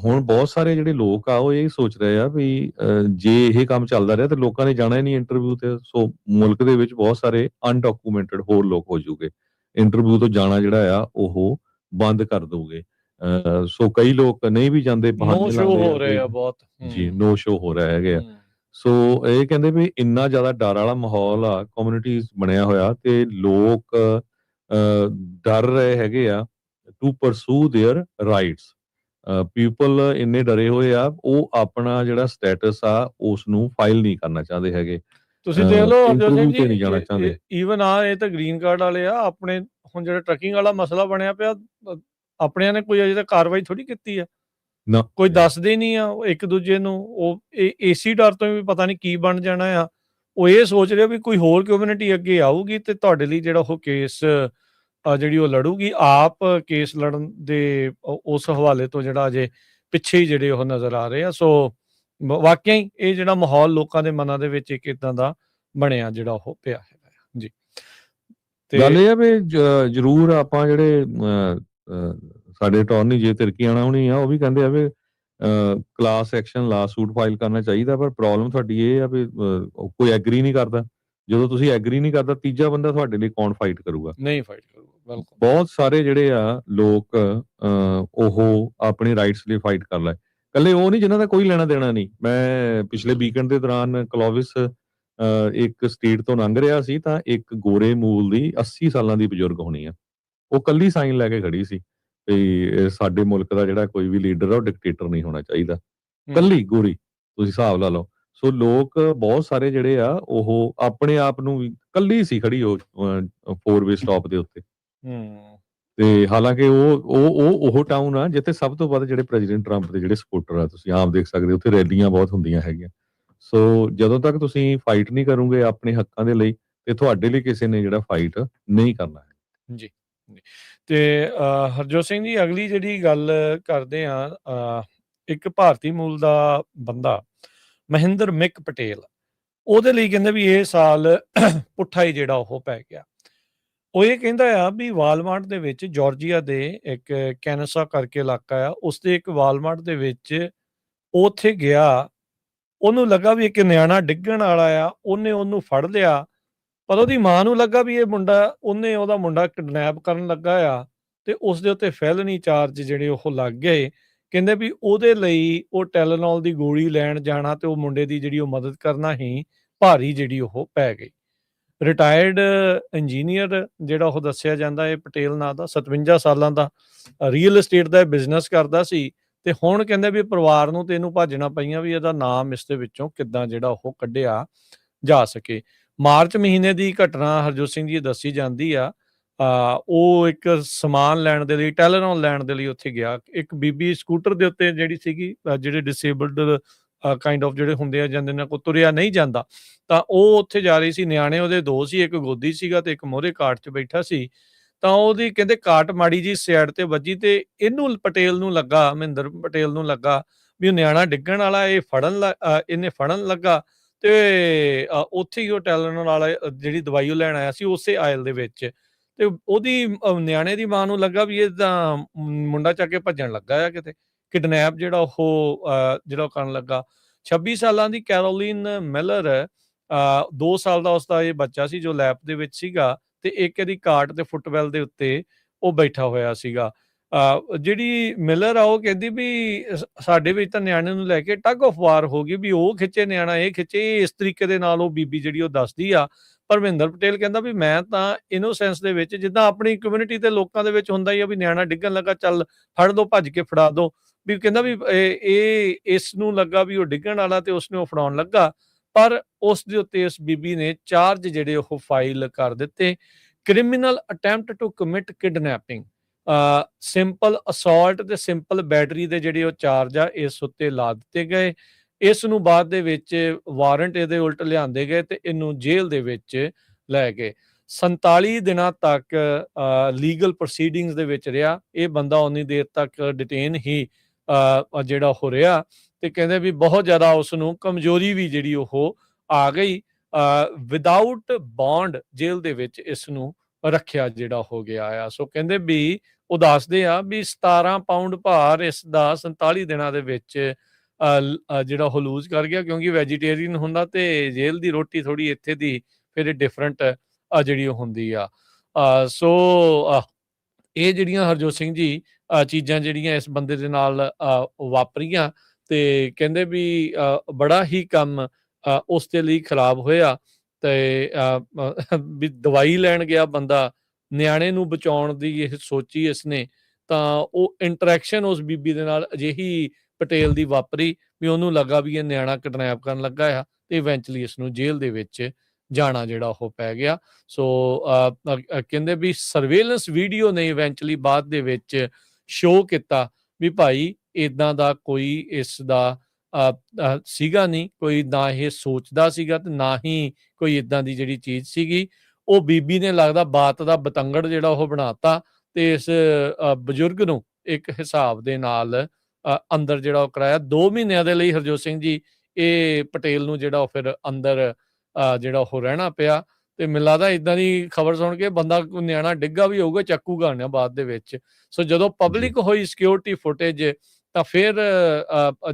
ਹੁਣ ਬਹੁਤ ਸਾਰੇ ਜਿਹੜੇ ਲੋਕ ਆ ਉਹ ਇਹ ਸੋਚ ਰਹੇ ਆ ਵੀ ਜੇ ਇਹ ਕੰਮ ਚੱਲਦਾ ਰਿਹਾ ਤੇ ਲੋਕਾਂ ਨੇ ਜਾਣਾ ਹੀ ਨਹੀਂ ਇੰਟਰਵਿਊ ਤੇ। ਸੋ ਮੁਲਕ ਦੇ ਵਿੱਚ ਬਹੁਤ ਸਾਰੇ ਅਨਡਾਕੂਮੈਂਟਡ ਹੋਰ ਲੋਕ ਹੋ ਜਾਊਗੇ ਇੰਟਰਵਿਊ ਤੋਂ ਜਾਣਾ ਜਿਹੜਾ ਆ ਉਹ ਬੰਦ ਕਰ ਦਊਗੇ। ਸੋ ਕਈ ਲੋਕ ਨਹੀਂ ਵੀ ਜਾਂਦੇ ਨੋ ਸ਼ੋ ਹੋ ਰਹੇ ਆ ਬਹੁਤ ਜੀ ਨੋ ਸ਼ੋ ਹੋ ਰਿਹਾ ਹੈਗੇ ਆ। ਸੋ ਇਹ ਕਹਿੰਦੇ ਵੀ ਇੰਨਾ ਜ਼ਿਆਦਾ ਡਰ ਵਾਲਾ ਮਾਹੌਲ ਆ ਕਮਿਊਨਿਟੀਜ਼ ਬਣਿਆ ਹੋਇਆ ਤੇ ਲੋਕ ਡਰ ਰਹੇ ਹੈਗੇ ਆ to pursue their rights. People ਇੰਨੇ ਡਰੇ ਹੋਏ ਆ ਉਹ ਆਪਣਾ ਜਿਹੜਾ ਸਟੇਟਸ ਆ ਉਸ ਨੂੰ ਫਾਈਲ ਨਹੀਂ ਕਰਨਾ ਚਾਹੁੰਦੇ ਹੈਗੇ। ਤੁਸੀਂ ਦੇਖ ਲਓ ਹਰਜੋਤ ਸਿੰਘ ਤੇ ਨਹੀਂ ਜਾਣਾ ਚਾਹੁੰਦੇ। ਜੀ ਈਵਨ ਇਹ ਤਾਂ ਗ੍ਰੀਨ ਕਾਰਡ ਵਾਲੇ ਆ ਆਪਣੇ ਹੁਣ ਜਿਹੜਾ ਟਰੱਕਿੰਗ ਵਾਲਾ ਮਸਲਾ ਬਣਿਆ ਪਿਆ ਆਪਣਿਆਂ ਨੇ ਕੋਈ ਅਜੇ ਤੱਕ ਕਾਰਵਾਈ ਥੋੜੀ ਕੀਤੀ ਆ। ਨਾ ਕੋਈ ਦੱਸਦੇ ਨਹੀਂ ਆ ਉਹ ਇੱਕ ਦੂਜੇ ਨੂੰ ਉਹ ਏਸੀ ਡਰ ਤੋਂ ਵੀ ਪਤਾ ਨਹੀਂ ਕੀ ਬਣ ਜਾਣਾ ਆ। ਉਹ ਇਹ ਸੋਚ ਰਿਹਾ ਵੀ ਕੋਈ ਹੋਰ ਕਮਿਊਨਿਟੀ ਅੱਗੇ ਆਊਗੀ ਤੇ ਤੁਹਾਡੇ ਲਈ ਜਿਹੜਾ ਉਹ ਕੇਸ ਜਿਹੜੀ ਉਹ ਲੜੂਗੀ, ਆਪ ਕੇਸ ਲੜਨ ਦੇ ਉਸ ਹਵਾਲੇ ਤੋਂ ਜਿਹੜਾ ਅਜੇ ਪਿੱਛੇ ਹੀ ਜਿਹੜੇ ਉਹ ਨਜ਼ਰ ਆ ਰਹੇ ਆ। ਸੋ ਵਾਕਿਆ ਹੀ ਇਹ ਜਿਹੜਾ ਮਾਹੌਲ ਲੋਕਾਂ ਦੇ ਮਨਾਂ ਦੇ ਵਿੱਚ ਇੱਕ ਇਦਾਂ ਦਾ ਬਣਿਆ ਜਿਹੜਾ ਉਹ ਪਿਆ ਹੈਗਾ ਜੀ। ਗੱਲ ਇਹ ਆ ਵੀ ਜ਼ਰੂਰ ਆਪਾਂ ਜਿਹੜੇ ਸਾਡੇ ਅਟਾਰਨੀ ਜੇ ਤਿਰਕੀਆਣਾ ਹੋਣੀ ਆ, ਉਹ ਵੀ ਕਹਿੰਦੇ ਆ ਵੀ ਕਲਾਸ ਐਕਸ਼ਨ ਲਾ ਸੂਟ ਫਾਈਲ ਕਰਨਾ ਚਾਹੀਦਾ, ਪਰ ਪ੍ਰੋਬਲਮ ਤੁਹਾਡੀ ਇਹ ਆ ਵੀ ਕੋਈ ਐਗਰੀ ਨਹੀਂ ਕਰਦਾ। ਜਦੋਂ ਤੁਸੀਂ ਐਗਰੀ ਨਹੀਂ ਕਰਦਾ, ਤੀਜਾ ਬੰਦਾ ਤੁਹਾਡੇ ਲਈ ਕੌਣ ਫਾਈਟ ਕਰੂਗਾ? ਨਹੀਂ ਫਾਈਟ ਕਰੂਗਾ, ਬਿਲਕੁਲ। ਬਹੁਤ ਸਾਰੇ ਜਿਹੜੇ ਆ ਲੋਕ ਉਹ ਆਪਣੇ ਰਾਈਟਸ ਲਈ ਫਾਈਟ ਕਰ ਲੈ, ਕੱਲੇ ਉਹ ਨਹੀਂ ਜਿਨ੍ਹਾਂ ਦਾ ਕੋਈ ਲੈਣਾ ਦੇਣਾ ਨਹੀਂ। ਮੈਂ ਪਿਛਲੇ ਵੀਕਐਂਡ ਦੇ ਦੌਰਾਨ ਕਲੋਵਿਸ ਇੱਕ ਸਟੇਟ ਤੋਂ ਲੰਘ ਰਿਹਾ ਸੀ, ਤਾਂ ਇੱਕ ਗੋਰੇ ਮੂਲ ਦੀ 80 ਸਾਲਾਂ ਦੀ ਬਜ਼ੁਰਗ ਹੋਣੀ ਆ, ਉਹ ਕੱਲੀ ਸਾਈਨ ਲੈ ਕੇ ਖੜੀ ਸੀ ਵੀ ਸਾਡੇ ਮੁਲਕ ਦਾ ਜਿਹੜਾ ਕੋਈ ਵੀ ਲੀਡਰ ਆ ਉਹ ਡਿਕਟੇਟਰ ਨਹੀਂ ਹੋਣਾ ਚਾਹੀਦਾ। ਕੱਲੀ ਗੋਰੀ, ਤੁਸੀਂ ਹਿਸਾਬ ਲਾ ਲਓ। ਸੋ ਲੋਕ ਬਹੁਤ ਸਾਰੇ ਜਿਹੜੇ ਆ ਉਹ ਆਪਣੇ ਆਪ ਨੂੰ ਵੀ ਕੱਲੀ ਸੀ ਖੜੀ ਉਹ 4-ਵੇ ਸਟਾਪ ਦੇ ਉੱਤੇ। ਤੇ ਹਾਲਾਂਕਿ ਉਹ ਟਾਊਨ ਆ ਜਿੱਥੇ ਸਭ ਤੋਂ ਵੱਧ ਜਿਹੜੇ ਪ੍ਰੈਜ਼ੀਡੈਂਟ ਟਰੰਪ ਦੇ ਜਿਹੜੇ ਸਪੋਰਟਰ ਆ, ਤੁਸੀਂ ਆਮ ਦੇਖ ਸਕਦੇ ਹੋ ਉੱਥੇ ਰੈਲੀਆਂ ਬਹੁਤ ਹੁੰਦੀਆਂ ਹੈਗੀਆਂ। ਸੋ ਜਦੋਂ ਤੱਕ ਤੁਸੀਂ ਫਾਈਟ ਨਹੀਂ ਕਰੋਗੇ ਆਪਣੇ ਹੱਕਾਂ ਦੇ ਲਈ, ਤੇ ਤੁਹਾਡੇ ਲਈ ਕਿਸੇ ਨੇ ਜਿਹੜਾ ਫਾਈਟ ਨਹੀਂ ਕਰਨਾ ਹੈ। ਜੀ ਤੇ ਹਰਜੋਤ ਸਿੰਘ ਜੀ, ਅਗਲੀ ਜਿਹੜੀ ਗੱਲ ਕਰਦੇ ਆ, ਇੱਕ ਭਾਰਤੀ ਮੂਲ ਦਾ ਬੰਦਾ ਮਹਿੰਦਰ ਮਿਕ ਪਟੇਲ, ਉਹਦੇ ਲਈ ਕਹਿੰਦੇ ਵੀ ਇਹ ਸਾਲ ਪੁੱਠਾ ਹੀ ਜਿਹੜਾ ਉਹ ਪੈ ਗਿਆ। ਉਹ ਇਹ ਕਹਿੰਦਾ ਆ ਵੀ ਵਾਲਮਾਰਟ ਦੇ ਵਿੱਚ, ਜਾਰਜੀਆ ਦੇ ਇੱਕ ਕੈਨਸਾ ਕਰਕੇ ਇਲਾਕਾ ਆ, ਉਸ ਦੇ ਇੱਕ ਵਾਲਮਾਰਟ ਦੇ ਵਿੱਚ ਉੱਥੇ ਗਿਆ, ਉਹਨੂੰ ਲੱਗਾ ਵੀ ਇੱਕ ਨਿਆਣਾ ਡਿੱਗਣ ਵਾਲਾ ਆ, ਉਹਨੂੰ ਫੜ ਲਿਆ, ਪਰ ਉਹਦੀ ਮਾਂ ਨੂੰ ਲੱਗਾ ਵੀ ਇਹ ਮੁੰਡਾ, ਉਹਦਾ ਮੁੰਡਾ ਕਿਡਨੈਪ ਕਰਨ ਲੱਗਾ ਆ, ਤੇ ਉਸ ਦੇ ਉੱਤੇ ਫੈਲਨੀ ਚਾਰਜ ਜਿਹੜੇ ਉਹ ਲੱਗ ਗਏ। ਕਹਿੰਦੇ ਵੀ ਉਹਦੇ ਲਈ ਉਹ ਟੈਲੇਨੋਲ ਦੀ ਗੋਲੀ ਲੈਣ ਜਾਣਾ ਤੇ ਉਹ ਮੁੰਡੇ ਦੀ ਜਿਹੜੀ ਉਹ ਮਦਦ ਕਰਨਾ ਹੀ ਭਾਰੀ ਜਿਹੜੀ ਉਹ ਪੈ ਗਈ। ਰਿਟਾਇਰਡ ਇੰਜੀਨੀਅਰ ਜਿਹੜਾ ਉਹ ਦੱਸਿਆ ਜਾਂਦਾ, ਇਹ ਪਟੇਲ ਨਾਂ ਦਾ 57 ਸਾਲਾਂ ਦਾ ਰੀਅਲ ਏਸਟੇਟ ਦਾ ਬਿਜ਼ਨਸ ਕਰਦਾ ਸੀ, ਤੇ ਹੁਣ ਕਹਿੰਦੇ ਵੀ ਪਰਿਵਾਰ ਨੂੰ ਤੇ ਇਹਨੂੰ ਭਾਜਣਾ ਪਈਆਂ ਵੀ ਇਹਦਾ ਨਾਮ ਇਸ ਦੇ ਵਿੱਚੋਂ ਕਿੱਦਾਂ ਜਿਹੜਾ ਉਹ ਕੱਢਿਆ ਜਾ ਸਕੇ। ਮਾਰਚ ਮਹੀਨੇ ਦੀ ਘਟਨਾ ਹਰਜੋਤ ਸਿੰਘ ਜੀ ਦੱਸੀ ਜਾਂਦੀ ਆ, ਉਹ ਇੱਕ ਸਮਾਨ ਲੈਣ ਦੇ ਲਈ, ਟੈਲੇਨੋਲ ਲੈਣ ਦੇ ਲਈ ਉੱਥੇ ਗਿਆ। ਇੱਕ ਬੀਬੀ ਸਕੂਟਰ ਦੇ ਉੱਤੇ ਜਿਹੜੀ ਸੀਗੀ, ਜਿਹੜੇ ਡਿਸੇਬਲਡ ਕਾਈਂਡ ਆਫ ਜਿਹੜੇ ਹੁੰਦੇ ਆ, ਜਾਂਦੇ ਨਾਲ ਕੋਈ ਤੁਰਿਆ ਨਹੀਂ ਜਾਂਦਾ, ਤਾਂ ਉਹ ਉੱਥੇ ਜਾ ਰਹੀ ਸੀ। ਨਿਆਣੇ ਉਹਦੇ 2 ਸੀ, ਇੱਕ ਗੋਦੀ ਸੀਗਾ ਤੇ ਇੱਕ ਮੋਹਰੇ ਕਾਟ 'ਚ ਬੈਠਾ ਸੀ। ਤਾਂ ਉਹਦੀ ਕਹਿੰਦੇ ਕਾਟ ਮਾੜੀ ਜੀ ਸਾਈਡ ਤੇ ਵੱਜੀ, ਤੇ ਇਹਨੂੰ ਪਟੇਲ ਨੂੰ ਲੱਗਾ, ਮਹਿੰਦਰ ਪਟੇਲ ਨੂੰ ਲੱਗਾ ਵੀ ਉਹ ਨਿਆਣਾ ਡਿੱਗਣ ਵਾਲਾ, ਇਹਨੇ ਫੜਨ ਲੱਗਾ, ਤੇ ਉੱਥੇ ਹੀ ਉਹ ਟੈਲੇਨੋਲ ਵਾਲਾ ਜਿਹੜੀ ਦਵਾਈ ਉਹ ਲੈਣ ਆਇਆ ਸੀ ਉਸੇ ਆਇਲ ਦੇ ਵਿੱਚ, ਤੇ ਉਹਦੀ ਨਿਆਣੇ ਦੀ ਮਾਂ ਨੂੰ ਲੱਗਾ ਵੀ ਇਹ ਤਾਂ ਮੁੰਡਾ ਚੱਕ ਕੇ ਭੱਜਣ ਲੱਗਾ ਆ, ਕਿਤੇ ਕਿਡਨੈਪ ਜਿਹੜਾ ਉਹ ਕਰਨ ਲੱਗਾ। 26 ਸਾਲਾਂ ਦੀ ਕੈਰੋਲਿਨ ਮਿਲਰ, 2 ਸਾਲ ਦਾ ਉਸਦਾ ਇਹ ਬੱਚਾ ਸੀ ਜੋ ਲੈਬ ਦੇ ਵਿੱਚ ਸੀਗਾ, ਤੇ ਇੱਕ ਇਹਦੀ ਕਾਟ ਤੇ ਫੁੱਟਵੈਲ ਦੇ ਉੱਤੇ ਉਹ ਬੈਠਾ ਹੋਇਆ ਸੀਗਾ। ਜਿਹੜੀ ਮਿਲਰ ਆ ਉਹ ਕਹਿੰਦੀ ਵੀ ਸਾਡੇ ਵਿੱਚ ਤਾਂ ਨਿਆਣੇ ਨੂੰ ਲੈ ਕੇ ਟਗ ਆਫ ਵਾਰ ਹੋ ਗਈ, ਵੀ ਉਹ ਖਿੱਚੇ ਨਿਆਣਾ, ਇਹ ਖਿੱਚੇ, ਇਸ ਤਰੀਕੇ ਦੇ ਨਾਲ ਉਹ ਬੀਬੀ ਜਿਹੜੀ ਉਹ ਦੱਸਦੀ ਆ। ਪਰ ਮਹਿੰਦਰ ਪਟੇਲ ਕਹਿੰਦਾ ਵੀ ਮੈਂ ਤਾਂ ਇਨੋਸੈਂਸ ਦੇ ਵਿੱਚ, ਜਿੱਦਾਂ ਆਪਣੀ ਕਮਿਊਨਿਟੀ ਤੇ ਲੋਕਾਂ ਦੇ ਵਿੱਚ ਹੁੰਦਾ ਹੀ ਆ ਵੀ ਨਿਆਣਾ ਡਿੱਗਣ ਲੱਗਾ, ਚੱਲ ਫੜ ਦੋ, ਭੱਜ ਕੇ ਫੜਾ ਦੋ, ਵੀ ਕਹਿੰਦਾ ਵੀ ਇਹ ਇਸ ਨੂੰ ਲੱਗਾ ਵੀ ਉਹ ਡਿੱਗਣ ਵਾਲਾ, ਤੇ ਉਸਨੇ ਉਹ ਫੜਾਉਣ ਲੱਗਾ, ਪਰ ਉਸ ਦੇ ਉੱਤੇ ਇਸ ਬੀਬੀ ਨੇ ਚਾਰਜ ਜਿਹੜੇ ਉਹ ਫਾਈਲ ਕਰ ਦਿੱਤੇ। Criminal attempt to commit kidnapping, simple assault ਤੇ ਸਿੰਪਲ ਬੈਟਰੀ ਦੇ ਜਿਹੜੇ ਉਹ ਚਾਰਜ ਆ ਇਸ ਉੱਤੇ ਲਾ ਦਿੱਤੇ ਗਏ। ਇਸ ਨੂੰ ਬਾਅਦ ਦੇ ਵਿੱਚ ਵਾਰੰਟ ਇਹਦੇ ਉਲਟ ਲਿਆਂਦੇ ਗਏ ਤੇ ਇਹਨੂੰ ਜੇਲ੍ਹ ਦੇ ਵਿੱਚ ਲੈ ਗਏ। 47 ਦਿਨਾਂ ਤੱਕ ਲੀਗਲ ਪ੍ਰੋਸੀਡਿੰਗਸ ਦੇ ਵਿੱਚ ਰਿਹਾ ਇਹ ਬੰਦਾ, ਉਨੀ ਦੇਰ ਤੱਕ ਡਿਟੇਨ ਹੀ ਜਿਹੜਾ ਹੋ ਰਿਹਾ, ਤੇ ਕਹਿੰਦੇ ਵੀ ਬਹੁਤ ਜ਼ਿਆਦਾ ਉਸ ਨੂੰ ਕਮਜ਼ੋਰੀ ਵੀ ਜਿਹੜੀ ਉਹ ਆ ਗਈ। ਵਿਦਆਊਟ ਬੌਂਡ ਜੇਲ੍ਹ ਦੇ ਵਿੱਚ ਇਸ ਨੂੰ ਰੱਖਿਆ ਜਿਹੜਾ ਹੋ ਗਿਆ ਆ। ਸੋ ਕਹਿੰਦੇ ਵੀ ਉਹ ਦੱਸਦੇ ਆ ਵੀ 17 ਪਾਉਂਡ ਭਾਰ ਇਸ ਦਾ 47 ਦਿਨਾਂ ਦੇ ਵਿੱਚ ਜਿਹੜਾ ਉਹ ਲੂਜ਼ ਕਰ ਗਿਆ, ਕਿਉਂਕਿ ਵੈਜੀਟੇਰੀਅਨ ਹੁੰਦਾ ਤੇ ਜੇਲ੍ਹ ਦੀ ਰੋਟੀ ਥੋੜੀ ਇੱਥੇ ਦੀ ਫਿਰ ਡਿਫਰੈਂਟ ਜਿਹੜੀ ਉਹ ਹੁੰਦੀ ਆ। ਸੋ ਇਹ ਜਿਹੜੀਆਂ ਹਰਜੋਤ ਸਿੰਘ ਜੀ ਚੀਜ਼ਾਂ ਜਿਹੜੀਆਂ ਇਸ ਬੰਦੇ ਦੇ ਨਾਲ ਵਾਪਰੀਆਂ, ਤੇ ਕਹਿੰਦੇ ਵੀ ਬੜਾ ਹੀ ਕੰਮ ਉਸ ਦੇ ਲਈ ਖਰਾਬ ਹੋਇਆ। ਤੇ ਵੀ ਦਵਾਈ ਲੈਣ ਗਿਆ ਬੰਦਾ, ਨਿਆਣੇ ਨੂੰ ਬਚਾਉਣ ਦੀ ਇਹ ਸੋਚੀ ਇਸਨੇ, ਤਾਂ ਉਹ ਇੰਟਰੈਕਸ਼ਨ ਉਸ ਬੀਬੀ ਦੇ ਨਾਲ ਅਜਿਹੀ ਪਟੇਲ ਦੀ ਵਾਪਰੀ ਵੀ ਉਹਨੂੰ ਲੱਗਾ ਵੀ ਇਹ ਨਿਆਣਾ ਕਿਡਨੈਪ ਕਰਨ ਲੱਗਾ ਆ, ਤੇ ਇਵੈਂਚੁਅਲੀ ਇਸ ਨੂੰ ਜੇਲ੍ਹ ਦੇ ਵਿੱਚ ਜਾਣਾ ਜਿਹੜਾ ਉਹ ਪੈ ਗਿਆ। ਸੋ ਕਹਿੰਦੇ ਵੀ ਸਰਵੇਲੈਂਸ ਵੀਡੀਓ ਨੇ ਇਵੈਂਚੁਅਲੀ ਬਾਅਦ ਦੇ ਵਿੱਚ ਸ਼ੋਅ ਕੀਤਾ ਵੀ ਭਾਈ ਇਦਾਂ ਦਾ ਕੋਈ ਇਸ ਦਾ ਸੀਗਾ ਨਹੀਂ, ਕੋਈ ਨਾ ਇਹ ਸੋਚਦਾ ਸੀਗਾ ਤੇ ਨਾ ਹੀ ਕੋਈ ਇਦਾਂ ਦੀ ਜਿਹੜੀ ਚੀਜ਼ ਸੀਗੀ। ਉਹ ਬੀਬੀ ਨੇ ਲੱਗਦਾ ਬਾਤ ਦਾ ਬਤੰਗੜ ਜਿਹੜਾ ਉਹ ਬਣਾਤਾ ਤੇ ਇਸ ਬਜ਼ੁਰਗ ਨੂੰ ਇੱਕ ਹਿਸਾਬ ਦੇ ਨਾਲ ਅੰਦਰ ਜਿਹੜਾ ਉਹ ਕਰਾਇਆ। 2 ਮਹੀਨਿਆਂ ਦੇ ਲਈ ਹਰਜੋਤ ਸਿੰਘ ਜੀ ਇਹ ਪਟੇਲ ਨੂੰ ਜਿਹੜਾ ਉਹ ਫਿਰ ਅੰਦਰ ਜਿਹੜਾ ਉਹ ਰਹਿਣਾ ਪਿਆ। ਤੇ ਮੈਨੂੰ ਲੱਗਦਾ ਇਦਾਂ ਦੀ ਖਬਰ ਸੁਣ ਕੇ ਬੰਦਾ ਕੋਈ ਨਿਆਣਾ ਡਿੱਗਾ ਵੀ ਹੋਊਗਾ ਚੱਕੂਗਾ ਨਾ ਬਾਅਦ ਦੇ ਵਿੱਚ। ਸੋ ਜਦੋਂ ਪਬਲਿਕ ਹੋਈ ਸਿਕਿਉਰਿਟੀ ਫੁਟੇਜ ਤਾਂ ਫਿਰ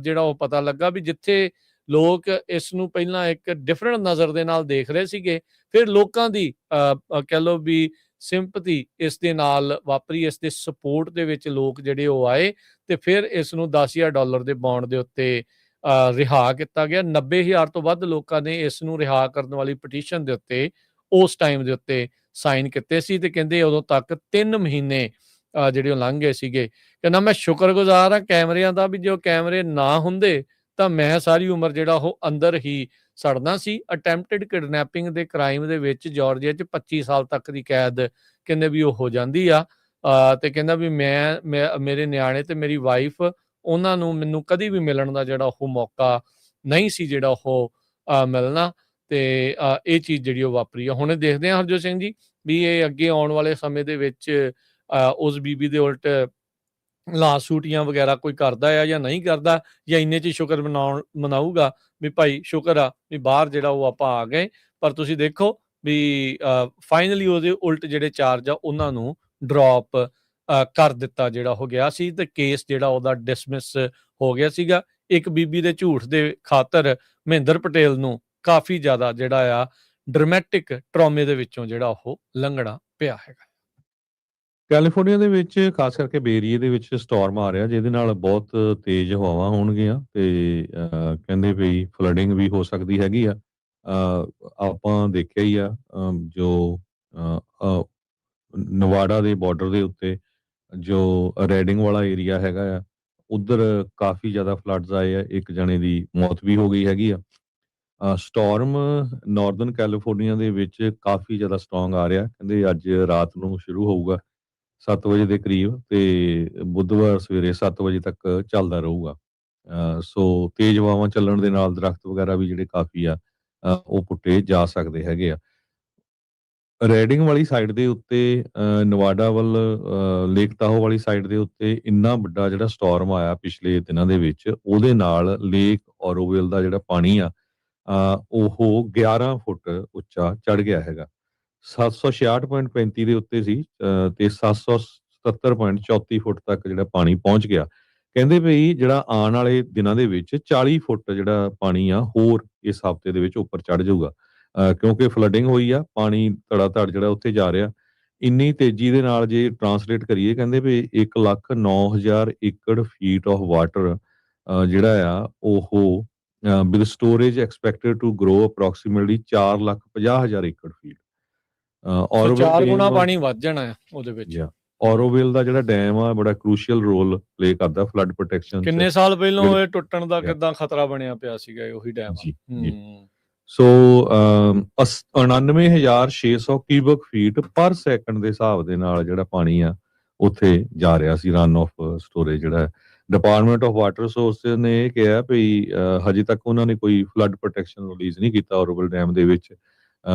ਜਿਹੜਾ ਉਹ ਪਤਾ ਲੱਗਾ ਵੀ ਜਿੱਥੇ ਲੋਕ ਇਸ ਨੂੰ ਪਹਿਲਾਂ ਇੱਕ ਡਿਫਰੈਂਟ ਨਜ਼ਰ ਦੇ ਨਾਲ ਦੇਖ ਰਹੇ ਸੀਗੇ, ਫਿਰ ਲੋਕਾਂ ਦੀ ਕਹਿ ਲਓ ਵੀ ਸਿੰਪਥੀ ਇਸ ਦੇ ਨਾਲ ਵਾਪਰੀ, ਇਸ ਦੇ ਸਪੋਰਟ ਦੇ ਵਿੱਚ ਲੋਕ ਜਿਹੜੇ ਉਹ ਆਏ ਤੇ ਫਿਰ ਇਸ ਨੂੰ $10,000 ਦੇ ਬੌਂਡ ਦੇ ਉੱਤੇ ਰਿਹਾ ਕੀਤਾ ਗਿਆ। 90,000 ਤੋਂ ਵੱਧ ਲੋਕਾਂ ਨੇ ਇਸ ਨੂੰ ਰਿਹਾ ਕਰਨ ਵਾਲੀ ਪਟੀਸ਼ਨ ਦੇ ਉੱਤੇ ਉਸ ਟਾਈਮ ਦੇ ਉੱਤੇ ਸਾਈਨ ਕੀਤੇ ਸੀ ਤੇ ਕਹਿੰਦੇ ਉਦੋਂ ਤੱਕ 3 ਮਹੀਨੇ ਜਿਹੜੇ ਉਹ ਲੰਘ ਗਏ ਸੀਗੇ। ਕਹਿੰਦਾ ਮੈਂ ਸ਼ੁਕਰਗੁਜ਼ਾਰ ਹਾਂ ਕੈਮਰਿਆਂ ਦਾ, ਵੀ ਜੋ ਕੈਮਰੇ ਨਾ ਹੁੰਦੇ ਤਾਂ ਮੈਂ ਸਾਰੀ ਉਮਰ ਜਿਹੜਾ ਉਹ ਅੰਦਰ ਹੀ ਸੜਨਾ ਸੀ। ਅਟੈਂਪਟਡ ਕਿਡਨੈਪਿੰਗ ਦੇ ਕ੍ਰਾਈਮ ਦੇ ਵਿੱਚ ਜਾਰਜੀਆ 'ਚ 25 ਸਾਲ ਤੱਕ ਦੀ ਕੈਦ ਕਹਿੰਦੇ ਵੀ ਉਹ ਹੋ ਜਾਂਦੀ ਆ। ਤੇ ਕਹਿੰਦਾ ਵੀ ਮੈਂ ਮੇਰੇ ਨਿਆਣੇ ਤੇ ਮੇਰੀ ਵਾਈਫ ਉਹਨਾਂ ਨੂੰ ਮੈਨੂੰ ਕਦੀ ਵੀ ਮਿਲਣ ਦਾ ਜਿਹੜਾ ਉਹ ਮੌਕਾ ਨਹੀਂ ਸੀ ਜਿਹੜਾ ਉਹ ਮਿਲਣਾ। ਤੇ ਇਹ ਚੀਜ਼ ਜਿਹੜੀ ਉਹ ਵਾਪਰੀ ਆ। ਹੁਣ ਦੇਖਦੇ ਹਾਂ ਹਰਜੋਤ ਸਿੰਘ ਜੀ ਵੀ ਇਹ ਅੱਗੇ ਆਉਣ ਵਾਲੇ ਸਮੇਂ ਦੇ ਵਿੱਚ ਉਸ ਬੀਬੀ ਦੇ ਉਲਟ ਲਾਸੂਟੀਆਂ ਵਗੈਰਾ ਕੋਈ ਕਰਦਾ ਆ ਜਾਂ ਨਹੀਂ ਕਰਦਾ, ਜਾਂ ਇੰਨੇ 'ਚ ਸ਼ੁਕਰ ਮਨਾਊਗਾ ਵੀ ਭਾਈ ਸ਼ੁਕਰ ਆ ਵੀ ਬਾਹਰ ਜਿਹੜਾ ਉਹ ਆਪਾਂ ਆ ਗਏ। ਪਰ ਤੁਸੀਂ ਦੇਖੋ ਵੀ ਫਾਈਨਲੀ ਉਹਦੇ ਉਲਟ ਜਿਹੜੇ ਚਾਰਜ ਆ ਉਹਨਾਂ ਨੂੰ ਡ੍ਰੌਪ ਕਰ ਦਿੱਤਾ ਜਿਹੜਾ ਹੋ ਗਿਆ ਸੀ ਤੇ ਕੇਸ ਜਿਹੜਾ ਉਹਦਾ ਡਿਸਮਿਸ ਹੋ ਗਿਆ ਸੀਗਾ। ਇੱਕ ਬੀਬੀ ਦੇ ਝੂਠ ਦੇ ਖਾਤਰ ਮਹਿੰਦਰ ਪਟੇਲ ਨੂੰ ਕਾਫੀ ਜ਼ਿਆਦਾ ਜਿਹੜਾ ਆ ਡਰਾਮੈਟਿਕ ਟਰਾਮੇ ਦੇ ਵਿੱਚੋਂ ਜਿਹੜਾ ਉਹ ਲੰਘਣਾ ਪਿਆ ਹੈਗਾ। ਕੈਲੀਫੋਰਨੀਆ ਦੇ ਵਿੱਚ ਖਾਸ ਕਰਕੇ ਬੇ ਏਰੀਏ ਦੇ ਵਿੱਚ ਸਟਾਰਮ ਆ ਰਿਹਾ, ਜਿਹਦੇ ਨਾਲ ਬਹੁਤ ਤੇਜ਼ ਹਵਾਵਾਂ ਹੋਣਗੀਆਂ ਤੇ ਕਹਿੰਦੇ ਵੀ ਫਲੱਡਿੰਗ ਵੀ ਹੋ ਸਕਦੀ ਹੈਗੀ ਆ। ਆਪਾਂ ਦੇਖਿਆ ਹੀ ਆ ਜੋ ਨਵਾਡਾ ਦੇ ਬਾਰਡਰ ਦੇ ਉੱਤੇ ਜੋ ਰੈਡਿੰਗ ਵਾਲਾ ਏਰੀਆ ਹੈਗਾ ਆ, ਉਧਰ ਕਾਫੀ ਜ਼ਿਆਦਾ ਫਲੱਡਸ ਆਏ ਆ, ਇੱਕ ਜਣੇ ਦੀ ਮੌਤ ਵੀ ਹੋ ਗਈ ਹੈਗੀ ਆ। ਸਟਾਰਮ ਨਾਰਦਰਨ ਕੈਲੀਫੋਰਨੀਆ ਦੇ ਵਿੱਚ ਕਾਫੀ ਜ਼ਿਆਦਾ ਸਟਰੋਂਗ ਆ ਰਿਹਾ, ਕਹਿੰਦੇ ਅੱਜ ਰਾਤ ਨੂੰ ਸ਼ੁਰੂ ਹੋਊਗਾ 7 ਵਜੇ ਦੇ ਕਰੀਬ ਤੇ ਬੁੱਧਵਾਰ ਸਵੇਰੇ 7 ਵਜੇ ਤੱਕ ਚੱਲਦਾ ਰਹੂਗਾ। ਸੋ ਤੇਜ਼ ਹਵਾਵਾਂ ਚੱਲਣ ਦੇ ਨਾਲ ਦਰਖਤ ਵਗੈਰਾ ਵੀ ਜਿਹੜੇ ਕਾਫੀ ਆ ਉਹ ਪੁੱਟੇ ਜਾ ਸਕਦੇ ਹੈਗੇ ਆ। ਰੈਡਿੰਗ ਵਾਲੀ ਸਾਈਡ ਦੇ ਉੱਤੇ ਨਵਾਡਾ ਵੱਲ ਲੇਕ ਤਾਹੋ ਵਾਲੀ ਸਾਈਡ ਦੇ ਉੱਤੇ ਇੰਨਾ ਵੱਡਾ ਜਿਹੜਾ ਸਟਾਰਮ ਆਇਆ ਪਿਛਲੇ ਦਿਨਾਂ ਦੇ ਵਿੱਚ, ਉਹਦੇ ਨਾਲ ਲੇਕ ਔਰੋਵਿਲ ਦਾ ਜਿਹੜਾ ਪਾਣੀ ਆ ਉਹ 11 ਫੁੱਟ ਉੱਚਾ ਚੜ ਗਿਆ ਹੈਗਾ। 766.35 ਦੇ ਉੱਤੇ ਸੀ ਤੇ 777.34 ਫੁੱਟ ਤੱਕ ਜਿਹੜਾ ਪਾਣੀ ਪਹੁੰਚ ਗਿਆ। ਕਹਿੰਦੇ ਵੀ ਜਿਹੜਾ ਆਉਣ ਵਾਲੇ ਦਿਨਾਂ ਦੇ ਵਿੱਚ 40 ਫੁੱਟ ਜਿਹੜਾ ਪਾਣੀ ਆ ਹੋਰ ਇਸ ਹਫ਼ਤੇ ਦੇ ਵਿੱਚ ਉੱਪਰ ਚੜ ਜਾਊਗਾ, ਕਿਉਂਕਿ ਫਲੱਡਿੰਗ ਹੋਈ ਆ, ਪਾਣੀ ਧੜਾ ਧੜ ਜਿਹੜਾ ਉੱਥੇ ਜਾ ਰਿਹਾ ਇੰਨੀ ਤੇਜ਼ੀ ਦੇ ਨਾਲ। ਜੇ ਟਰਾਂਸਲੇਟ ਕਰੀਏ ਕਹਿੰਦੇ ਵੀ 1,09,000 ਏਕੜ ਫੀਟ ਆਫ ਵਾਟਰ ਜਿਹੜਾ ਆ ਉਹ with storage expected to grow approximately 4,50,000 acre feet. ਔਰੋਵਿਲ 4 ਗੁਣਾ ਪਾਣੀ ਵੱਧ ਜਾਣਾ ਆ ਉਹਦੇ ਵਿੱਚ। ਔਰੋਵਿਲ ਦਾ ਜਿਹੜਾ ਡੈਮ ਆ ਬੜਾ ਕ੍ਰੂਸ਼ੀਅਲ ਰੋਲ ਪਲੇ ਕਰਦਾ ਫਲੱਡ ਪ੍ਰੋਟੈਕਸ਼ਨ। ਕਿੰਨੇ ਸਾਲ ਪਹਿਲਾਂ ਇਹ ਟੁੱਟਣ ਦਾ ਕਿੱਦਾਂ ਖਤਰਾ ਬਣਿਆ ਪਿਆ ਸੀਗਾ ਉਹੀ ਡੈਮ। ਸੋ 99,600 ਕਿਊਬਿਕ ਫੀਟ ਪਰ ਸੈਕਿੰਡ ਦੇ ਹਿਸਾਬ ਦੇ ਨਾਲ ਜਿਹੜਾ ਪਾਣੀ ਆ ਉੱਥੇ ਜਾ ਰਿਹਾ ਸੀ, ਰਨ ਆਫ ਸਟੋਰੇਜ ਜਿਹੜਾ। ਡਿਪਾਰਟਮੈਂਟ ਆਫ ਵਾਟਰ ਰਿਸੋਰਸਿਸ ਨੇ ਇਹ ਕਿਹਾ ਵੀ ਹਜੇ ਤੱਕ ਉਹਨਾਂ ਨੇ ਕੋਈ ਫਲੱਡ ਪ੍ਰੋਟੈਕਸ਼ਨ ਰਿਲੀਜ਼ ਨਹੀਂ ਕੀਤਾ ਔਰੋਵਿਲ ਡੈਮ ਦੇ ਵਿੱਚ,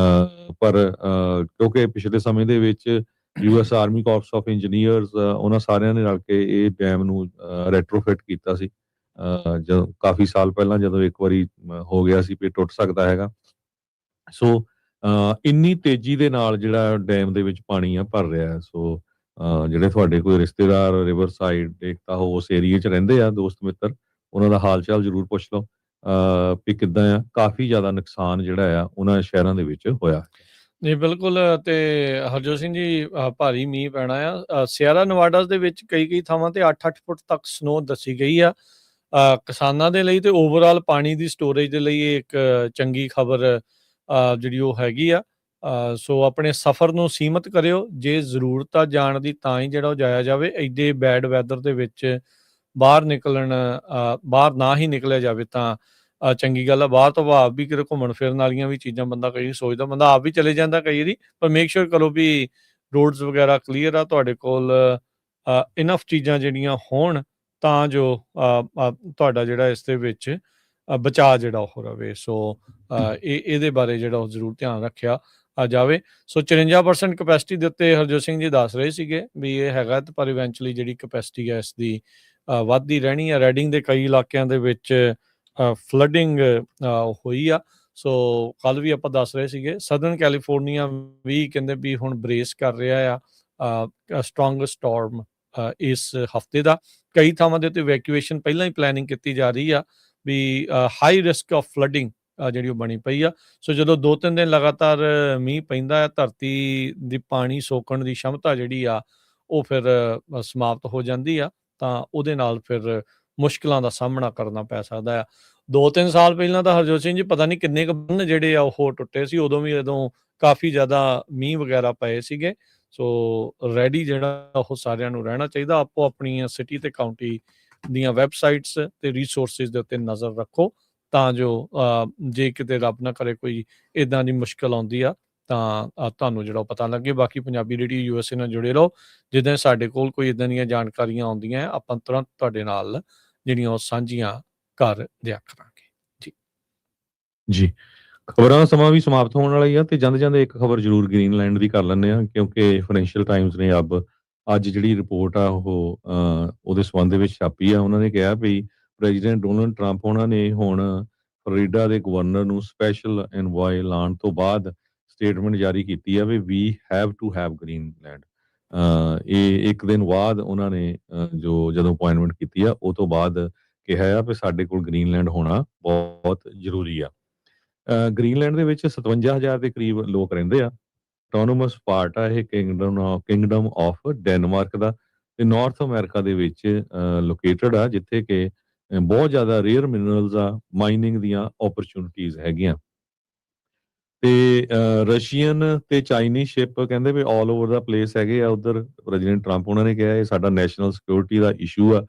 ਪਰ ਕਿਉਂਕਿ ਪਿਛਲੇ ਸਮੇਂ ਦੇ ਵਿੱਚ US army corpus of engineers ਉਹਨਾਂ ਸਾਰਿਆਂ ਨੇ ਰਲ ਕੇ ਇਹ ਡੈਮ ਨੂੰ ਰੈਟਰੋਫਿਟ ਕੀਤਾ ਸੀ ਜਦੋਂ ਕਾਫੀ ਸਾਲ ਪਹਿਲਾਂ, ਜਦੋਂ ਇੱਕ ਵਾਰੀ ਹੋ ਗਿਆ ਸੀ ਵੀ ਟੁੱਟ ਸਕਦਾ ਹੈਗਾ। ਸੋ ਇੰਨੀ ਤੇਜ਼ੀ ਦੇ ਨਾਲ ਜਿਹੜਾ ਡੈਮ ਦੇ ਵਿੱਚ ਪਾਣੀ ਆ ਭਰ ਰਿਹਾ। ਸੋ ਜਿਹੜੇ ਤੁਹਾਡੇ ਕੋਈ ਰਿਸ਼ਤੇਦਾਰ ਰਿਵਰ ਸਾਈਡ ਦੇਖਤਾ ਹੋ ਉਸ ਏਰੀਏ 'ਚ ਰਹਿੰਦੇ ਆ, ਦੋਸਤ ਮਿੱਤਰ, ਉਹਨਾਂ ਦਾ ਹਾਲ ਚਾਲ ਜ਼ਰੂਰ ਪੁੱਛ ਲਓ ਵੀ ਕਿੱਦਾਂ ਆ। ਕਾਫੀ ਜ਼ਿਆਦਾ ਨੁਕਸਾਨ ਜਿਹੜਾ ਆ ਉਹਨਾਂ ਸ਼ਹਿਰਾਂ ਦੇ ਵਿੱਚ ਹੋਇਆ। ਜੀ ਬਿਲਕੁਲ। ਤੇ ਹਰਜੋਤ ਸਿੰਘ ਜੀ ਭਾਰੀ ਮੀਂਹ ਪੈਣਾ ਆ ਸਿਆਰਾ ਨਵਾਡਾ ਦੇ ਵਿੱਚ ਕਈ ਥਾਵਾਂ ਤੇ 8-8 ਫੁੱਟ ਤੱਕ ਸਨੋ ਦੱਸੀ ਗਈ ਆ ਕਿਸਾਨਾਂ ਦੇ ਲਈ ਤੇ ਓਵਰਆਲ ਪਾਣੀ ਦੀ ਸਟੋਰੇਜ ਦੇ ਲਈ ਇੱਕ ਚੰਗੀ ਖਬਰ ਜਿਹੜੀ ਉਹ ਹੈਗੀ ਆ। ਸੋ ਆਪਣੇ ਸਫ਼ਰ ਨੂੰ ਸੀਮਤ ਕਰਿਓ, ਜੇ ਜ਼ਰੂਰਤ ਆ ਜਾਣ ਦੀ ਤਾਂ ਹੀ ਜਿਹੜਾ ਉਹ ਜਾਇਆ ਜਾਵੇ। ਐਡੇ ਬੈਡ ਵੈਦਰ ਦੇ ਵਿੱਚ ਬਾਹਰ ਨਾ ਹੀ ਨਿਕਲਿਆ ਜਾਵੇ ਤਾਂ ਚੰਗੀ ਗੱਲ ਆ। ਬਾਹਰ ਤੋਂ ਭਾਵ ਵੀ ਕਿਤੇ ਘੁੰਮਣ ਫਿਰਨ ਵਾਲੀਆਂ ਵੀ ਚੀਜ਼ਾਂ ਬੰਦਾ ਕਈ ਸੋਚਦਾ, ਬੰਦਾ ਆਪ ਵੀ ਚਲੇ ਜਾਂਦਾ ਕਈ ਵਾਰੀ, ਪਰ ਮੇਕ ਸ਼ੋਰ ਕਰੋ ਵੀ ਰੋਡਸ ਵਗੈਰਾ ਕਲੀਅਰ ਆ, ਤੁਹਾਡੇ ਕੋਲ ਇਨਫ ਚੀਜ਼ਾਂ ਜਿਹੜੀਆਂ ਹੋਣ ਤਾਂ ਜੋ ਤੁਹਾਡਾ ਜਿਹੜਾ ਇਸ ਦੇ ਵਿੱਚ ਬਚਾਅ ਜਿਹੜਾ ਉਹ ਰਵੇ। ਸੋ ਇਹਦੇ ਬਾਰੇ ਜਿਹੜਾ ਉਹ ਜ਼ਰੂਰ ਧਿਆਨ ਰੱਖਿਆ ਜਾਵੇ। ਸੋ 54% ਕਪੈਸਿਟੀ ਦੇ ਉੱਤੇ ਹਰਜੋਤ ਸਿੰਘ ਜੀ ਦੱਸ ਰਹੇ ਸੀਗੇ ਵੀ ਇਹ ਹੈਗਾ, ਤੇ ਪਰ ਇਵੈਂਚੁਅਲੀ ਜਿਹੜੀ ਕਪੈਸਿਟੀ ਹੈ ਇਸ ਦੀ ਵੱਧਦੀ ਰਹਿਣੀ ਆ। ਰੈਡਿੰਗ ਦੇ ਕਈ ਇਲਾਕਿਆਂ ਦੇ ਵਿੱਚ ਫਲੱਡਿੰਗ ਹੋਈ ਆ। ਸੋ ਕੱਲ ਵੀ ਆਪਾਂ ਦੱਸ ਰਹੇ ਸੀਗੇ ਸਦਰਨ ਕੈਲੀਫੋਰਨੀਆ ਵੀ ਕਹਿੰਦੇ ਵੀ ਹੁਣ ਬਰੇਸ ਕਰ ਰਿਹਾ ਆ ਸਟਰੋਂਗ ਸਟਾਰਮ ਇਸ ਹਫਤੇ ਦਾ। ਕਈ ਥਾਵਾਂ ਦੇ ਉੱਤੇ ਵੈਕੂਏਸ਼ਨ ਪਹਿਲਾਂ ਹੀ ਪਲੈਨਿੰਗ ਕੀਤੀ ਜਾ ਰਹੀ ਆ ਵੀ ਹਾਈ ਰਿਸਕ ਆਫ ਫਲੱਡਿੰਗ ਜਿਹੜੀ ਉਹ ਬਣੀ ਪਈ ਆ। ਸੋ ਜਦੋਂ 2-3 ਦਿਨ ਲਗਾਤਾਰ ਮੀਂਹ ਪੈਂਦਾ ਆ, ਧਰਤੀ ਦੀ ਪਾਣੀ ਸੋਕਣ ਦੀ क्षमता ਜਿਹੜੀ ਆ ਉਹ ਫਿਰ ਸਮਾਪਤ ਹੋ ਜਾਂਦੀ ਆ, ਤਾਂ ਉਹਦੇ ਨਾਲ ਫਿਰ ਮੁਸ਼ਕਿਲਾਂ ਦਾ ਸਾਹਮਣਾ ਕਰਨਾ ਪੈ ਸਕਦਾ ਆ। 2-3 ਸਾਲ ਪਹਿਲਾਂ ਤਾਂ ਹਰਜੋਤ ਸਿੰਘ ਜੀ ਪਤਾ ਨਹੀਂ ਕਿੰਨੇ ਕੁ ਬੰਨ ਜਿਹੜੇ ਆ ਉਹ ਟੁੱਟੇ ਸੀ, ਉਦੋਂ ਵੀ ਜਦੋਂ ਕਾਫੀ ਜ਼ਿਆਦਾ ਮੀਂਹ ਵਗੈਰਾ ਪਏ ਸੀਗੇ। ਸੋ ਰੈਡੀ ਜਿਹੜਾ ਉਹ ਸਾਰਿਆਂ ਨੂੰ ਰਹਿਣਾ ਚਾਹੀਦਾ। ਆਪੋ ਆਪਣੀਆਂ ਸਿਟੀ ਤੇ ਕਾਊਂਟੀ ਦੀਆਂ ਵੈਬਸਾਈਟਸ ਤੇ ਰਿਸੋਰਸਿਸ ਦੇ ਉੱਤੇ ਨਜ਼ਰ ਰੱਖੋ, ਤਾਂ ਜੋ ਜੇ ਕਿਤੇ ਰੱਬ ਨਾ ਕਰੇ ਕੋਈ ਇੱਦਾਂ ਦੀ ਮੁਸ਼ਕਿਲ ਆਉਂਦੀ ਆ ਤਾਂ ਤੁਹਾਨੂੰ ਜਿਹੜਾ ਪਤਾ ਲੱਗੇ। ਬਾਕੀ ਪੰਜਾਬੀ ਰੇਡੀਓ USA ਨਾਲ ਜੁੜੇ ਰਹੋ। ਜਿੱਦਾਂ ਸਾਡੇ ਕੋਲ ਕੋਈ ਇੱਦਾਂ ਦੀਆਂ ਜਾਣਕਾਰੀਆਂ ਆਉਂਦੀਆਂ ਆਪਾਂ ਤੁਰੰਤ ਤੁਹਾਡੇ ਨਾਲ ਜਿਹੜੀਆਂ ਉਹ ਸਾਂਝੀਆਂ ਕਰ ਦਿਆ ਕਰਾਂਗੇ ਜੀ। ਜੀ, ਖਬਰਾਂ ਦਾ ਸਮਾਂ ਵੀ ਸਮਾਪਤ ਹੋਣ ਵਾਲਾ ਹੀ ਆ, ਤੇ ਜਾਂਦੇ ਇੱਕ ਖਬਰ ਜ਼ਰੂਰ ਗ੍ਰੀਨਲੈਂਡ ਦੀ ਕਰ ਲੈਂਦੇ ਆ, ਕਿਉਂਕਿ ਫਾਈਨੈਂਸ਼ੀਅਲ ਟਾਈਮਸ ਨੇ ਅੱਜ ਜਿਹੜੀ ਰਿਪੋਰਟ ਆ ਉਹ ਉਹਦੇ ਸੰਬੰਧ ਦੇ ਵਿੱਚ ਛਾਪੀ ਆ। ਉਹਨਾਂ ਨੇ ਕਿਹਾ ਵੀ ਪ੍ਰੈਜ਼ੀਡੈਂਟ ਡੋਨਲਡ ਟਰੰਪ ਉਹਨਾਂ ਨੇ ਹੁਣ ਫਲੋਰੀਡਾ ਦੇ ਗਵਰਨਰ ਨੂੰ ਸਪੈਸ਼ਲ ਐਨਵਾਏ ਲਾਉਣ ਤੋਂ ਬਾਅਦ ਸਟੇਟਮੈਂਟ ਜਾਰੀ ਕੀਤੀ ਆ ਵੀ we have to have Greenland. ਇਹ ਇੱਕ ਦਿਨ ਬਾਅਦ ਉਹਨਾਂ ਨੇ ਜਦੋਂ ਅਪਾਇੰਟਮੈਂਟ ਕੀਤੀ ਆ ਉਹ ਤੋਂ ਬਾਅਦ ਕਿਹਾ ਆ ਵੀ ਸਾਡੇ ਕੋਲ ਗ੍ਰੀਨਲੈਂਡ ਹੋਣਾ ਬਹੁਤ ਜ਼ਰੂਰੀ ਆ। ਗ੍ਰੀਨਲੈਂਡ ਦੇ ਵਿੱਚ 57,000 ਦੇ ਕਰੀਬ ਲੋਕ ਰਹਿੰਦੇ ਆ। ਆਟੋਨੋਮਸ ਪਾਰਟ ਆ ਇਹ ਕਿੰਗਡਮ ਆਫ ਡੈਨਮਾਰਕ ਦਾ, ਤੇ ਨਾਰਥ ਅਮਰੀਕਾ ਦੇ ਵਿੱਚ ਲੋਕੇਟਡ ਆ, ਜਿੱਥੇ ਕਿ ਬਹੁਤ ਜ਼ਿਆਦਾ ਰੇਅਰ ਮਿਨਰਲਸ ਆ, ਮਾਈਨਿੰਗ ਦੀਆਂ ਓਪਰਚੁਨਿਟੀਜ਼ ਹੈਗੀਆਂ। ਤੇ ਰਸ਼ੀਅਨ ਤੇ ਚਾਈਨੀਜ਼ ਸ਼ਿਪ ਕਹਿੰਦੇ ਵੀ ਆਲ ਓਵਰ ਦਾ ਪਲੇਸ ਹੈਗੇ ਆ ਉਧਰ। ਪ੍ਰੈਜ਼ੀਡੈਂਟ ਟਰੰਪ ਉਹਨਾਂ ਨੇ ਕਿਹਾ ਇਹ ਸਾਡਾ ਨੈਸ਼ਨਲ ਸਿਕਿਉਰਿਟੀ ਦਾ ਇਸ਼ੂ ਆ,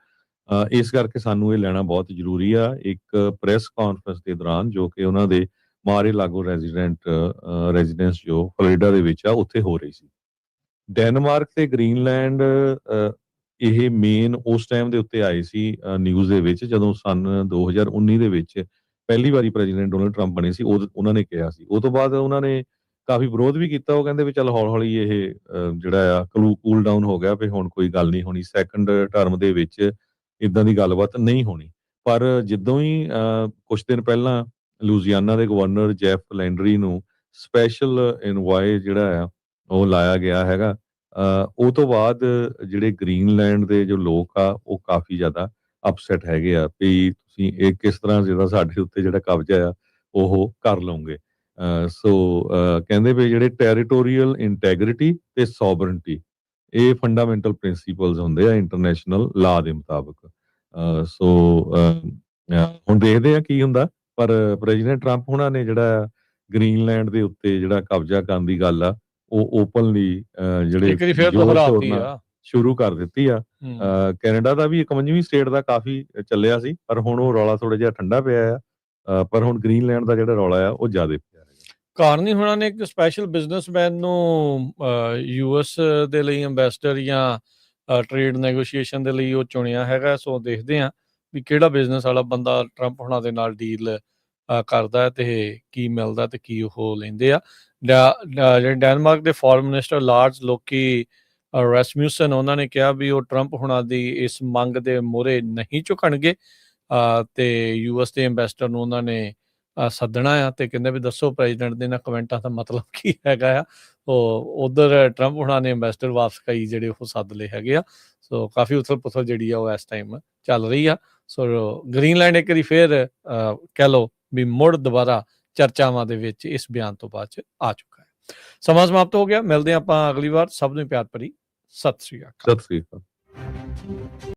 ਇਸ ਕਰਕੇ ਸਾਨੂੰ ਇਹ ਲੈਣਾ ਬਹੁਤ ਜ਼ਰੂਰੀ ਆ। ਇੱਕ ਪ੍ਰੈਸ ਕਾਨਫਰੰਸ ਦੇ ਦੌਰਾਨ ਜੋ ਕਿ ਉਹਨਾਂ ਦੇ ਮਾਰੇ ਲਾਗੋ ਰੈਜ਼ੀਡੈਂਸ ਜੋ ਫਲੋਰੀਡਾ ਦੇ ਵਿੱਚ ਆ ਉੱਥੇ ਹੋ ਰਹੀ ਸੀ। ਡੈਨਮਾਰਕ ਤੇ ਗ੍ਰੀਨਲੈਂਡ ਇਹ ਮੇਨ ਉਸ ਟਾਈਮ ਦੇ ਉੱਤੇ ਆਏ ਸੀ ਨਿਊਜ਼ ਦੇ ਵਿੱਚ ਜਦੋਂ ਸਨ 2019 ਦੇ ਵਿੱਚ ਪਹਿਲੀ ਵਾਰੀ ਪ੍ਰੈਜ਼ੀਡੈਂਟ ਡੋਨਲਡ ਟਰੰਪ ਬਣੇ ਸੀ। ਉਹਨਾਂ ਨੇ ਕਿਹਾ ਸੀ, ਉਹ ਤੋਂ ਬਾਅਦ ਉਹਨਾਂ ਨੇ ਕਾਫੀ ਵਿਰੋਧ ਵੀ ਕੀਤਾ। ਉਹ ਕਹਿੰਦੇ ਵੀ ਚੱਲ ਹੌਲੀ ਇਹ ਜਿਹੜਾ ਆ ਕੂਲ ਡਾਊਨ ਹੋ ਗਿਆ ਵੀ ਹੁਣ ਕੋਈ ਗੱਲ ਨਹੀਂ ਹੋਣੀ, ਸੈਕੰਡ ਟਰਮ ਦੇ ਵਿੱਚ ਇਦਾਂ ਦੀ ਗੱਲਬਾਤ ਨਹੀਂ ਹੋਣੀ। ਪਰ ਜਦੋਂ ਹੀ ਕੁਝ ਦਿਨ ਪਹਿਲਾਂ ਲੂਜ਼ੀਆਨਾ ਦੇ ਗਵਰਨਰ ਜੈਫ ਲੈਂਡਰੀ ਨੂੰ ਸਪੈਸ਼ਲ ਇਨਵਾਏ ਜਿਹੜਾ ਆ ਉਹ ਲਾਇਆ ਗਿਆ ਹੈਗਾ, ਉਹ ਤੋਂ ਬਾਅਦ ਜਿਹੜੇ ਗ੍ਰੀਨਲੈਂਡ ਦੇ ਜੋ ਲੋਕ ਆ ਉਹ ਕਾਫੀ ਜ਼ਿਆਦਾ ਅਪਸੈਟ ਹੈਗੇ ਆ ਵੀ ਤੁਸੀਂ ਇਹ ਕਿਸ ਤਰ੍ਹਾਂ ਜਿਹੜਾ ਸਾਡੇ ਉੱਤੇ ਜਿਹੜਾ ਕਬਜ਼ਾ ਆ ਉਹ ਕਰ ਲਓਗੇ। ਸੋ ਕਹਿੰਦੇ ਵੀ ਜਿਹੜੇ ਟੈਰੀਟੋਰੀਅਲ ਇੰਟੈਗ੍ਰਿਟੀ ਤੇ ਸੋਵਰਨਟੀ ਇਹ ਫੰਡਾਮੈਂਟਲ ਪ੍ਰਿੰਸੀਪਲਸ ਹੁੰਦੇ ਆ ਇੰਟਰਨੈਸ਼ਨਲ ਲਾ ਦੇ ਮੁਤਾਬਕ। ਸੋ ਹੁਣ ਦੇਖਦੇ ਆ ਕੀ ਹੁੰਦਾ, ਪਰ ਪ੍ਰੈਜ਼ੀਡੈਂਟ ਟਰੰਪ ਉਹਨਾਂ ਨੇ ਜਿਹੜਾ ਗ੍ਰੀਨਲੈਂਡ ਦੇ ਉੱਤੇ ਜਿਹੜਾ ਕਬਜ਼ਾ ਕਰਨ ਦੀ ਗੱਲ ਆ ਉਹ ਓਪਨਲੀ ਜਿਹੜੇ ਸ਼ੁਰੂ ਕਰ ਦਿੱਤੀ ਆ। ਕੈਨੇਡਾ ਦਾ ਵੀ 51ਵੀਂ ਸਟੇਟ ਦਾ ਕਾਫੀ ਚੱਲਿਆ ਸੀ, ਪਰ ਹੁਣ ਉਹ ਰੌਲਾ ਥੋੜਾ ਜਿਹਾ ਠੰਡਾ ਪਿਆ ਆ। ਪਰ ਹੁਣ ਗ੍ਰੀਨਲੈਂਡ ਦਾ ਜਿਹੜਾ ਰੌਲਾ ਆ ਉਹ ਜ਼ਿਆਦਾ ਪਿਆ ਹੈਗਾ। ਕਾਰਨੀ ਹੋਣਾ ਨੇ ਇੱਕ ਸਪੈਸ਼ਲ ਬਿਜ਼ਨਸਮੈਨ ਨੂੰ US ਦੇ ਲਈ ਐਂਬੈਸਡਰ ਜਾਂ ਟ੍ਰੇਡ ਨੈਗੋਸ਼ੀਏਸ਼ਨ ਦੇ ਲਈ ਉਹ ਚੁਣਿਆ ਹੈਗਾ। ਸੋ ਦੇਖਦੇ ਹਾਂ ਵੀ ਕਿਹੜਾ ਬਿਜ਼ਨਸ ਵਾਲਾ ਬੰਦਾ ਟਰੰਪ ਹੋਣਾ ਦੇ ਨਾਲ ਡੀਲ ਕਰਦਾ ਤੇ ਕੀ ਮਿਲਦਾ ਤੇ ਕੀ ਉਹ ਲੈਂਦੇ ਆ। ਜਿਹੜੇ ਡੈਨਮਾਰਕ ਦੇ ਫੋਰਨ ਮਿਨਿਸਟਰ ਲਾਰਜ ਲੋਕੀ ਰੈਸਮਿਊਸਨ ਉਹਨਾਂ ਨੇ ਕਿਹਾ ਵੀ ਉਹ ਟਰੰਪ ਹੋਣਾ ਦੀ ਇਸ ਮੰਗ ਦੇ ਮੂਹਰੇ ਨਹੀਂ ਝੁਕਣਗੇ, ਤੇ US ਦੇ ਐਂਬੈਸਡਰ ਨੂੰ ਉਹਨਾਂ ਨੇ ਸੱਦਣਾ ਆ ਤੇ ਕਹਿੰਦੇ ਵੀ ਦੱਸੋ ਪ੍ਰੈਜ਼ੀਡੈਂਟ ਦੇ ਇਹਨਾਂ ਕਮੈਂਟਾਂ ਦਾ ਮਤਲਬ ਕੀ ਹੈਗਾ ਆ। ਉਹ ਉਧਰ ਟਰੰਪ ਹੋਣਾ ਨੇ ਐਂਬੈਸਡਰ ਵਾਪਸ ਕਈ ਜਿਹੜੇ ਉਹ ਸੱਦ ਲਏ ਹੈਗੇ ਆ। ਸੋ ਕਾਫੀ ਉਥਲ ਪੁਥਲ ਜਿਹੜੀ ਆ ਉਹ ਇਸ ਟਾਈਮ ਚੱਲ ਰਹੀ ਆ। ਸੋ ਗ੍ਰੀਨਲੈਂਡ ਇੱਕ ਵਾਰੀ ਫੇਰ ਕਹਿ ਲਓ ਵੀ ਮੁੜ ਦੁਬਾਰਾ ਚਰਚਾਵਾਂ ਦੇ ਵਿੱਚ ਇਸ ਬਿਆਨ ਤੋਂ ਬਾਅਦ ਚ ਆ ਚੁੱਕਾ ਹੈ। ਸਮਾਂ ਸਮਾਪਤ ਹੋ ਗਿਆ। ਮਿਲਦੇ ਆਪਾਂ ਅਗਲੀ ਵਾਰ। ਸਭ ਨੂੰ ਪਿਆਰ ਭਰੀ ਸਤਿ ਸ੍ਰੀ ਅਕਾਲ। ਸਤਿ ਸ੍ਰੀ ਅਕਾਲ।